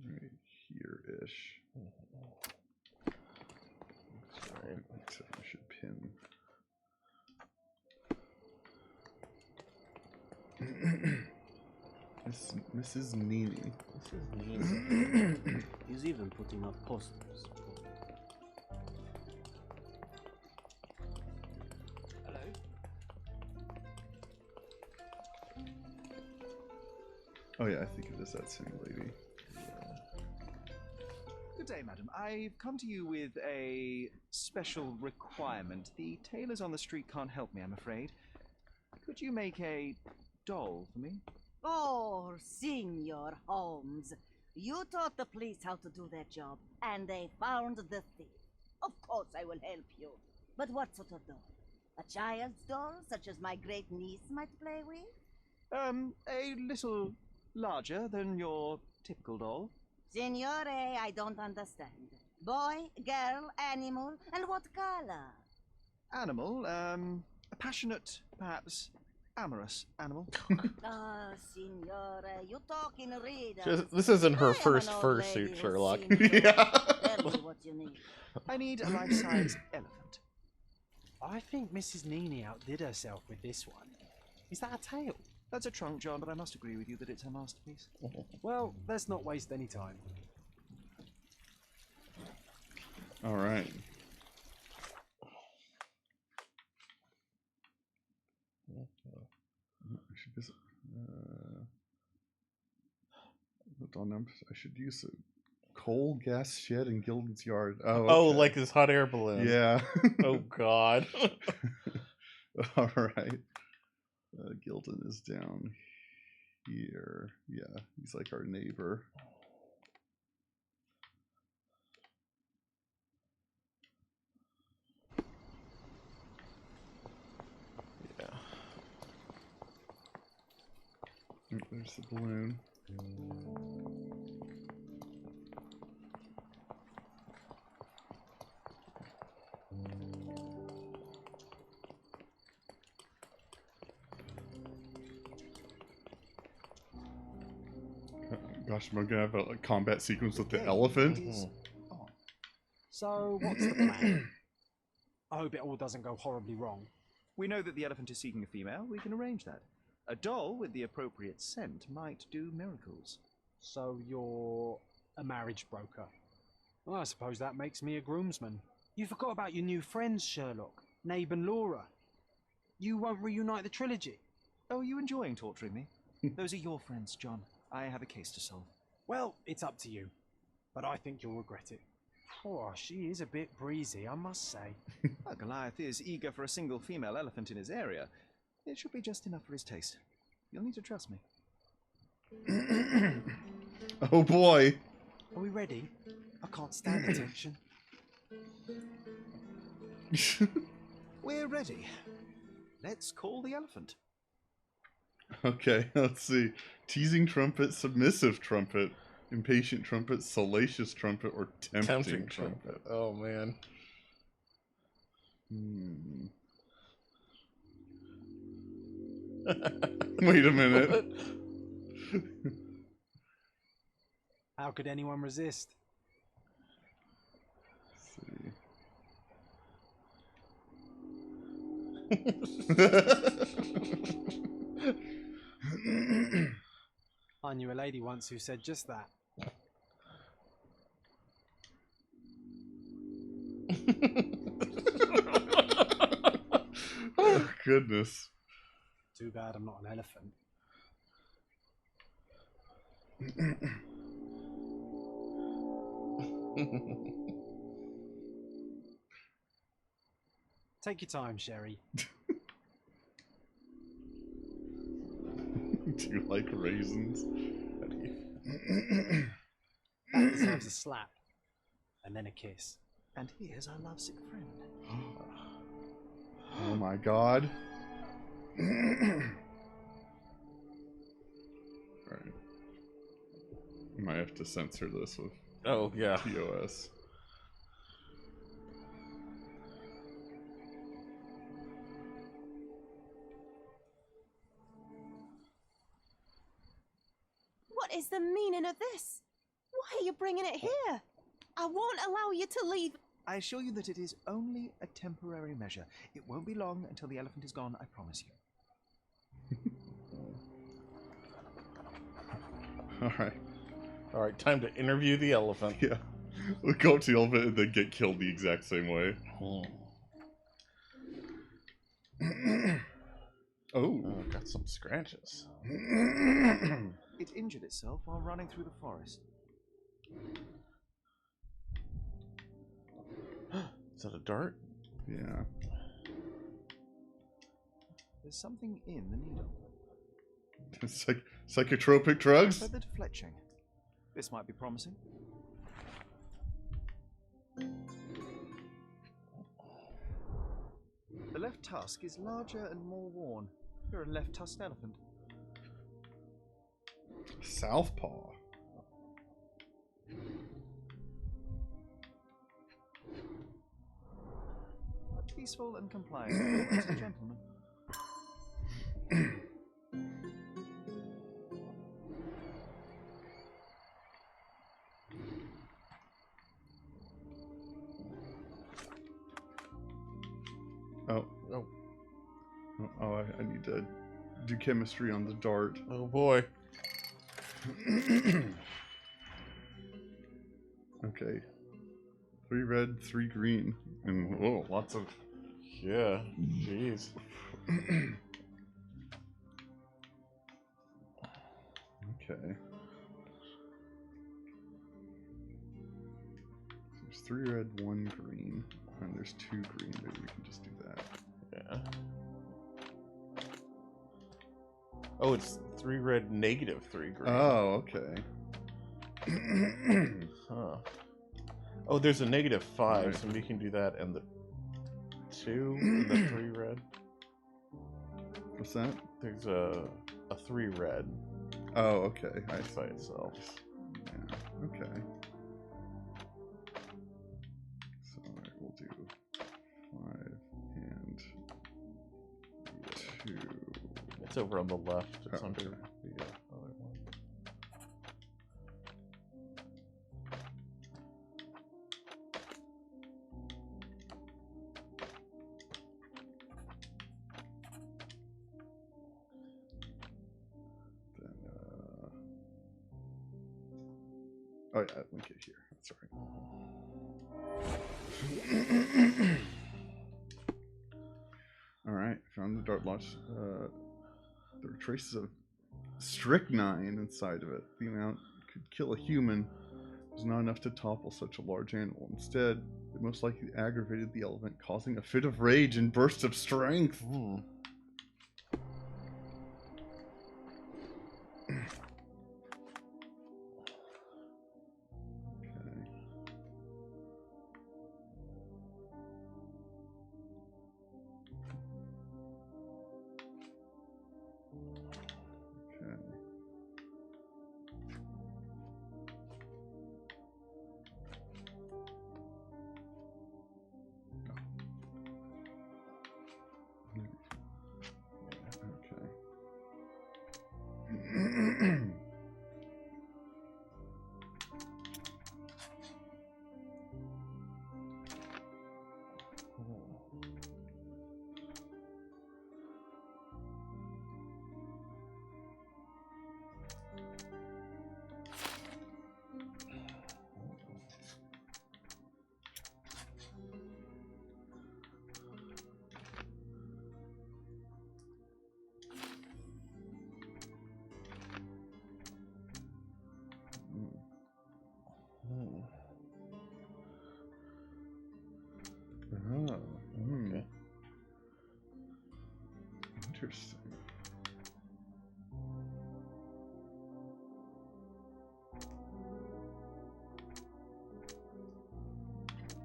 Right here-ish. That's right. Except I should pin. Mrs. Nini. Mrs. Nini. He's even putting up posters. Hello? Oh yeah, I think it is that same lady. Good day, madam. I've come to you with a special requirement. The tailors on the street can't help me, I'm afraid. Could you make a doll for me? Oh, Senor Holmes. You taught the police how to do their job, and they found the thief. Of course I will help you. But what sort of doll? A child's doll, such as my great niece might play with? A little larger than your typical doll. Signore, I don't understand. Boy, girl, animal, and what color? Animal, a passionate, perhaps amorous animal. Signore, you talk in riddles. This isn't her I am first an old fursuit, lady Sherlock. who's seen it all. Yeah. Tell me what you need. I need a life-size elephant. I think Mrs. Nini outdid herself with this one. Is that a tail? That's a trunk, John, but I must agree with you that it's her masterpiece. Well, let's not waste any time. All right. I should visit. I should use a coal gas shed in Gilden's yard. Oh, okay. Oh, like his hot air balloon. Yeah. Oh God. All right. Gilden is down here. Yeah, he's like our neighbor. Yeah. There's the balloon. Gosh, am I gonna have a combat sequence with the elephant? So, what's the plan? I hope it all doesn't go horribly wrong. We know that the elephant is seeking a female. We can arrange that. A doll with the appropriate scent might do miracles. So you're a marriage broker. Well, I suppose that makes me a groomsman. You forgot about your new friends, Sherlock, Nabe and Laura. You won't reunite the trilogy. Oh, are you enjoying torturing me? Those are your friends, John. I have a case to solve. Well, it's up to you. But I think you'll regret it. Oh, she is a bit breezy, I must say. Well, Goliath is eager for a single female elephant in his area. It should be just enough for his taste. You'll need to trust me. Oh boy. Are we ready? I can't stand attention. We're ready. Let's call the elephant. Okay, let's see. Teasing trumpet, submissive trumpet, impatient trumpet, salacious trumpet, or tempting trumpet. Oh man. Wait a minute. How could anyone resist? I knew a lady once who said just that. Oh, goodness. Too bad I'm not an elephant. Take your time, Sherry. Do you like raisins? That deserves a slap. And then a kiss. And here's our lovesick friend. Oh my god. Alright. I might have to censor this with TOS. What is the meaning of this? Why are you bringing it here? I won't allow you to leave. I assure you that it is only a temporary measure. It won't be long until the elephant is gone, I promise you. Alright, time to interview the elephant. Yeah. We'll go up to the elephant and then get killed the exact same way. Oh, got some scratches. It injured itself while running through the forest. Is that a dart? Yeah. There's something in the needle. Psychotropic drugs? Feathered fletching. This might be promising. The left tusk is larger and more worn. You're a left-tusked elephant. Southpaw. Peaceful and compliant. Almost a gentleman. I need to do chemistry on the dart. Oh boy. Okay. 3 red, 3 green. And whoa, lots of... Yeah, jeez. Okay. There's 3 red, 1 green. And there's 2 green. Maybe we can just do that. Yeah. Oh, it's 3 red, negative 3 green. Oh, okay. Huh. Oh, there's a -5, right. so we can do that and the 2 and the 3 red. What's that? There's a 3 red. Oh, okay. By itself. Yeah. Okay. So we'll do 5 and 2. It's over on the left. It's under okay. the other one. Then, oh yeah, link it here. That's right. All right, found the dart launch. There are traces of strychnine inside of it. The amount could kill a human was not enough to topple such a large animal. Instead, it most likely aggravated the elephant, causing a fit of rage and bursts of strength. Oh, okay. Interesting.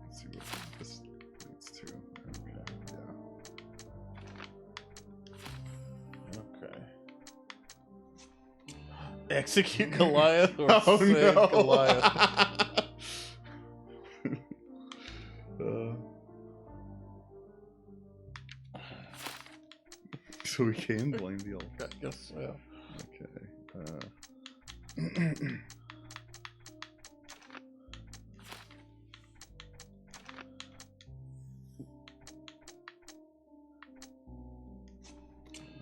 Let's see what this leads to. Okay, yeah. Execute Goliath or Oh, save no. Goliath. So we can blame the elephant. I guess so. Okay.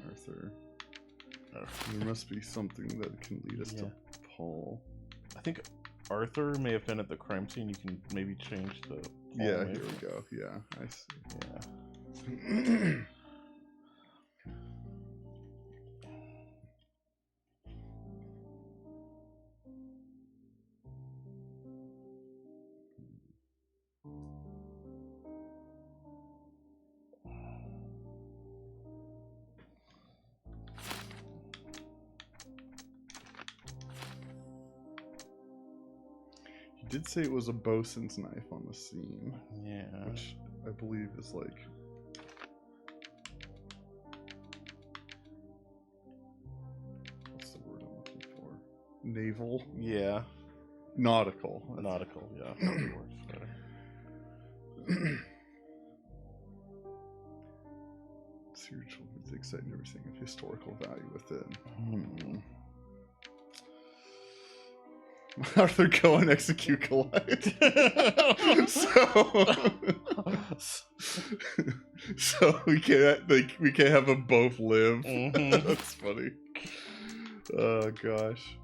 Arthur. There must be something that can lead us to Paul. I think Arthur may have been at the crime scene. You can maybe change the. Yeah, here we go. Yeah, I see. Yeah. did say it was a bosun's knife on the scene. Yeah. Which I believe is like... What's the word I'm looking for? Naval? Yeah. Nautical. Nautical, yeah. Probably works better. Spiritual with insight and everything of historical value within. Arthur, go and execute Goliath. so we can't have them both live. That's funny. Oh gosh.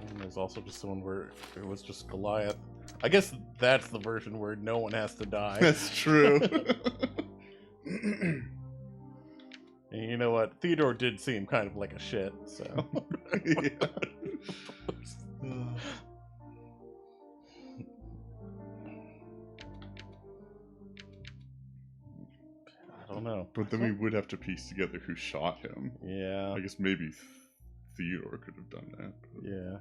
And there's also just one where it was just Goliath. I guess that's the version where no one has to die. That's true. And you know what? Theodore did seem kind of like a shit, so. Yeah. I don't know. But then we would have to piece together who shot him. Yeah. I guess maybe Theodore could have done that. But... Yeah.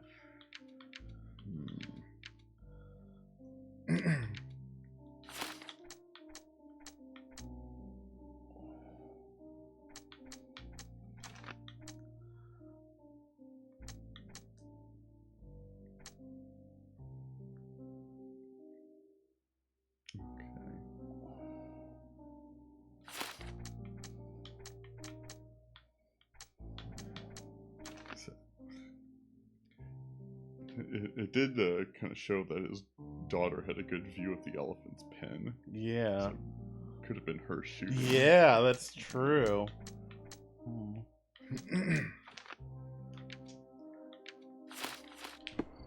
It did kind of show that his daughter had a good view of the elephant's pen. Yeah. So could have been her shooting. Yeah, that's true. I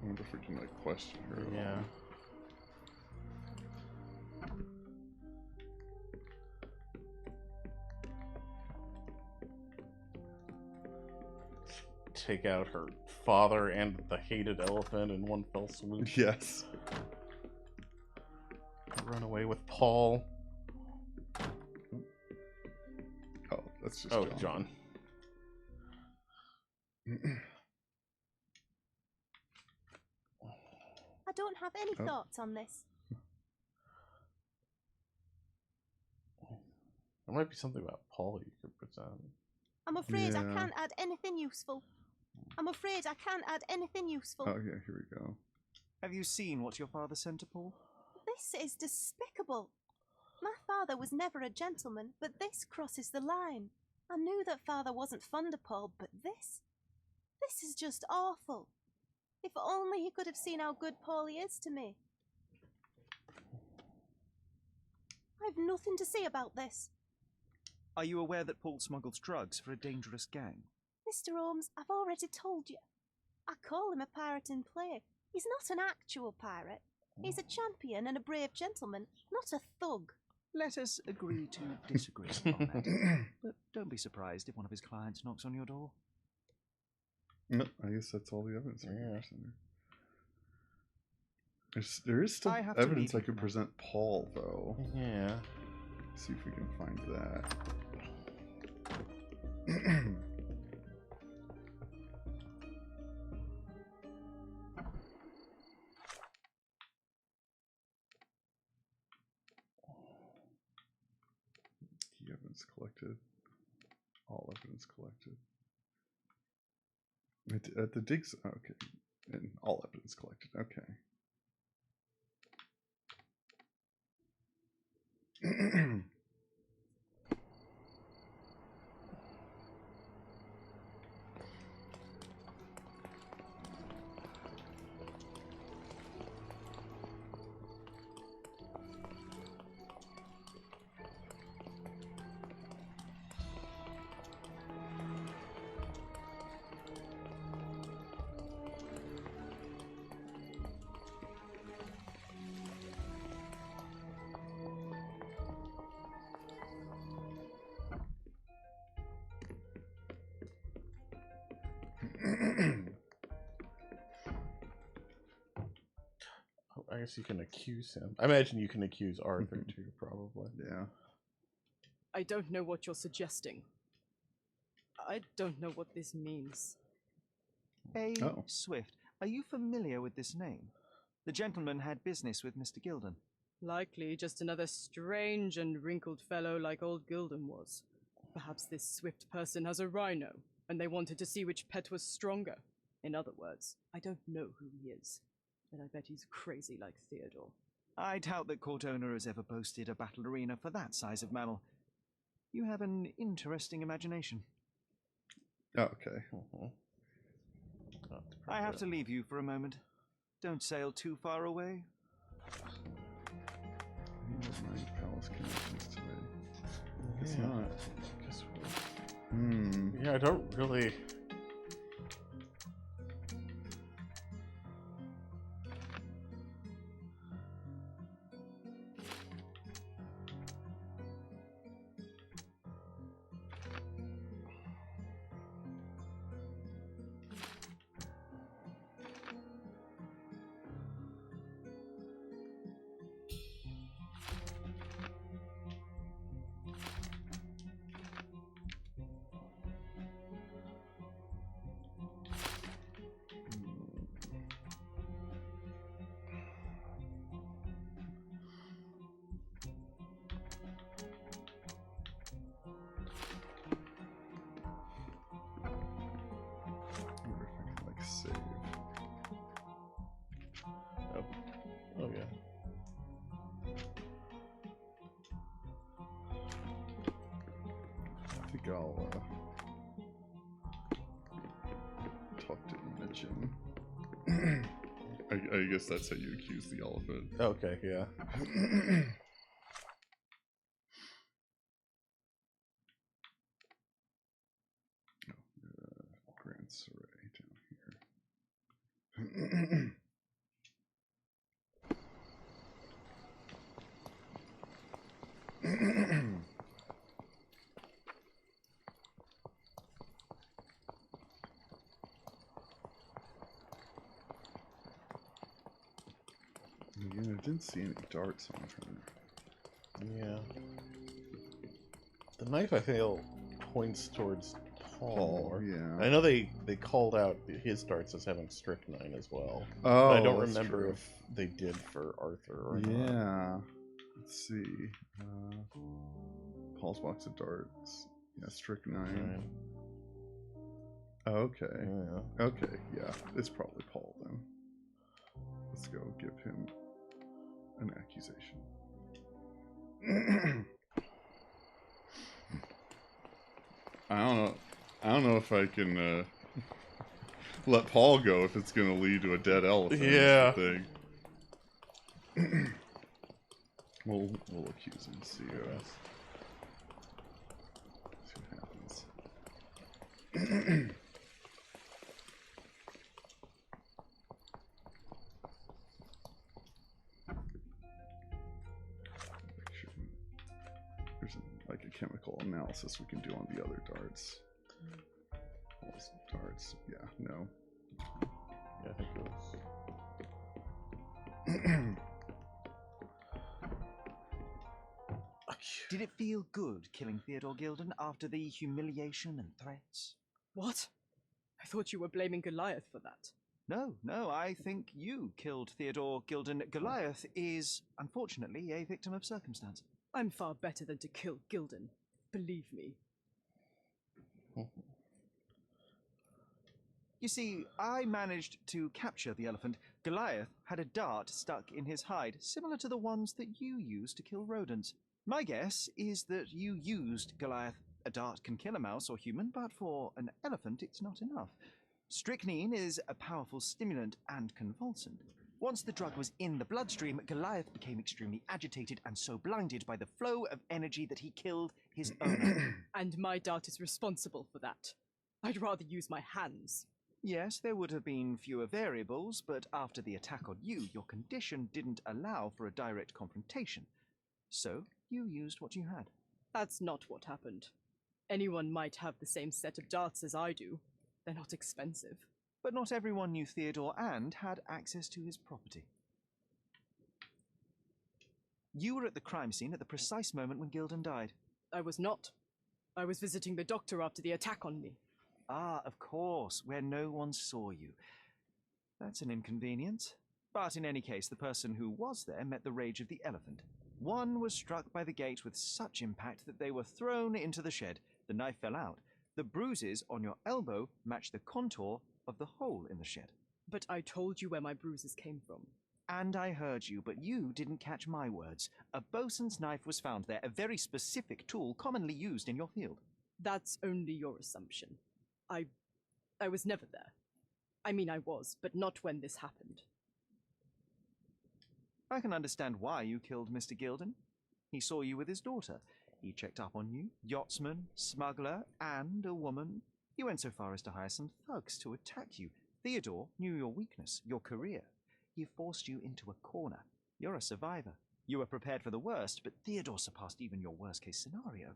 wonder if we can like question her. Yeah. Take out her father and the hated elephant in one fell swoop. Yes. Run away with Paul. Oh, that's just John. I don't have any thoughts on this. There might be something about Paul you could present. I'm afraid I can't add anything useful. I'm afraid I can't add anything useful. Oh yeah, here we go. Have you seen what your father sent to Paul? This is despicable. My father was never a gentleman, but this crosses the line. I knew that father wasn't fond of Paul, but this is just awful. If only he could have seen how good Paulie is to me. I've nothing to say about this. Are you aware that Paul smuggles drugs for a dangerous gang? Mr. Holmes, I've already told you. I call him a pirate in play. He's not an actual pirate. He's a champion and a brave gentleman, not a thug. Let us agree to disagree on that. But don't be surprised if one of his clients knocks on your door. No, I guess that's all the evidence. There is still evidence I could present Paul, though. Yeah. See if we can find that. Key evidence collected. All evidence collected. At the digs. Okay. And all evidence collected. Okay. I guess you can accuse him. I imagine you can accuse Arthur too, probably. Yeah. I don't know what you're suggesting. I don't know what this means. Hey, Swift, are you familiar with this name? The gentleman had business with Mr. Gilden. Likely just another strange and wrinkled fellow like old Gilden was. Perhaps this Swift person has a rhino, and they wanted to see which pet was stronger. In other words, I don't know who he is, and I bet he's crazy like Theodore. I doubt that court owner has ever boasted a battle arena for that size of mammal. You have an interesting imagination. Okay. I have to leave you for a moment. Don't sail too far away. Night Palace connections today. Guess Yeah. not. Guess Hmm. Yeah, I don't really. I wonder if I can like save. Oh yeah. I think I'll talk to Imogen. I guess that's how you accuse the elephant. Okay, yeah. Grand Saray down here. Again, I didn't see any darts on her. Yeah. The knife, I feel, points towards Paul. Yeah. I know they called out his darts as having strychnine as well. Oh, but I don't that's remember true. if they did for Arthur or not. Yeah. Let's see. Paul's box of darts. Yeah, strychnine. Oh, okay. Yeah. Okay, yeah. It's probably Paul then. Let's go give him an accusation. I don't know if I can let Paul go if it's going to lead to a dead elephant. Yeah. Thing. we'll accuse him. See what happens. There's like a chemical analysis we can do on the other darts. Paul's darts. Yeah, no. Yeah, I think it was. Did it feel good killing Theodore Gilden after the humiliation and threats? What? I thought you were blaming Goliath for that. No, I think you killed Theodore Gilden. Goliath is, unfortunately, a victim of circumstance. I'm far better than to kill Gilden. Believe me. You see, I managed to capture the elephant. Goliath had a dart stuck in his hide, similar to the ones that you used to kill rodents. My guess is that you used Goliath. A dart can kill a mouse or human, but for an elephant it's not enough. Strychnine is a powerful stimulant and convulsant. Once the drug was in the bloodstream, Goliath became extremely agitated and so blinded by the flow of energy that he killed his owner. And my dart is responsible for that. I'd rather use my hands. Yes, there would have been fewer variables, but after the attack on you, your condition didn't allow for a direct confrontation. So, you used what you had. That's not what happened. Anyone might have the same set of darts as I do. They're not expensive. But not everyone knew Theodore and had access to his property. You were at the crime scene at the precise moment when Gilden died. I was not. I was visiting the doctor after the attack on me. Ah, of course, where no one saw you. That's an inconvenience. But in any case, the person who was there met the rage of the elephant. One was struck by the gate with such impact that they were thrown into the shed. The knife fell out. The bruises on your elbow match the contour of the hole in the shed. But I told you where my bruises came from. And I heard you, but you didn't catch my words. A bosun's knife was found there, a very specific tool commonly used in your field. That's only your assumption. I was never there. I mean, I was, but not when this happened. I can understand why you killed Mr. Gilden. He saw you with his daughter. He checked up on you, yachtsman, smuggler, and a woman. He went so far as to hire some thugs to attack you. Theodore knew your weakness, your career. He forced you into a corner. You're a survivor. You were prepared for the worst, but Theodore surpassed even your worst-case scenario.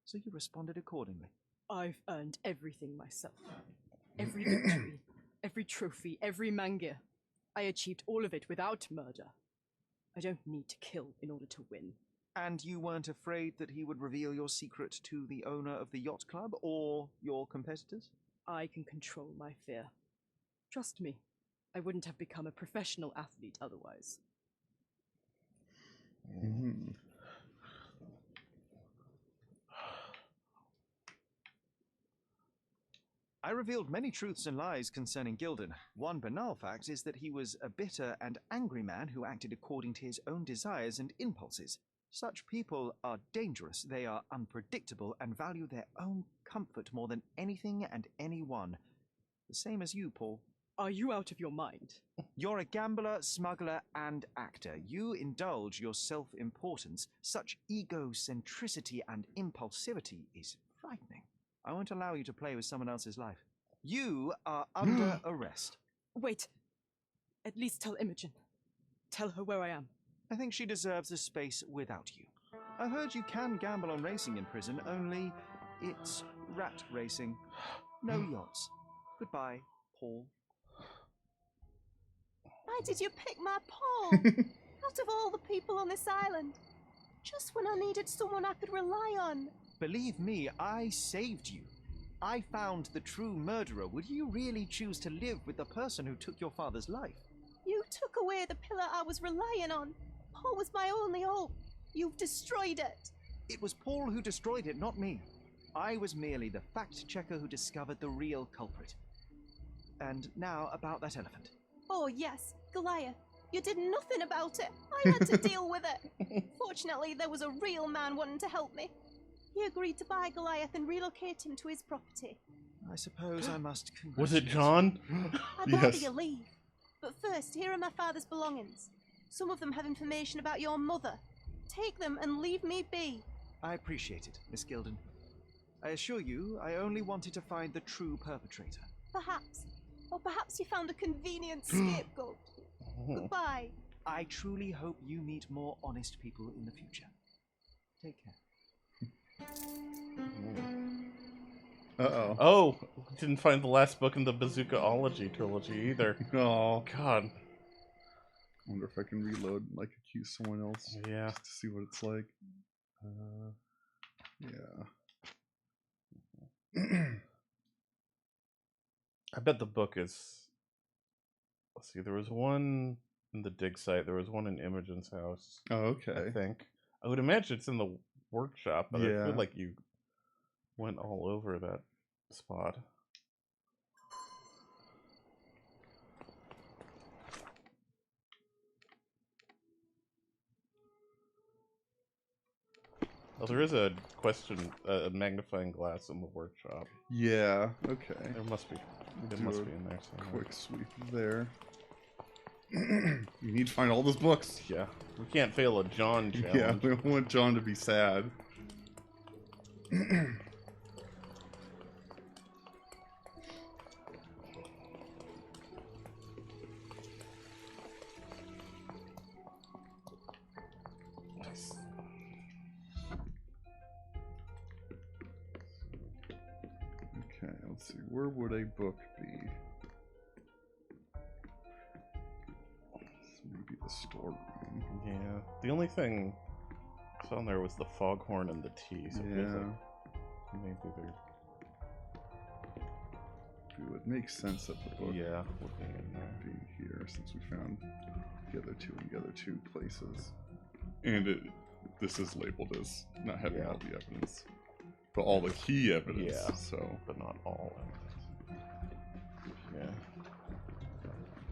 So you responded accordingly. I've earned everything myself. Every victory, every trophy, every mangir. I achieved all of it without murder. I don't need to kill in order to win. And you weren't afraid that he would reveal your secret to the owner of the yacht club or your competitors? I can control my fear. Trust me, I wouldn't have become a professional athlete otherwise. Mm-hmm. I revealed many truths and lies concerning Gilden. One banal fact is that he was a bitter and angry man who acted according to his own desires and impulses. Such people are dangerous, they are unpredictable, and value their own comfort more than anything and anyone. The same as you, Paul. Are you out of your mind? You're a gambler, smuggler, and actor. You indulge your self-importance. Such egocentricity and impulsivity is frightening. I won't allow you to play with someone else's life. You are under arrest. Wait. At least tell Imogen. Tell her where I am. I think she deserves a space without you. I heard you can gamble on racing in prison, only it's rat racing. No yachts. Goodbye, Paul. Why did you pick my Paul? Out of all the people on this island. Just when I needed someone I could rely on. Believe me, I saved you. I found the true murderer. Would you really choose to live with the person who took your father's life? You took away the pillar I was relying on. Paul was my only hope. You've destroyed it. It was Paul who destroyed it, not me. I was merely the fact-checker who discovered the real culprit. And now about that elephant. Oh yes, Goliath. You did nothing about it. I had to deal with it. Fortunately, there was a real man wanting to help me. He agreed to buy Goliath and relocate him to his property. I suppose I must congratulate. Was it John? I'd rather you leave. But first, here are my father's belongings. Some of them have information about your mother. Take them and leave me be. I appreciate it, Miss Gilden. I assure you, I only wanted to find the true perpetrator. Perhaps. Or perhaps you found a convenient scapegoat. Goodbye. I truly hope you meet more honest people in the future. Take care. Uh-oh. Oh, didn't find the last book in the Bazookaology trilogy either. Oh, God. I wonder if I can reload and, like, accuse someone else. Yeah. Just to see what it's like. Yeah. I bet the book is... Let's see, there was one in the dig site. There was one in Imogen's house. Oh, okay. I think. I would imagine it's in the workshop, but Yeah. I feel like you went all over that spot. Oh, there is a a magnifying glass in the workshop. Yeah, okay. There must be. It Do must a be in there somewhere. Quick sweep there. You need to find all those books. Yeah. We can't fail a John challenge. Yeah, we don't want John to be sad. Okay, let's see. Where would a book be? Maybe the storeroom. Yeah. The only thing I saw on there was the foghorn and the tea. So it feels like maybe they're. It would make sense that they're looking in there. Being here since we found the other two in the other two places. And this is labeled as not having all the evidence. But all the key evidence. Yeah. So. But not all evidence. Yeah.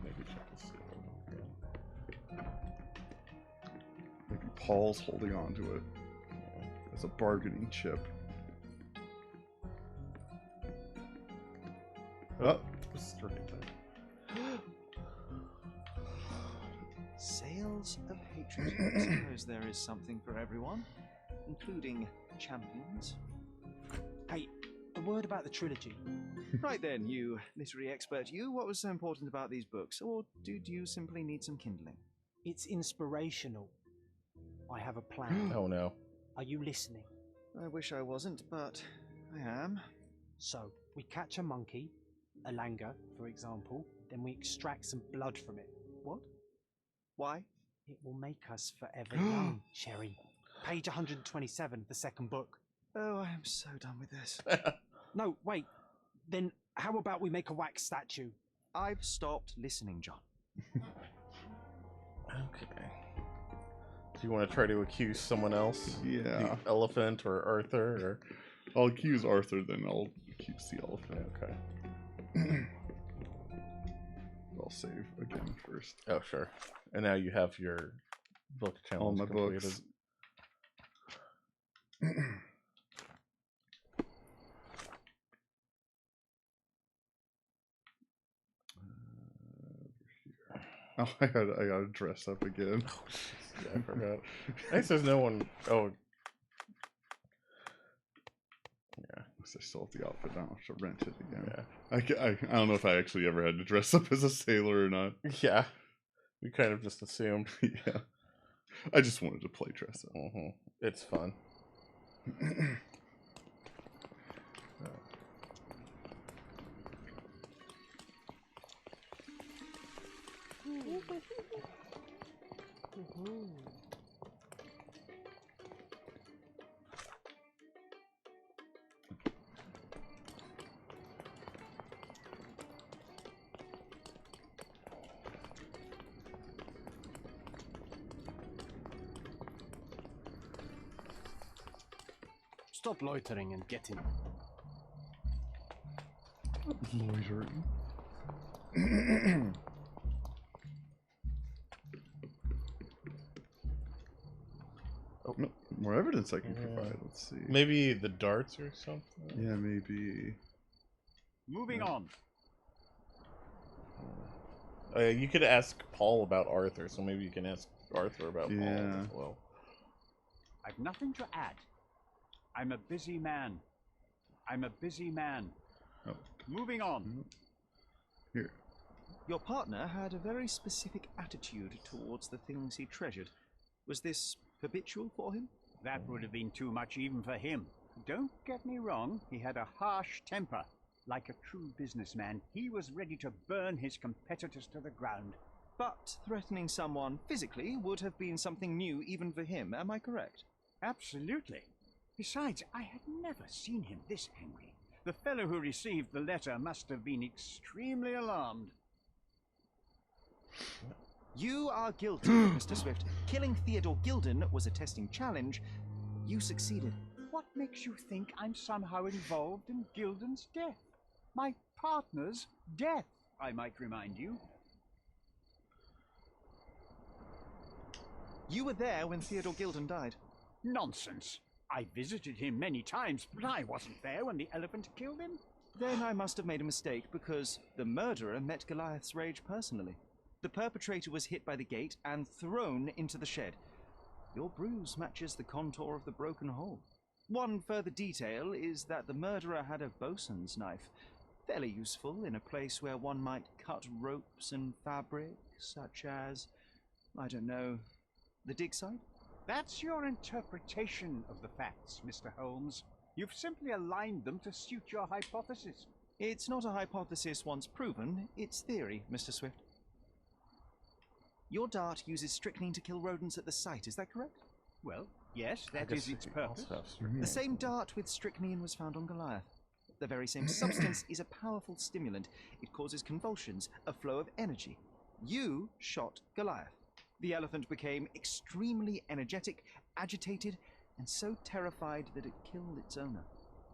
Maybe check this out. Maybe Paul's holding on to it as a bargaining chip. Oh, Sales of hatred. I suppose there is something for everyone, including champions. Hey, a word about the trilogy. Right then, you literary expert, what was so important about these books? Or did you simply need some kindling? It's inspirational. I have a plan. Oh no. Are you listening? I wish I wasn't, but I am. So, we catch a monkey, a langur, for example, then we extract some blood from it. What? Why? It will make us forever young, Sherry. Page 127, the second book. Oh, I am so done with this. No, wait. Then how about we make a wax statue? I've stopped listening, John. Okay. Do you want to try to accuse someone else? Yeah. The elephant or Arthur? Or... I'll accuse Arthur, then I'll accuse the elephant. Okay. I'll save again first. Oh, sure. And now you have your book challenge all my completed. Books. Oh, I gotta dress up again. Oh, yeah, I forgot. I guess there's no one. Oh, yeah. I still have the outfit. I don't have to rent it again. Yeah. I don't know if I actually ever had to dress up as a sailor or not. Yeah. We kind of just assumed. Yeah. I just wanted to play dress up. Mm-hmm. It's fun. Stop loitering and get in. Loitering. Oh, no, more evidence I can provide. Let's see. Maybe the darts or something? Yeah, maybe. Moving on. You could ask Paul about Arthur, so maybe you can ask Arthur about Paul as well. I've nothing to add. I'm a busy man. Oh. Moving on. Here. Your partner had a very specific attitude towards the things he treasured. Was this habitual for him? That would have been too much even for him. Don't get me wrong, he had a harsh temper. Like a true businessman, he was ready to burn his competitors to the ground. But threatening someone physically would have been something new even for him, am I correct? Absolutely. Besides, I had never seen him this angry. The fellow who received the letter must have been extremely alarmed. You are guilty, Mr. Swift. Killing Theodore Gilden was a testing challenge. You succeeded. What makes you think I'm somehow involved in Gilden's death? My partner's death, I might remind you. You were there when Theodore Gilden died. Nonsense. I visited him many times, but I wasn't there when the elephant killed him. Then I must have made a mistake, because the murderer met Goliath's rage personally. The perpetrator was hit by the gate and thrown into the shed. Your bruise matches the contour of the broken hole. One further detail is that the murderer had a bosun's knife, fairly useful in a place where one might cut ropes and fabric, such as, I don't know, the dig site? That's your interpretation of the facts, Mr. Holmes. You've simply aligned them to suit your hypothesis. It's not a hypothesis once proven, it's theory, Mr. Swift. Your dart uses strychnine to kill rodents at the site, is that correct? Well, yes, that is its purpose. The same dart with strychnine was found on Goliath. The very same substance is a powerful stimulant. It causes convulsions, a flow of energy. You shot Goliath. The elephant became extremely energetic, agitated, and so terrified that it killed its owner.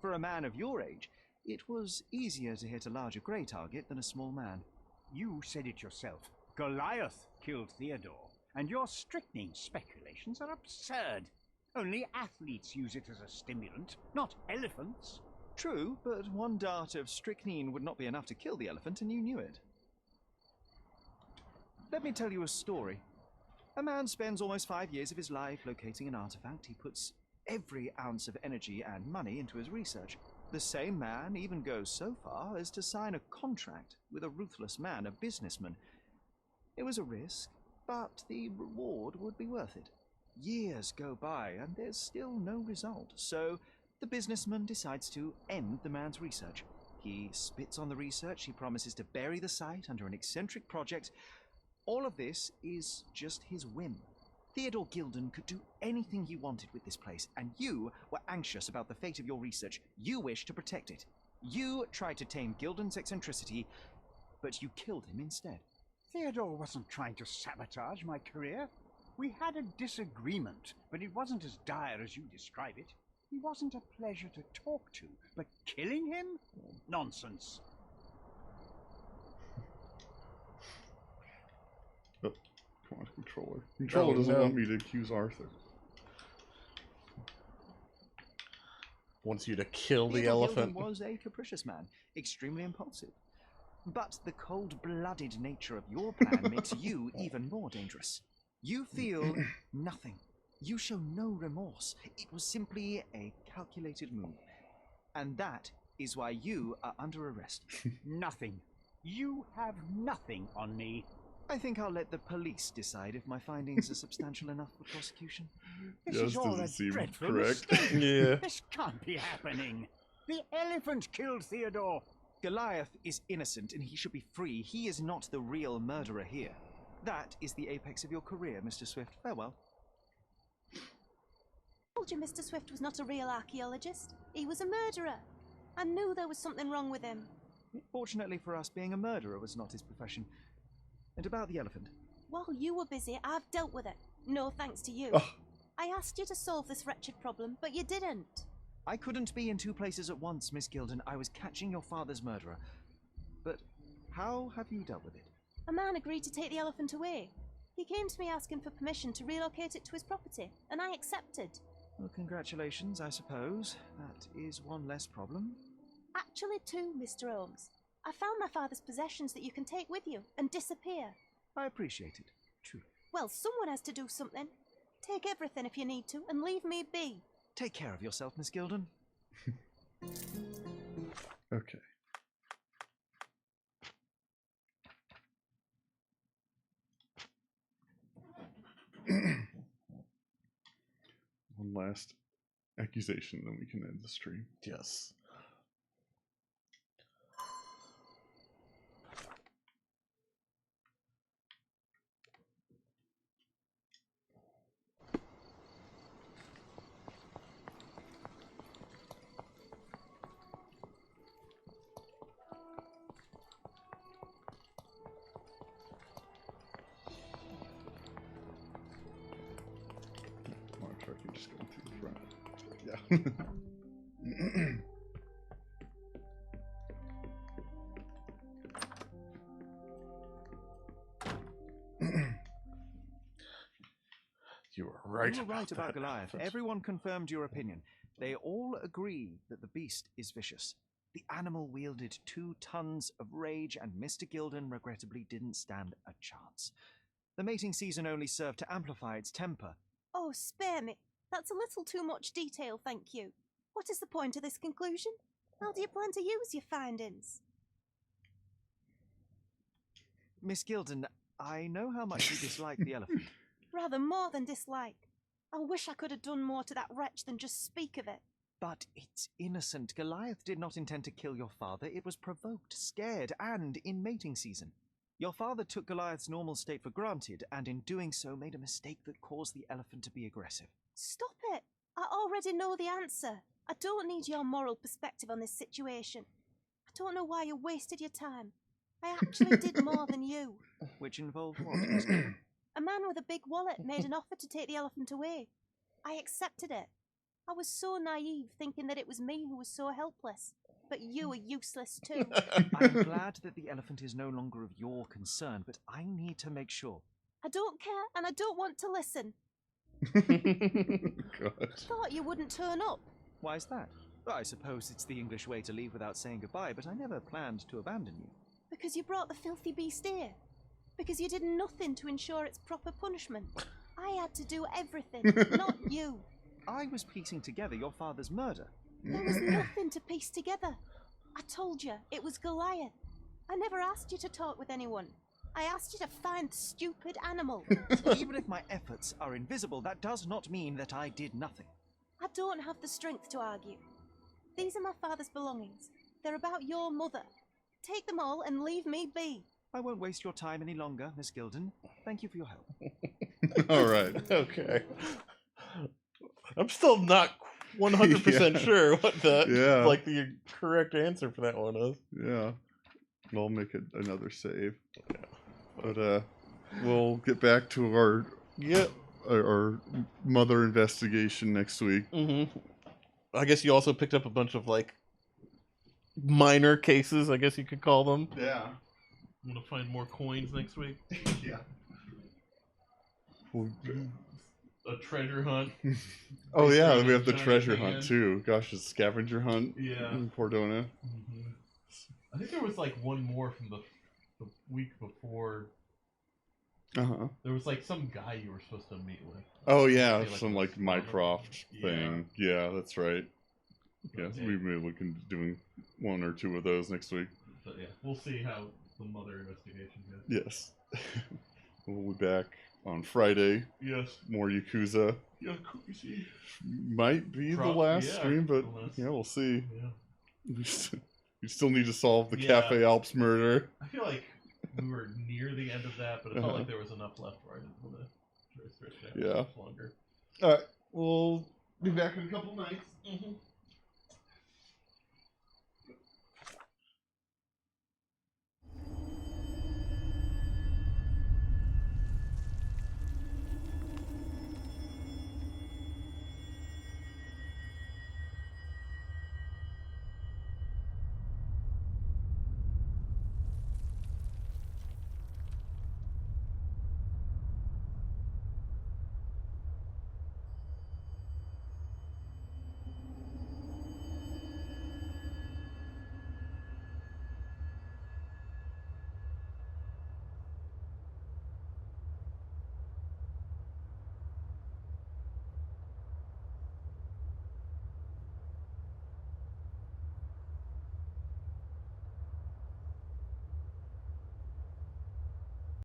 For a man of your age, it was easier to hit a larger grey target than a small man. You said it yourself. Goliath killed Theodore, and your strychnine speculations are absurd. Only athletes use it as a stimulant, not elephants. True, but one dart of strychnine would not be enough to kill the elephant, and you knew it. Let me tell you a story. A man spends almost 5 years of his life locating an artifact. He puts every ounce of energy and money into his research. The same man even goes so far as to sign a contract with a ruthless man, a businessman. It was a risk, but the reward would be worth it. Years go by and there's still no result, so the businessman decides to end the man's research. He spits on the research, he promises to bury the site under an eccentric project. All of this is just his whim. Theodore Gilden could do anything he wanted with this place, and you were anxious about the fate of your research. You wished to protect it. You tried to tame Gilden's eccentricity, but you killed him instead. Theodore wasn't trying to sabotage my career. We had a disagreement, but it wasn't as dire as you describe it. He wasn't a pleasure to talk to, but killing him? Nonsense. Oh, come on, controller. Controller doesn't want me to accuse Arthur. Wants you to kill the Theodore elephant. Gilden was a capricious man, extremely impulsive. But the cold-blooded nature of your plan makes you even more dangerous. You feel nothing. You show no remorse. It was simply a calculated move. And that is why you are under arrest. Nothing. You have nothing on me. I think I'll let the police decide if my findings are substantial enough for prosecution. This is all a dreadful correct. mistake. Yeah. This can't be happening. The elephant killed Theodore. Goliath is innocent and he should be free. He is not the real murderer here. That is the apex of your career, Mr. Swift. Farewell. I told you Mr. Swift was not a real archaeologist. He was a murderer. I knew there was something wrong with him. Fortunately for us, being a murderer was not his profession. And about the elephant. While you were busy, I've dealt with it. No thanks to you. I asked you to solve this wretched problem, but you didn't. I couldn't be in two places at once, Miss Gilden. I was catching your father's murderer. But how have you dealt with it? A man agreed to take the elephant away. He came to me asking for permission to relocate it to his property, and I accepted. Well, congratulations, I suppose. That is one less problem. Actually, two, Mr. Holmes. I found my father's possessions that you can take with you and disappear. I appreciate it. True. Well, someone has to do something. Take everything if you need to, and leave me be. Take care of yourself, Miss Gilden. Okay. One last accusation, then we can end the stream. Yes. Mark, I can just go through the front. Yeah. You were right. You were right about that. Goliath. Everyone confirmed your opinion. They all agree that the beast is vicious. The animal wielded 2 tons of rage, and Mr. Gilden regrettably didn't stand a chance. The mating season only served to amplify its temper. Oh, spare me. That's a little too much detail, thank you. What is the point of this conclusion? How do you plan to use your findings? Miss Gilden, I know how much you dislike the elephant. Rather more than dislike. I wish I could have done more to that wretch than just speak of it. But it's innocent. Goliath did not intend to kill your father. It was provoked, scared, and in mating season. Your father took Goliath's normal state for granted, and in doing so made a mistake that caused the elephant to be aggressive. Stop it! I already know the answer. I don't need your moral perspective on this situation. I don't know why you wasted your time. I actually did more than you. Which involved what, Miss Gilden? A man with a big wallet made an offer to take the elephant away. I accepted it. I was so naive, thinking that it was me who was so helpless. But you are useless too. I'm glad that the elephant is no longer of your concern, but I need to make sure. I don't care, and I don't want to listen. God. Thought you wouldn't turn up. Why is that? I suppose it's the English way to leave without saying goodbye, but I never planned to abandon you. Because you brought the filthy beast here. Because you did nothing to ensure its proper punishment. I had to do everything, not you. I was piecing together your father's murder. There was nothing to piece together. I told you, it was Goliath. I never asked you to talk with anyone. I asked you to find the stupid animal. Even if my efforts are invisible, that does not mean that I did nothing. I don't have the strength to argue. These are my father's belongings. They're about your mother. Take them all and leave me be. I won't waste your time any longer, Miss Gilden. Thank you for your help. All right. Okay. I'm still not 100% sure what the like the correct answer for that one is. Yeah. I'll make it another save. Yeah. But we'll get back to our our mother investigation next week. Mm-hmm. I guess you also picked up a bunch of like minor cases, I guess you could call them. Yeah. I'm gonna find more coins next week. Yeah. A treasure hunt. Oh yeah, we have the treasure hunt too. Gosh, it's scavenger hunt. Yeah. In Cordona. Mm-hmm. I think there was like one more from the week before. There was like some guy you were supposed to meet with. Oh yeah, like some like Mycroft thing. Yeah, that's right. Yeah, Okay. maybe we can doing one or two of those next week. But yeah, we'll see how the mother investigation goes. Yes. We'll be back on Friday. Yes. More Yakuza. Yakuza. Might be the last stream, but yeah, we'll see. Yeah. We still need to solve the Cafe Alps murder. I feel like we were near the end of that, but it felt like there was enough left where I didn't want to stretch it out much longer. All right. We'll be back in a couple nights. Mm-hmm.